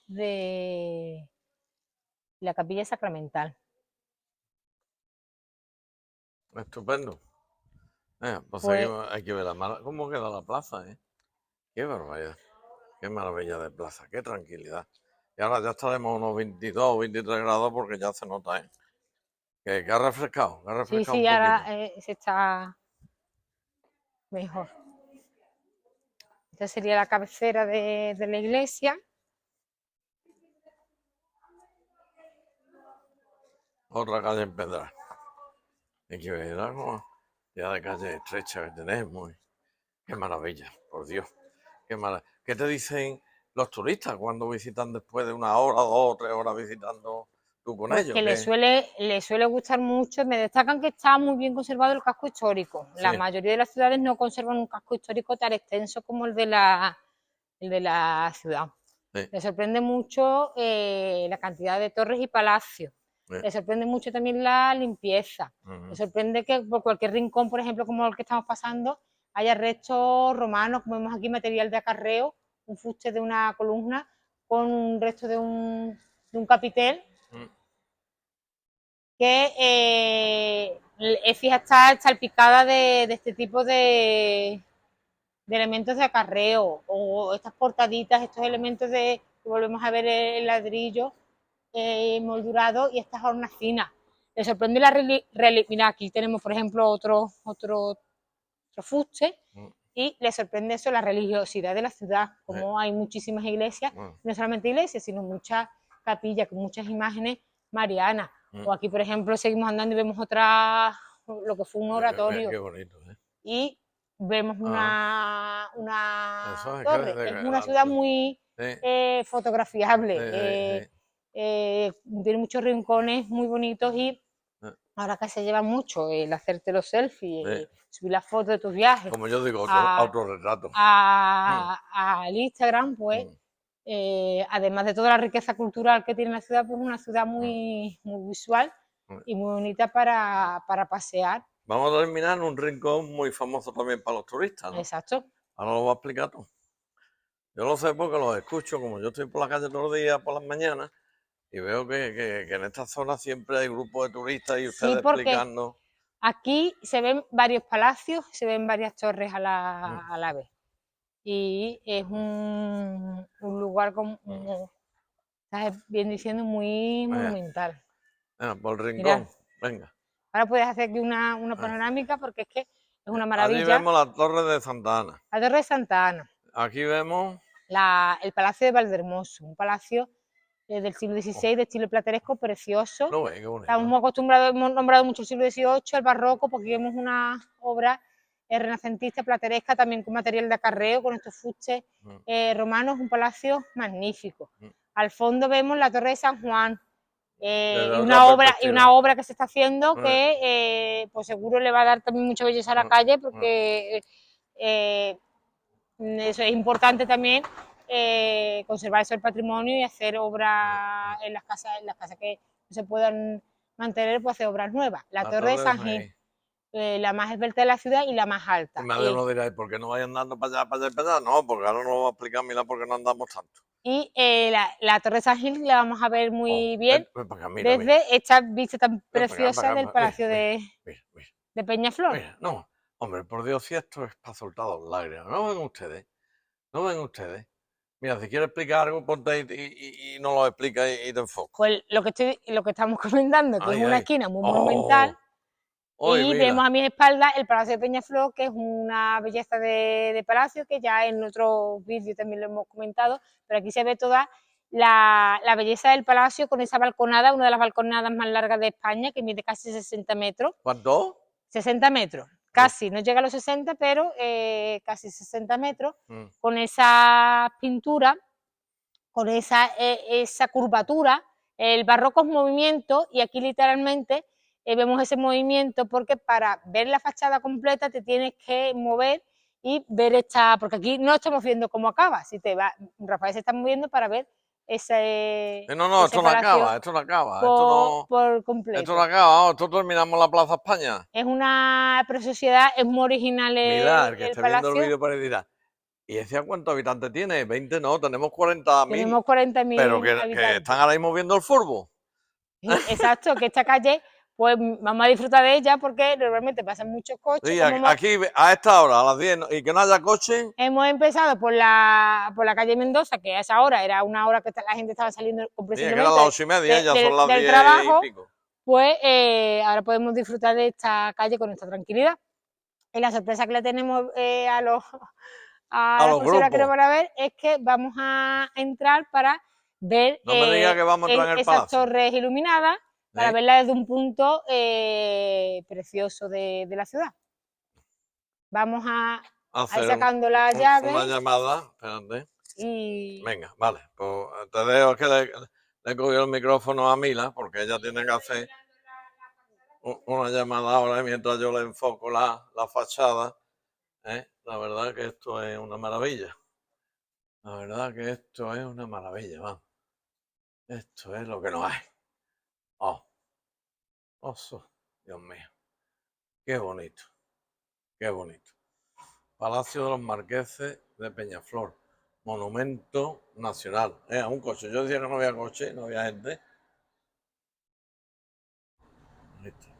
Speaker 2: sacramental.
Speaker 1: Estupendo. Pues
Speaker 2: Pues
Speaker 1: hay que ver cómo queda la plaza, ¿eh? Qué barbaridad. Qué maravilla de plaza, qué tranquilidad. Y ahora ya estaremos a unos 22 o 23 grados porque ya se nota, ¿eh? Que ha
Speaker 2: sí,
Speaker 1: refrescado un
Speaker 2: sí, ahora
Speaker 1: poquito.
Speaker 2: se está mejor. Esta sería la cabecera de la iglesia.
Speaker 1: Otra calle en Pedral. Hay que ver algo ya de calle estrecha que tenemos. Qué maravilla, por Dios. ¿Qué te dicen los turistas cuando visitan después de una hora, 2 o 3 horas visitando tú con
Speaker 2: Pues
Speaker 1: ellos?
Speaker 2: que les suele gustar mucho. Me destacan que está muy bien conservado el casco histórico. La
Speaker 1: Sí,
Speaker 2: mayoría de las ciudades no conservan un casco histórico tan extenso como el de la ciudad.
Speaker 1: sí,
Speaker 2: Les sorprende mucho la cantidad de torres y palacios.
Speaker 1: sí.
Speaker 2: Les sorprende mucho también la limpieza. Les
Speaker 1: Ujú.
Speaker 2: sorprende que por cualquier rincón, por ejemplo, como el que estamos pasando, haya restos romanos, como vemos aquí, material de acarreo, un fuste de una columna con un resto de un capitel,
Speaker 1: Mm.
Speaker 2: que Écija está salpicada de este tipo de elementos de acarreo, o estas portaditas, estos elementos que volvemos a ver el ladrillo moldurado y estas hornacinas. Le sorprende mira, aquí tenemos por ejemplo otro fuste,
Speaker 1: Mm.
Speaker 2: y le sorprende eso, la religiosidad de la ciudad, como hay muchísimas iglesias,
Speaker 1: Bueno,
Speaker 2: no solamente iglesias, sino muchas capillas con muchas imágenes marianas.
Speaker 1: mm.
Speaker 2: O aquí, por ejemplo, seguimos andando y vemos lo que fue un oratorio,
Speaker 1: Qué bonito, ¿eh?
Speaker 2: y vemos
Speaker 1: Ah,
Speaker 2: una
Speaker 1: eso es que
Speaker 2: torre. Es una ciudad muy
Speaker 1: sí, sí,
Speaker 2: fotografiable,
Speaker 1: sí, sí.
Speaker 2: tiene muchos rincones muy bonitos, y
Speaker 1: Sí,
Speaker 2: ahora que se lleva mucho el hacerte los selfies,
Speaker 1: sí.
Speaker 2: subir las fotos de tus viajes
Speaker 1: Como yo digo,
Speaker 2: a,
Speaker 1: autorretrato. Mm,
Speaker 2: al Instagram, pues
Speaker 1: mm,
Speaker 2: además de toda la riqueza cultural que tiene la ciudad, pues una ciudad
Speaker 1: mm,
Speaker 2: muy visual
Speaker 1: mm.
Speaker 2: y muy bonita para pasear.
Speaker 1: Vamos a terminar en un rincón muy famoso también para los turistas, ¿no?
Speaker 2: Exacto.
Speaker 1: Ahora lo voy a explicar tú. Yo lo sé porque los escucho, como yo estoy por la calle todos los días por las mañanas, y veo que en esta zona siempre hay grupos de turistas y
Speaker 2: Sí,
Speaker 1: ustedes
Speaker 2: porque
Speaker 1: explicando.
Speaker 2: aquí se ven varios palacios, se ven varias torres a
Speaker 1: Mm,
Speaker 2: a la vez. Y es un lugar, como
Speaker 1: mm.
Speaker 2: estás bien diciendo, muy
Speaker 1: Venga,
Speaker 2: monumental.
Speaker 1: venga, por el
Speaker 2: Mirad,
Speaker 1: rincón, venga.
Speaker 2: ahora puedes hacer aquí una
Speaker 1: Venga.
Speaker 2: panorámica, porque es que es una
Speaker 1: Allí
Speaker 2: maravilla.
Speaker 1: vemos la torre de Santa Ana.
Speaker 2: La Torre de Santa Ana,
Speaker 1: Aquí vemos
Speaker 2: el Palacio de Valdehermoso, un palacio del siglo XVI, de estilo plateresco, precioso.
Speaker 1: No ve, qué bonito.
Speaker 2: Estamos muy acostumbrados, hemos nombrado mucho el siglo XVIII, el barroco, porque vemos una obra renacentista, plateresca, también con material de acarreo, con estos fustes romanos, un palacio magnífico. Al fondo vemos la Torre de San Juan, y una obra que se está haciendo que pues seguro le va a dar también mucha belleza a la calle, porque eso es importante también, conservar eso el patrimonio y hacer obras en las casas que no se puedan mantener, pues hacer obras nuevas. La Torre de San Gil, la más esbelta de la ciudad y la más alta.
Speaker 1: Y nadie nos dirá, ¿por qué no vayan andando para allá, para allá, para allá? No, porque ahora no lo va a explicar, mira, porque no andamos tanto.
Speaker 2: Y la Torre de San Gil la vamos a ver muy bien
Speaker 1: mira,
Speaker 2: desde esta vista tan preciosa del Palacio de Peñaflor.
Speaker 1: Mira, no, hombre, por Dios, si esto es para soltar dos lágrimas. No ven ustedes, no ven ustedes. Mira, si quieres explicar algo, ponte ahí y no lo explica y te enfoco.
Speaker 2: Pues lo que estamos comentando, que es una esquina muy monumental. Y
Speaker 1: mira,
Speaker 2: vemos a mi espalda el Palacio de Peñaflor, que es una belleza de palacio, que ya en otros vídeos también lo hemos comentado, pero aquí se ve toda la belleza del palacio con esa balconada, una de las balconadas más largas de España, que mide casi 60 metros.
Speaker 1: ¿Cuánto?
Speaker 2: 60 metros, casi, no llega a los 60, pero casi 60 metros, con esa pintura, con esa curvatura. El barroco es movimiento, y aquí literalmente vemos ese movimiento, porque para ver la fachada completa te tienes que mover y ver esta, porque aquí no estamos viendo cómo acaba. Si te va, Rafael se está moviendo para ver ese
Speaker 1: no, esto no acaba, esto no acaba.
Speaker 2: Por completo.
Speaker 1: Esto no acaba, esto terminamos la Plaza España.
Speaker 2: Es una preciosidad, es muy original
Speaker 1: Mira, el que esté
Speaker 2: palacio.
Speaker 1: viendo el vídeo para dirá, ¿y ese a cuántos habitantes tiene? 20 no, tenemos 40.000.
Speaker 2: Tenemos 40.000
Speaker 1: pero que están ahora mismo viendo el fútbol.
Speaker 2: Exacto, que esta calle, pues vamos a disfrutar de ella, porque normalmente pasan muchos coches.
Speaker 1: Sí, aquí a esta hora, a las 10, y que no haya coche.
Speaker 2: Hemos empezado por la calle Mendoza, que a esa hora era una hora que la gente estaba saliendo
Speaker 1: precisamente, que eran las 8:30, ya son las 10
Speaker 2: del trabajo,
Speaker 1: y pico.
Speaker 2: Pues ahora podemos disfrutar de esta calle con esta tranquilidad. Y la sorpresa que le tenemos a las personas que nos van a ver es que vamos a entrar para ver
Speaker 1: no me diga que vamos a entrar en el
Speaker 2: esas
Speaker 1: palacio.
Speaker 2: torres iluminadas, para verlas desde un punto precioso de la ciudad. Vamos a ir sacando la llave.
Speaker 1: Una llamada, espérate.
Speaker 2: Y...
Speaker 1: Venga, vale, pues te dejo que le he cogido el micrófono a Mila, porque ella tiene que hacer una llamada ahora mientras yo le enfoco la fachada. La verdad que esto es una maravilla. La verdad que esto es una maravilla, vamos. Esto es lo que nos hay. Oh, Dios mío. Qué bonito. Qué bonito. Palacio de los Marqueses de Peñaflor. Monumento nacional. Un coche. Yo decía que no había coche, no había gente.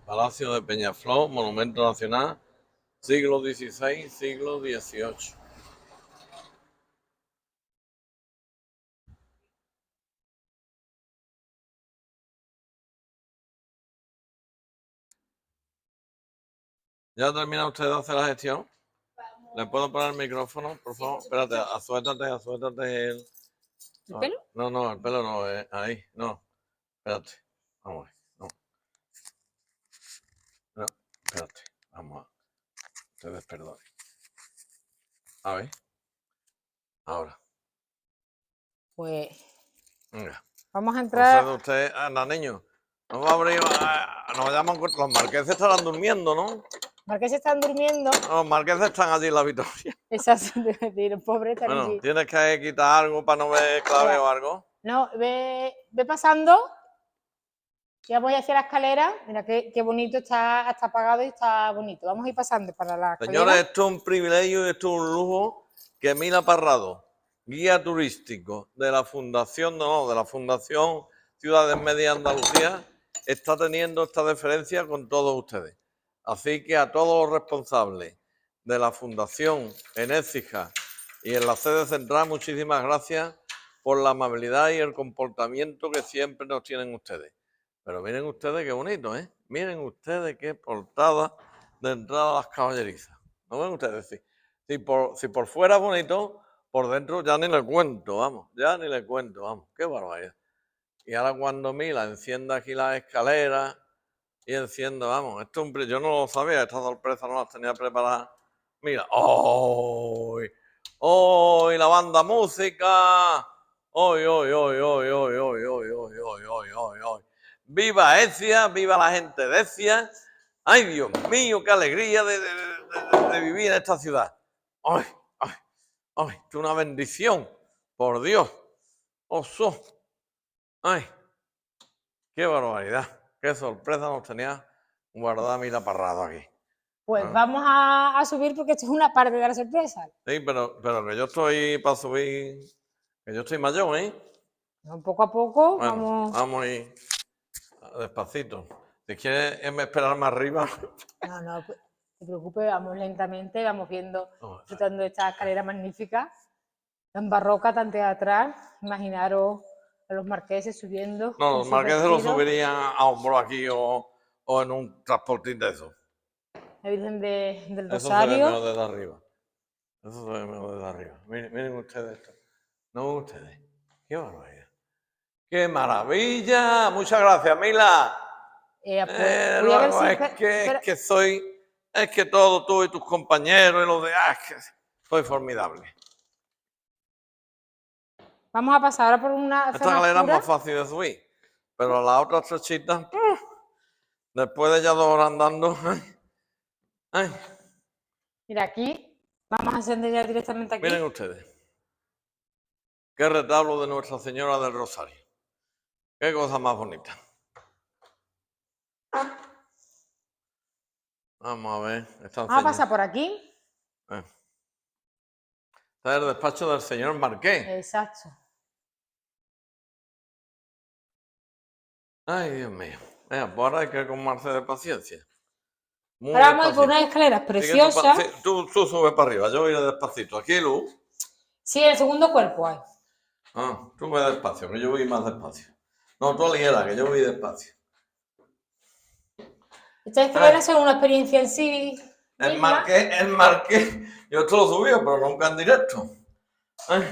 Speaker 1: Palacio de Peñaflor, monumento nacional, siglo XVI, siglo XVIII. ¿Ya termina usted de hacer la gestión? ¿Le puedo poner el micrófono, por favor? Espérate, asuétate el...
Speaker 2: ¿El pelo?
Speaker 1: No, el pelo no, ahí, no. Espérate, vamos a ver, no. No, espérate, vamos a... Ustedes perdonen. A ver. Ahora.
Speaker 2: Pues...
Speaker 1: Venga.
Speaker 2: Vamos a entrar...
Speaker 1: Usted, anda, niño. Vamos a abrir... Nos llaman... Los marqueses estarán durmiendo, ¿no?
Speaker 2: Marqueses están durmiendo.
Speaker 1: No, los marqueses están allí en la Victoria.
Speaker 2: Exacto, pobre están
Speaker 1: bueno,
Speaker 2: allí.
Speaker 1: ¿tienes que quitar algo para no ver clave o algo?
Speaker 2: No, ve pasando. Ya voy hacia la escalera. Mira qué bonito está apagado y está bonito. Vamos a ir pasando para la escalera.
Speaker 1: Señores, esto es un privilegio y esto es un lujo que Mila Parrado, guía turístico de la Fundación Ciudades Medias Andalucía, está teniendo esta deferencia con todos ustedes. Así que a todos los responsables de la Fundación en Écija y en la sede central, muchísimas gracias por la amabilidad y el comportamiento que siempre nos tienen ustedes. Pero miren ustedes qué bonito, ¿eh? Miren ustedes qué portada de entrada a las caballerizas. ¿No ven ustedes? Si por fuera bonito, por dentro ya ni le cuento, vamos. Ya ni le cuento, vamos. Qué barbaridad. Y ahora cuando Mila encienda aquí las escaleras y encienda, vamos, esto yo no lo sabía, esta sorpresa no las tenía preparadas. Mira, ¡oh! ¡Oh! La banda música. ¡Hoy, hoy, hoy, hoy, hoy, hoy, hoy, hoy, hoy, hoy, hoy, hoy! ¡Viva Ecija! ¡Viva la gente de Ecija! ¡Ay, Dios mío, qué alegría de vivir en esta ciudad! ¡Ay, ay, ay! ¡Es una bendición! ¡Por Dios! ¡Oso! ¡Ay! ¡Qué barbaridad! ¡Qué sorpresa nos tenía guardada Mila Parrado aquí!
Speaker 2: Pues
Speaker 1: Ah.
Speaker 2: vamos a subir porque esto es una parte de la sorpresa.
Speaker 1: Sí, pero que yo estoy para subir, que yo estoy mayor, ¿eh?
Speaker 2: Poco a poco
Speaker 1: Bueno,
Speaker 2: vamos.
Speaker 1: vamos a ir despacito. Si quieres esperar más arriba.
Speaker 2: No, no te preocupes, vamos lentamente, vamos viendo,
Speaker 1: Oh,
Speaker 2: disfrutando de esta escalera magnífica, tan barroca, tan teatral. Imaginaros a los marqueses subiendo.
Speaker 1: no,
Speaker 2: con
Speaker 1: los
Speaker 2: sus
Speaker 1: marqueses lo
Speaker 2: vestidos,
Speaker 1: subirían a hombro aquí o en un transportín de eso.
Speaker 2: la Virgen del
Speaker 1: Eso se ve
Speaker 2: Rosario.
Speaker 1: mejor desde arriba. Eso se ve mejor desde arriba. Miren ustedes esto. No ustedes. Qué barbaridad. ¡Qué maravilla! Muchas gracias, Mila.
Speaker 2: Pues voy a ver
Speaker 1: Luego
Speaker 2: si.
Speaker 1: es que todo tú y tus compañeros y los de es que soy formidable.
Speaker 2: Vamos a pasar ahora por una
Speaker 1: Esta
Speaker 2: zona
Speaker 1: galera es
Speaker 2: oscura.
Speaker 1: más fácil de subir, pero las otras trechitas, después de ya 2 horas andando, ay,
Speaker 2: Mira, aquí vamos a encender ya directamente aquí.
Speaker 1: miren ustedes, qué retablo de Nuestra Señora del Rosario, qué cosa más bonita. Vamos a ver,
Speaker 2: Vamos a pasar por aquí.
Speaker 1: Este es el despacho del señor Marqués.
Speaker 2: Exacto.
Speaker 1: Ay, Dios mío. Venga, pues ahora hay que comarse de paciencia. Muy
Speaker 2: Ahora vamos por
Speaker 1: despacito.
Speaker 2: unas escaleras
Speaker 1: Sigue
Speaker 2: preciosas.
Speaker 1: tú subes para arriba, yo iré despacito. Aquí, Luz.
Speaker 2: Sí, el segundo cuerpo hay.
Speaker 1: Ah, tú ve despacio, que yo voy más despacio. No, tú ligera, que yo voy despacio.
Speaker 2: Estas escaleras son una experiencia en sí.
Speaker 1: El
Speaker 2: misma.
Speaker 1: Marqués, yo esto lo subí, pero nunca en directo. Ay,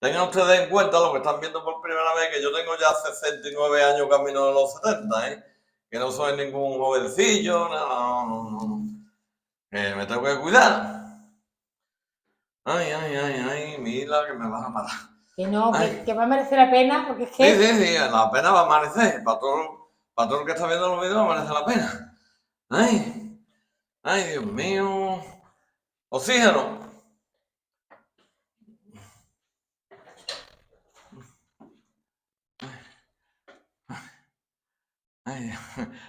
Speaker 1: tengan ustedes en cuenta lo que están viendo por primera vez, que yo tengo ya 69 años camino de los 70, ¿eh? Que no soy ningún jovencillo, no. Que me tengo que cuidar. Ay, mira, que me vas a matar.
Speaker 2: Que no,
Speaker 1: Ay.
Speaker 2: que va a merecer la pena, porque es que.
Speaker 1: Sí, la pena va a merecer. Para todo el que está viendo los vídeos va a merecer la pena. Ay, Dios mío. Oxígeno. Ay,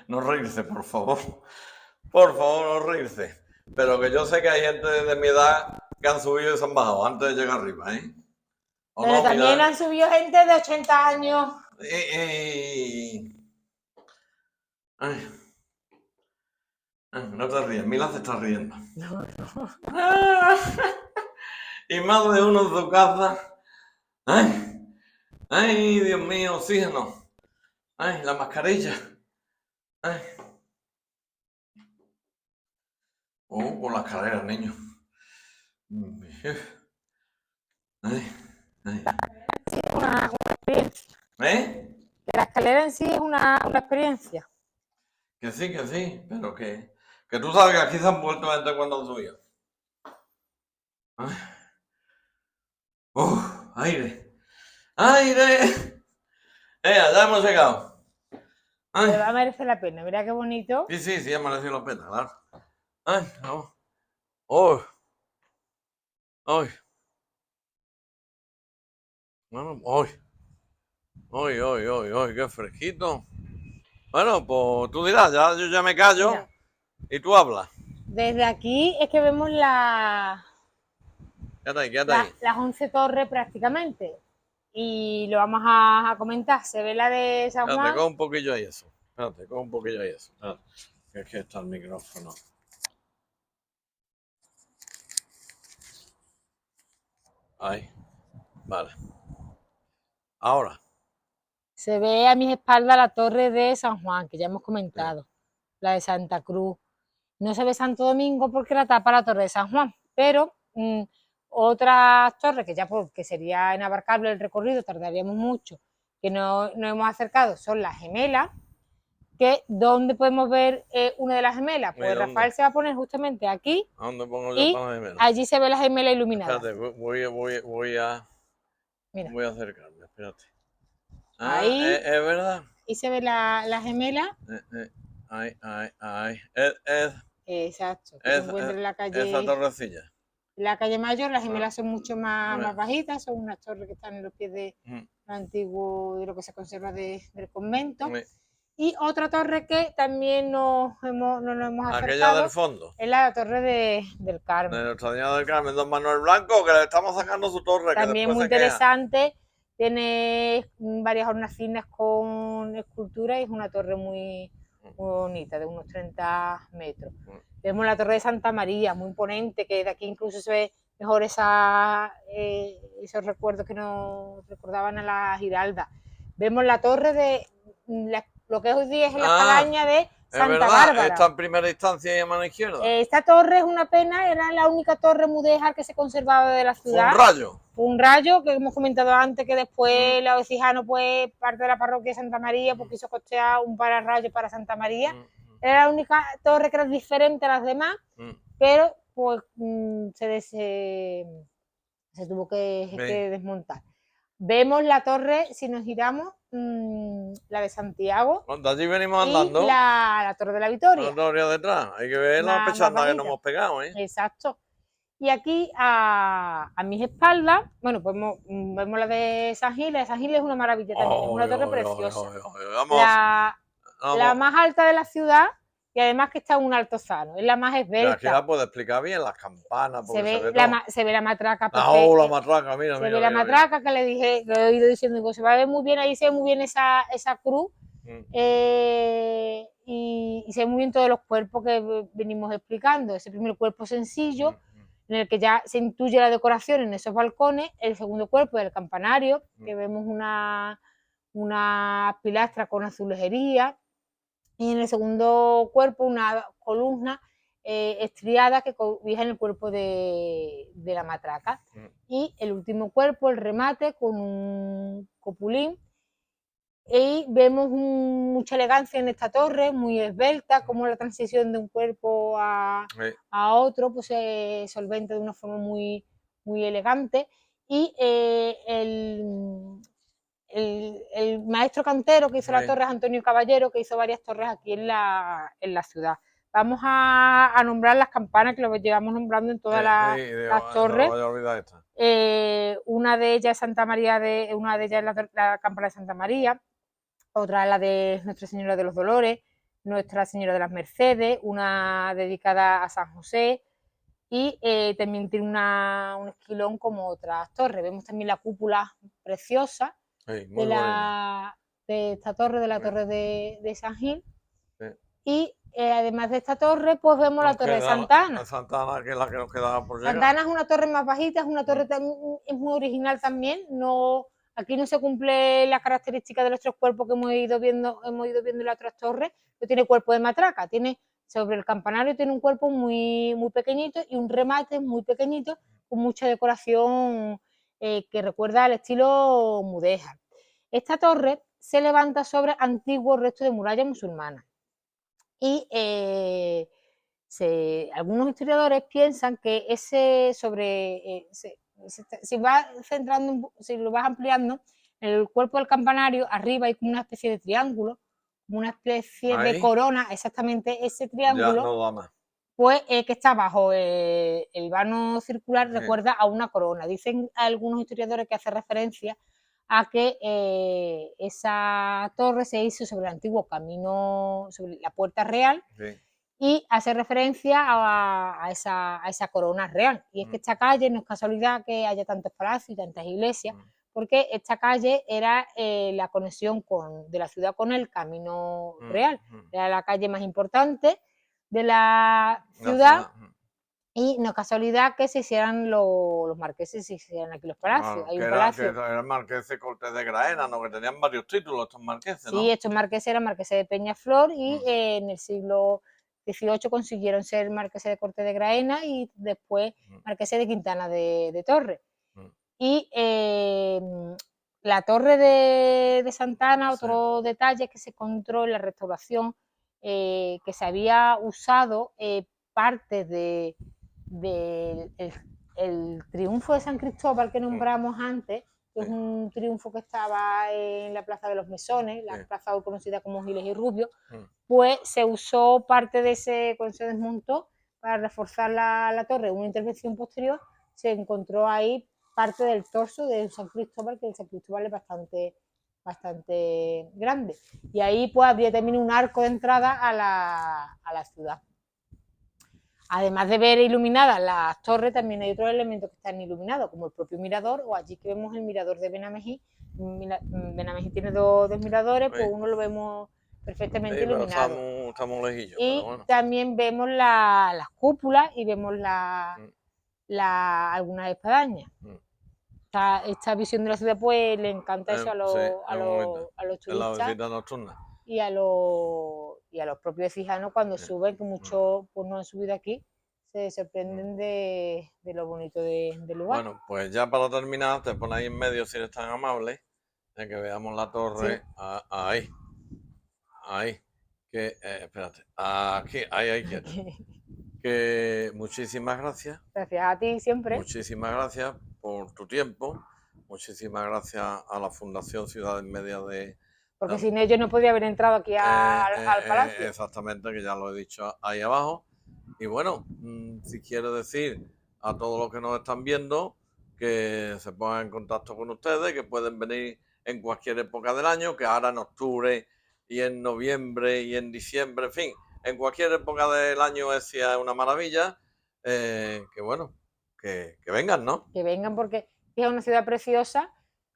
Speaker 1: no reírse, por favor. Por favor, no reírse. Pero que yo sé que hay gente de mi edad que han subido y se han bajado antes de llegar arriba, ¿eh?
Speaker 2: Pero no, también han subido gente de 80 años.
Speaker 1: Ay, no te ríes, Mila se está riendo.
Speaker 2: No.
Speaker 1: Y más de uno en su casa. Ay, Dios mío, oxígeno. Ay, la mascarilla. Ay. Por las escaleras, niño.
Speaker 2: Sí, es una experiencia. Que la escalera en sí es una experiencia.
Speaker 1: Que sí, pero que tú sabes que aquí se han vuelto gente cuando han subido. Aire. Ya hemos llegado.
Speaker 2: Pero va a merecer la pena, mira qué bonito.
Speaker 1: Sí, ha merecido la pena, claro. No. Bueno, qué fresquito. Bueno, pues tú dirás, yo ya me callo. Mira. Y tú hablas.
Speaker 2: Desde aquí es que vemos
Speaker 1: Quédate ahí.
Speaker 2: las 11 torres prácticamente. Y lo vamos a comentar. Se ve la de San Juan.
Speaker 1: Espérate, coge un poquillo ahí eso. Espérate. Que es que está el micrófono. Ahí. Vale. Ahora.
Speaker 2: Se ve a mis espaldas la torre de San Juan, que ya hemos comentado. Sí. La de Santa Cruz. No se ve Santo Domingo porque la tapa la torre de San Juan. Pero otras torres, que ya porque sería inabarcable el recorrido, tardaríamos mucho, que no nos hemos acercado son las gemelas. ¿Dónde podemos ver una de las gemelas? Pues
Speaker 1: ¿Dónde?
Speaker 2: Rafael se va a poner justamente aquí.
Speaker 1: ¿A dónde pongo yo
Speaker 2: Y
Speaker 1: para las gemelas?
Speaker 2: allí se ve la gemela iluminada.
Speaker 1: Espérate, voy a acercarme, espérate. Ah,
Speaker 2: Ahí.
Speaker 1: es verdad.
Speaker 2: Y se ve la gemela.
Speaker 1: Ay.
Speaker 2: Exacto. Que se encuentra en
Speaker 1: Esa torrecilla.
Speaker 2: la calle Mayor. Las gemelas son mucho más
Speaker 1: Bueno.
Speaker 2: bajitas. Son unas torres que están en los pies de lo antiguo, de lo que se conserva del convento. Y otra torre que también no nos hemos acercado.
Speaker 1: Aquella del fondo.
Speaker 2: Es la torre del Carmen.
Speaker 1: De Nuestra Señora del Carmen, don Manuel Blanco, que le estamos sacando su torre.
Speaker 2: También
Speaker 1: que
Speaker 2: muy interesante. Tiene varias hornacinas con escultura y es una torre muy bonita, de unos 30 metros. Vemos la torre de Santa María, muy imponente, que de aquí incluso se ve mejor esos recuerdos que nos recordaban a la Giralda. Vemos la torre de lo que hoy día es la espadaña de Santa Bárbara.
Speaker 1: Está en primera instancia y a mano izquierda.
Speaker 2: Esta torre es una pena, era la única torre mudéjar que se conservaba de la ciudad.
Speaker 1: Fue un rayo.
Speaker 2: Fue un rayo que hemos comentado antes, que después la Ocijano, pues parte de la parroquia de Santa María, pues quiso costear un pararrayo para Santa María. Era la única torre que era diferente a las demás, pero pues se tuvo que desmontar. Vemos la torre, si nos giramos, la de Santiago.
Speaker 1: De allí venimos andando.
Speaker 2: Y la Torre de la Victoria.
Speaker 1: La Victoria detrás. Hay que ver la pechanda que nos hemos pegado, ¿eh?
Speaker 2: Exacto. Y aquí a mis espaldas, bueno, pues vemos la de San Gil. La de San Gil es una maravilla también, es una torre preciosa. La más alta de la ciudad y además que está en un altozano, es la más esbelta.
Speaker 1: Aquí la puedo explicar bien, las campanas.
Speaker 2: Se ve la matraca.
Speaker 1: La matraca, mira.
Speaker 2: Se ve la matraca que le dije, que he oído diciendo que se va a ver muy bien, ahí se ve muy bien esa cruz. Y se ve muy bien todos los cuerpos que venimos explicando. Ese primer cuerpo sencillo, en el que ya se intuye la decoración en esos balcones. El segundo cuerpo del campanario, que vemos una pilastra con azulejería. Y en el segundo cuerpo una columna estriada que cobija en el cuerpo de la matraca. Y el último cuerpo, el remate, con un copulín. Y vemos mucha elegancia en esta torre, muy esbelta, como la transición de un cuerpo a otro pues se solventa de una forma muy, muy elegante. Y el maestro cantero que hizo la torre es Antonio Caballero, que hizo varias torres aquí en la ciudad. Vamos a nombrar las campanas, que lo llevamos nombrando en todas las torres.
Speaker 1: No voy a olvidar esta.
Speaker 2: Una de ellas es Santa María, una de ellas es la campana de Santa María, otra es la de Nuestra Señora de los Dolores, Nuestra Señora de las Mercedes, una dedicada a San José, y también tiene un esquilón como otras torres. Vemos también la cúpula preciosa de esta torre, de la torre de San Gil. Y además de esta torre, pues vemos la torre de Santana.
Speaker 1: La Santana, que es la que nos quedaba por llegar.
Speaker 2: Santana es una torre más bajita, es una torre es muy original también. Aquí no se cumple las características de los tres cuerpos que hemos ido viendo en las otras torres. No tiene cuerpo de matraca, sobre el campanario tiene un cuerpo muy, muy pequeñito y un remate muy pequeñito con mucha decoración que recuerda al estilo mudéjar. Esta torre se levanta sobre antiguos restos de muralla musulmana. Y algunos historiadores piensan que si lo vas ampliando, en el cuerpo del campanario arriba hay como una especie de triángulo, como una especie de corona, exactamente ese triángulo,
Speaker 1: no da más.
Speaker 2: Pues que está abajo, el vano circular recuerda a una corona. Dicen algunos historiadores que hace referencia a que esa torre se hizo sobre el antiguo camino, sobre la Puerta Real, y hace referencia a esa corona real. Y es que esta calle no es casualidad que haya tantos palacios y tantas iglesias, porque esta calle era la conexión de la ciudad con el camino real. Era la calle más importante de la ciudad. Y no es casualidad que se hicieran los marqueses, se hicieran aquí los palacios.
Speaker 1: Hay un palacio. Era el marqués de Cortés de Graena, ¿no? Que tenían varios títulos estos marqueses, ¿no?
Speaker 2: Sí, estos marqueses eran marqueses de Peñaflor y en el siglo XVIII consiguieron ser marqueses de Cortés de Graena y después marqueses de Quintana de Torres. Y la torre de Santana,
Speaker 1: Sí.
Speaker 2: otro detalle que se encontró en la restauración, que se había usado parte del el triunfo de San Cristóbal que nombramos antes, que es
Speaker 1: Sí.
Speaker 2: un triunfo que estaba en la Plaza de los Mesones, la
Speaker 1: Sí.
Speaker 2: plaza hoy conocida como Giles y Rubio,
Speaker 1: Mm.
Speaker 2: pues se usó parte de ese, cuando se desmontó, para reforzar la torre. Una intervención posterior se encontró ahí parte del torso de San Cristóbal, que el San Cristóbal es bastante grande. Y ahí pues habría también un arco de entrada a la ciudad. Además de ver iluminadas las torres, también hay otros elementos que están iluminados, como el propio mirador, o allí que vemos el mirador de Benamejí. Benamejí tiene dos miradores, pues
Speaker 1: Sí.
Speaker 2: uno lo vemos perfectamente
Speaker 1: Sí, pero
Speaker 2: iluminado.
Speaker 1: estamos lejillos, pero
Speaker 2: Y
Speaker 1: bueno.
Speaker 2: también vemos las cúpulas y vemos
Speaker 1: Mm,
Speaker 2: algunas espadañas.
Speaker 1: mm.
Speaker 2: Esta visión de la ciudad pues le encanta eso
Speaker 1: Sí, es muy bonita.
Speaker 2: a los
Speaker 1: Es la
Speaker 2: turistas
Speaker 1: visita nocturna.
Speaker 2: y y a los propios cijanos cuando
Speaker 1: Sí.
Speaker 2: suben, que
Speaker 1: Mm.
Speaker 2: muchos pues no han subido aquí, se
Speaker 1: Mm.
Speaker 2: sorprenden de lo bonito del lugar.
Speaker 1: Bueno, pues ya para terminar, te pones ahí en medio si eres tan amable, de que veamos la
Speaker 2: Sí,
Speaker 1: torre ahí, ahí, que, espérate, aquí, ahí quieto. Que
Speaker 2: gracias a ti siempre,
Speaker 1: muchísimas gracias por tu tiempo, muchísimas gracias a la Fundación Ciudades Media
Speaker 2: porque
Speaker 1: de-
Speaker 2: sin ellos no podía haber entrado aquí al palacio.
Speaker 1: exactamente, que ya lo he dicho ahí abajo. Y bueno, si quiero decir a todos los que nos están viendo que se pongan en contacto con ustedes, que pueden venir en cualquier época del año, que ahora en octubre y en noviembre y en diciembre, en fin, en cualquier época del año es una maravilla. Que bueno, que vengan, ¿no?
Speaker 2: Que vengan porque es una ciudad preciosa.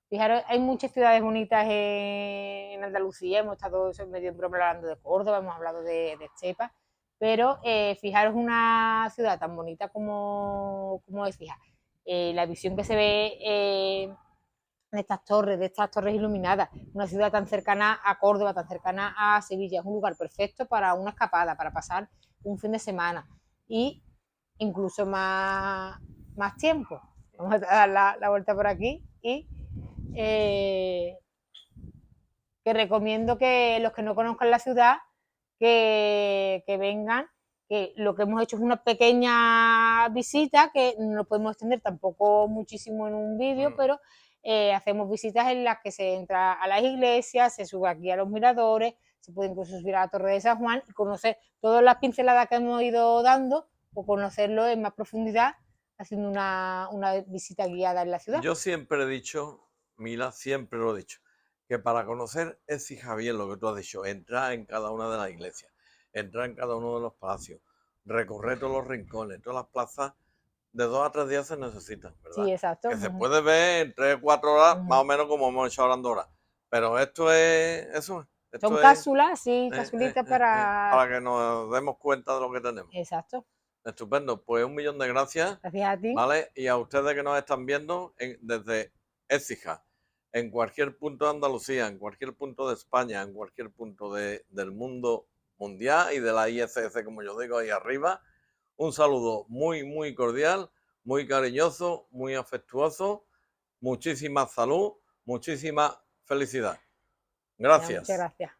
Speaker 2: Fijaros, hay muchas ciudades bonitas en Andalucía, hemos estado medio en broma hablando de Córdoba, hemos hablado de Estepa, pero fijaros una ciudad tan bonita como es, fija, la visión que se ve de estas torres iluminadas, una ciudad tan cercana a Córdoba, tan cercana a Sevilla, es un lugar perfecto para una escapada, para pasar un fin de semana y incluso más tiempo. Vamos a dar la vuelta por aquí y eh, que recomiendo que los que no conozcan la ciudad que vengan, que lo que hemos hecho es una pequeña visita que no podemos extender tampoco muchísimo en un vídeo, pero hacemos visitas en las que se entra a las iglesias, se sube aquí a los miradores, se puede incluso subir a la Torre de San Juan y conocer todas las pinceladas que hemos ido dando o conocerlo en más profundidad haciendo una visita guiada en la ciudad.
Speaker 1: Yo siempre he dicho, Mila, siempre lo he dicho, que para conocer Écija bien lo que tú has dicho, entrar en cada una de las iglesias, entrar en cada uno de los palacios, recorrer todos los rincones, todas las plazas, de 2 a 3 días se necesitan,
Speaker 2: Sí,
Speaker 1: ¿verdad?
Speaker 2: exacto.
Speaker 1: Que se puede ver en 3 o 4 horas, más o menos como hemos hecho ahora en Dora. Pero esto es, eso,
Speaker 2: Son
Speaker 1: esto es
Speaker 2: cápsulas, sí, cápsulitas
Speaker 1: para que nos demos cuenta de lo que tenemos.
Speaker 2: Exacto.
Speaker 1: Estupendo, pues 1 millón de gracias,
Speaker 2: Gracias a ti.
Speaker 1: ¿vale? Y a ustedes que nos están viendo desde Écija, en cualquier punto de Andalucía, en cualquier punto de España, en cualquier punto del mundo mundial y de la ISS, como yo digo, ahí arriba, un saludo muy, muy cordial, muy cariñoso, muy afectuoso, muchísima salud, muchísima felicidad.
Speaker 2: Muchas
Speaker 1: Gracias.
Speaker 2: gracias.